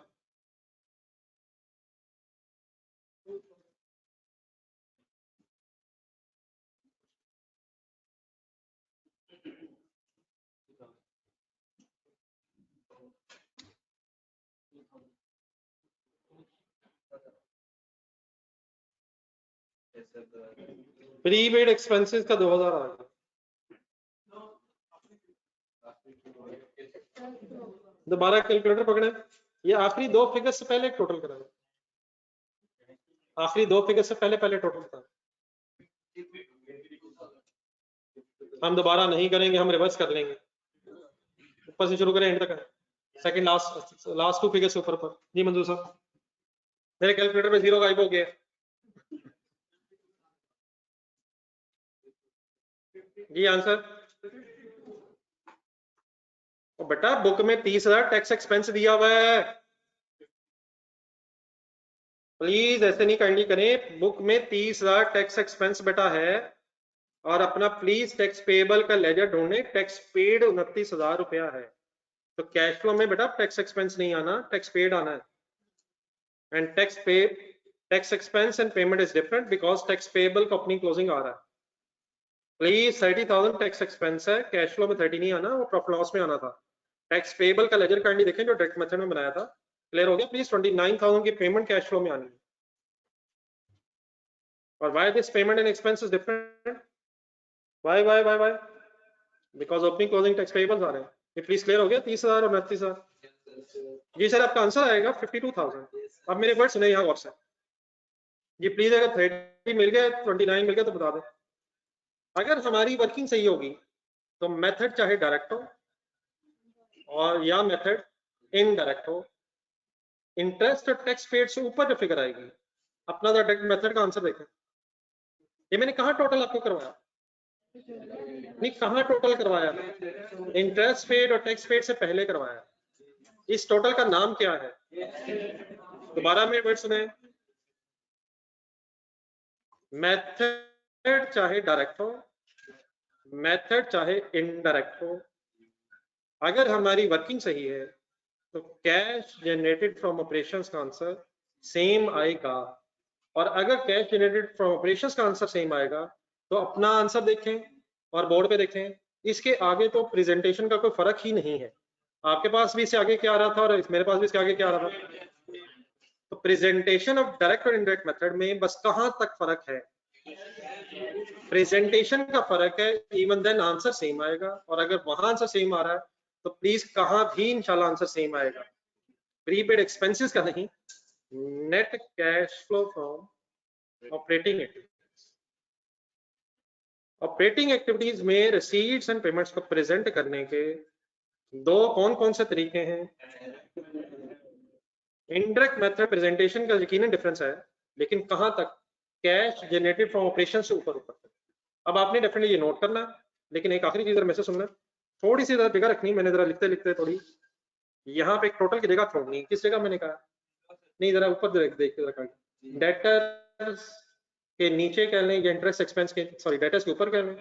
प्रीपेड एक्सपेंसेस का 2,000 आ गया। दोबारा कैलकुलेटर पकड़े, ये आखिरी दो फिगर से पहले टोटल करेंगे, आखिरी दो फिगर से पहले पहले टोटल करें। हम दोबारा नहीं करेंगे, हम रिवर्स कर लेंगे, ऊपर से शुरू करें एंड तक, सेकंड लास्ट टू फिगर से ऊपर पर। जी मंजूर साहब, मेरे कैलकुलेटर में जीरो गायब हो गया। जी आंसर। तो बेटा बुक में 30,000 टैक्स एक्सपेंस दिया हुआ है, प्लीज ऐसे नहीं काइंडली करें। बुक में 30,000 टैक्स एक्सपेंस बेटा है, और अपना प्लीज टैक्स पेबल का लेजर ढूंढे। टैक्स पेड 29,000 रुपया है, तो कैश फ्लो में बेटा टैक्स एक्सपेंस नहीं आना, टैक्स पेड आना है। And tax expense and payment is different because tax payable का ओपनिंग क्लोजिंग आ रहा है। प्लीज 30,000 टैक्स एक्सपेंस है, कैश फ्लो में 30 नहीं आना, वो प्रॉफिट लॉस में आना था। टैक्स पेएबल का लेजर काइंडली देखें जो डायरेक्ट मेथड में बनाया था। क्लियर हो गया? प्लीज 29,000 की पेमेंट कैश फ्लो में आनी है। और why this payment and expense is different? Why? Because opening closing tax payables आ रहे हैं। ये प्लीज क्लियर हो गया? 30,000 और 29,000। जी सर, आपका आंसर आएगा 52,000। अब मेरे वर्ड सुने यहाँ गौर से। ये प्लीज अगर 30 मिल गया 29 मिल गया तो बता दें। अगर हमारी वर्किंग सही होगी तो मेथड चाहे डायरेक्ट हो और या मेथड इनडायरेक्ट हो, इंटरेस्ट और टैक्स पेड से ऊपर जो फिगर आएगी, अपना डायरेक्ट मेथड का आंसर देखें। ये मैंने कहा टोटल आपको करवाया? नहीं, कहा टोटल करवाया? इंटरेस्ट पेड और टैक्स पेड से पहले करवाया। इस टोटल का नाम क्या है? दोबारा मेरे वर्ड सुने। मेथड चाहे डायरेक्ट हो, मेथड चाहे इनडायरेक्ट हो, अगर हमारी वर्किंग सही है तो कैश जनरेटेड फ्रॉम ऑपरेशंस का आंसर सेम आएगा। और अगर कैश जनरेटेड फ्रॉम ऑपरेशंस का आंसर सेम आएगा तो अपना आंसर देखें और बोर्ड पे देखें, इसके आगे तो प्रेजेंटेशन का कोई फर्क ही नहीं है। आपके पास भी इससे आगे क्या आ रहा था और मेरे पास भी इसके आगे क्या आ रहा था। तो प्रेजेंटेशन ऑफ डायरेक्ट और इनडायरेक्ट मेथड में बस कहां तक फर्क है? प्रेजेंटेशन का फर्क है, इवन देन आंसर सेम आएगा। और अगर वहां आंसर सेम आ रहा है तो प्लीज कहां भी इंशाल्लाह आंसर सेम आएगा। प्रीपेड एक्सपेंसेस का नहीं, net cash flow from operating activities. Operating activities में रिसीट्स एंड पेमेंट्स को प्रेजेंट करने के दो कौन कौन से तरीके हैं? इनडायरेक्ट मेथड प्रेजेंटेशन का यकीनन डिफरेंस है, लेकिन कहां तक? कैश जनरेटेड फ्रॉम ऑपरेशन से ऊपर ऊपर तक। अब आपने डेफिनेटली ये नोट करना, लेकिन एक आखिरी चीज मैसेज सुनना, थोड़ी सी जरा जगह रखनी, मैंने जरा लिखते लिखते थोड़ी यहाँ पे एक टोटल की जगह छोड़नी। किस जगह मैंने कहा? नहीं, जरा ऊपर देख के रखा। डेटर्स के नीचे कह लें या इंटरेस्ट एक्सपेंस के, सॉरी डेटर्स के ऊपर कह लें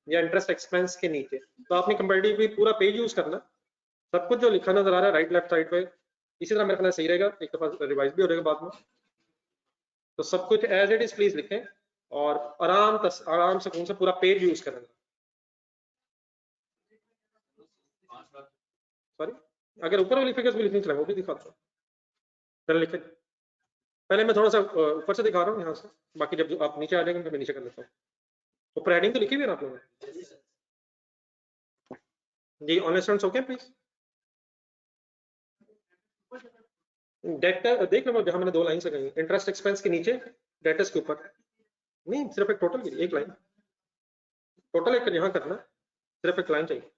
या इंटरेस्ट एक्सपेंस के नीचे। तो आपने कंपैरेटिवली पूरा पेज यूज करना। सब कुछ जो लिखा नजर आ रहा है राइट लेफ्ट साइड पे, इसी तरह मेरे ख्याल सही रहेगा, एक दफा रिवाइज भी हो जाएगा बाद में। तो सब कुछ एज इट इज प्लीज लिखें और आराम से कौन सा पूरा पेज यूज करें। सॉरी, अगर ऊपर वाली फिगर्स भी लिखनी चलेगा वो भी दिखाता हूँ। पहले लिखे, पहले मैं थोड़ा सा ऊपर से दिखा रहा हूँ यहाँ से, बाकी जब आप नीचे आ जाएंगे तो मैं नीचे कर लेता हूँ। ऊपर हेडिंग तो लिखी हुई है ना आप लोगों ने? जी, online students okay please. Data देख लो जहां मैंने दो लाइन से कही, इंटरेस्ट एक्सपेंस के नीचे, डेटर्स के ऊपर। नहीं, सिर्फ एक टोटल की एक लाइन, टोटल एक यहाँ करना, सिर्फ एक लाइन चाहिए।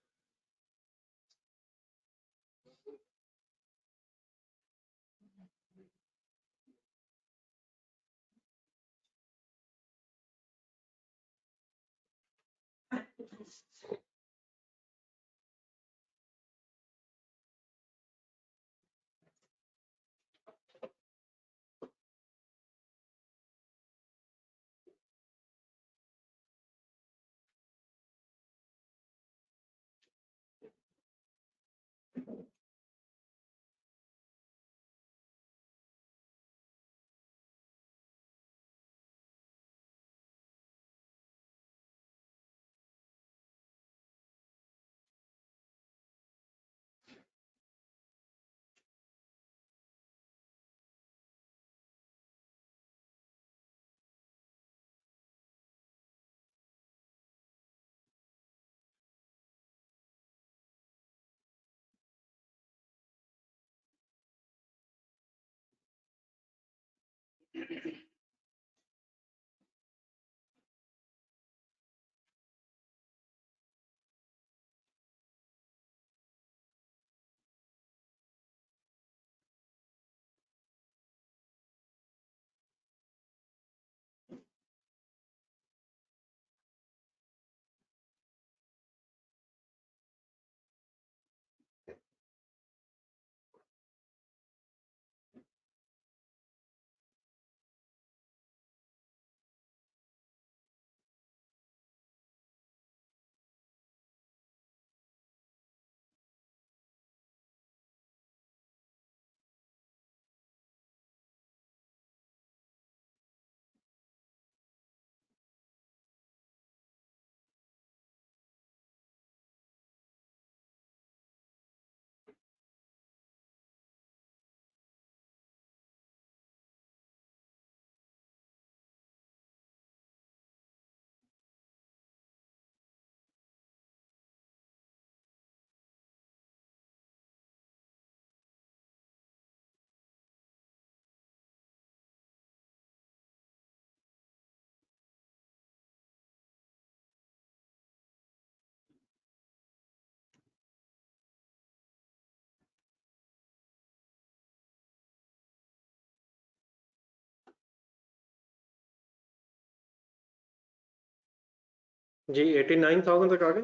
जी 89,000 तक आ गए,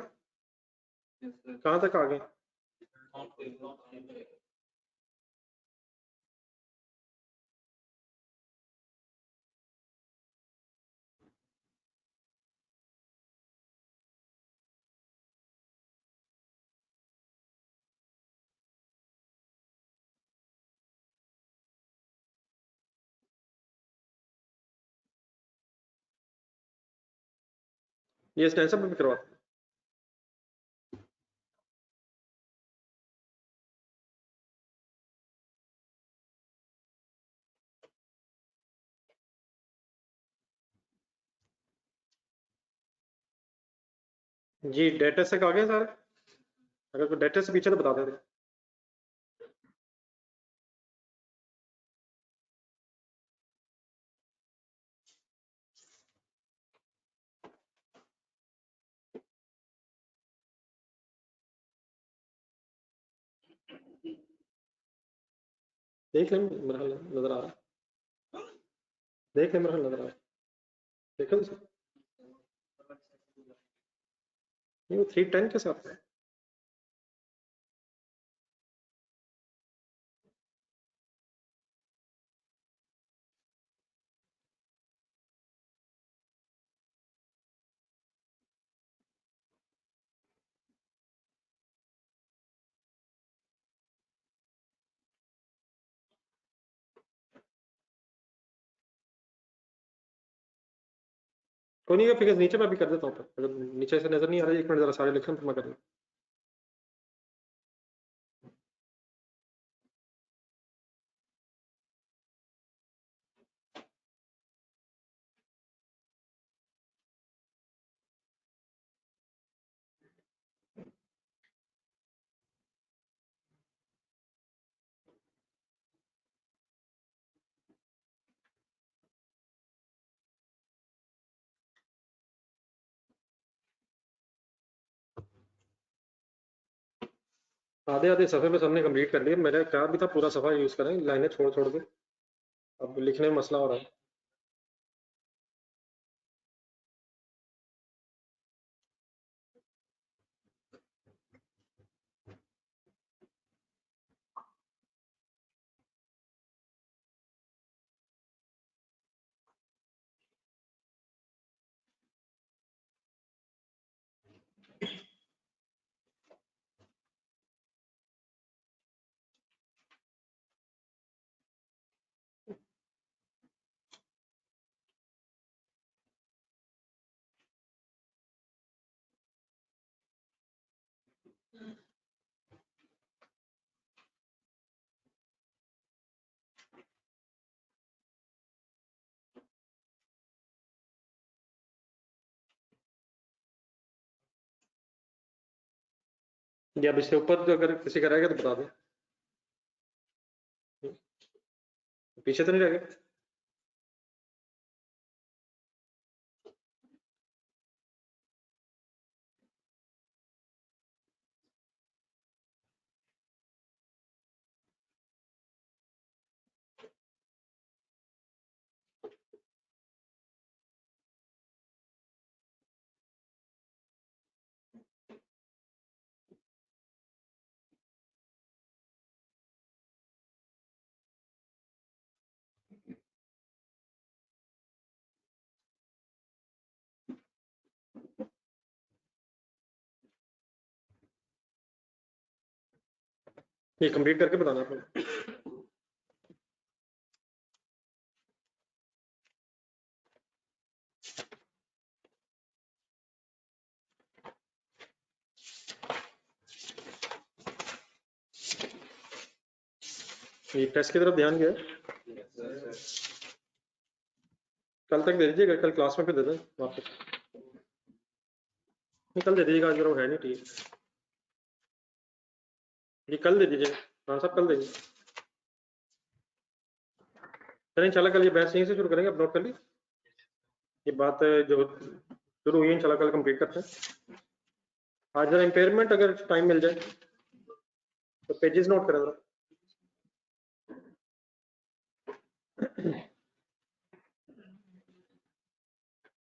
कहाँ तक आ गए? ये स्टैंड अप भी करवाते हैं। जी डेटा से आ गए सारे, अगर कोई डेटा से पीछे तो बता देते। देख लें, मेरा ख्याल नजर आ रहा है, देख लें, मेरा ख्याल नजर आ रहा है, देखो इसे। नहीं वो 310 के साथ है। कोई नहीं, फिगर नीचे मैं भी कर देता हूँ, अगर नीचे से नजर नहीं आ रहा है, एक मिनट जरा सारे लिख लें फिर मैं कर दूँ। आधे आधे सफे पे सबने कंप्लीट कर लिया, मेरा क्या भी था पूरा सफा यूज करें, लाइनें छोड़ छोड़ के, अब लिखने में मसला हो रहा है। या अब इसके ऊपर तो अगर किसी का रहेगा तो बता दें, पीछे तो नहीं रहेगा। ये कंप्लीट करके बताना आपको। ये टेस्ट की तरफ ध्यान गया, कल तक दे दीजिएगा, कल क्लास में फिर दे दें वापस, नहीं कल दे दीजिएगा, आज मेरा वो है नहीं ठीक। ये कल दे दीजिएगा, हाँ सब कल देंगे। चलें इंशाल्लाह कल ये बहस यहीं से शुरू करेंगे, अपलोड कर ली ये बात जो शुरू हुई है, इंशाल्लाह कल कंप्लीट करते हैं। आज जरा इम्पेयरमेंट अगर टाइम मिल जाए तो पेजेस नोट करें जरा।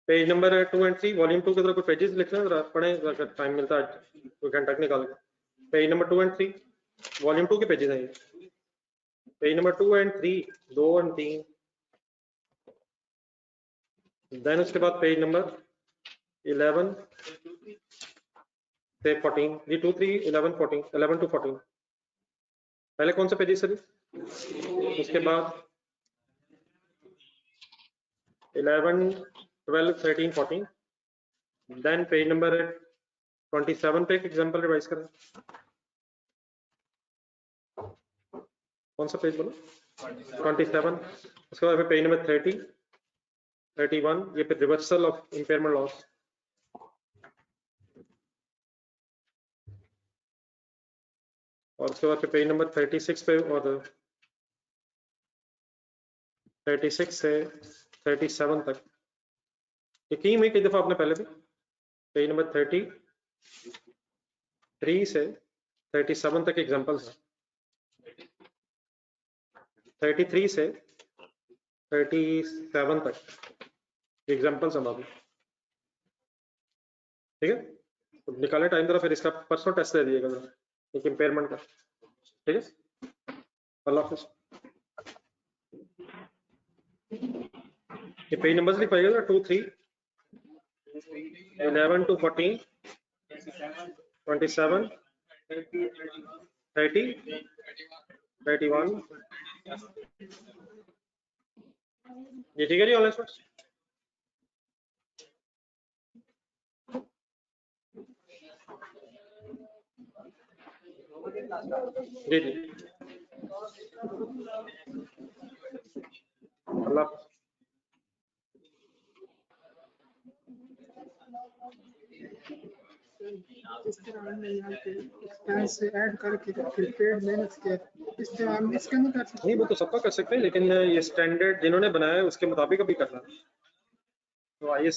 पेज नंबर 2 and 3 वॉल्यूम 2 के तरह कुछ पेजेस लिखना है, पढ़ें अगर टाइम मिलता है कोई घंटा निकाल के। पेज नंबर 2 and 3 वॉल्यूम 2 के पेजेस हैं ये। पेज नंबर 2 and 3 2 और 3। देन उसके बाद पेज नंबर 11 से 14 जी 2 3 11 14 11 to 14 पहले कौन सा पेज है सर? उसके बाद 11 12 13 14 देन पेज नंबर 27 पे एक एग्जांपल रिवाइज करें। कौन सा पेज बोलो? 27। उसके बाद पेज नंबर 30 31 ये पे रिवर्सल ऑफ इम्पेयरमेंट लॉस। और उसके बाद पेज नंबर 36 पे और 36 से 37 तक ये की में कई दफा आपने पहले भी। पेज नंबर 33 से 37 तक एग्जांपल्स हैं। 33 से 37 तक एग्जांपल्स हम अभी, ठीक है? तो निकाले टाइम जरा, फिर इसका परसों टेस्ट दे दिएगा जरा एक इम्पेयरमेंट का, ठीक है? अल्लाह हाफिज़। ये पेज नंबर्स लिखाइएगा ना 2 3 11 to 14 27 30 31 ये ठीक है जी ऑनलाइन स्टूडेंट्स? जी जी अल्लाह इस तरह हमने यहाँ पे एक्सपेंस ऐड करके प्रीपेड मैनेज किया, इस तरह हम इसका नहीं कर सकते? नहीं, वो तो सबका कर सकते हैं, लेकिन ये स्टैंडर्ड जिन्होंने बनाया है उसके मुताबिक अभी करना है। तो आइए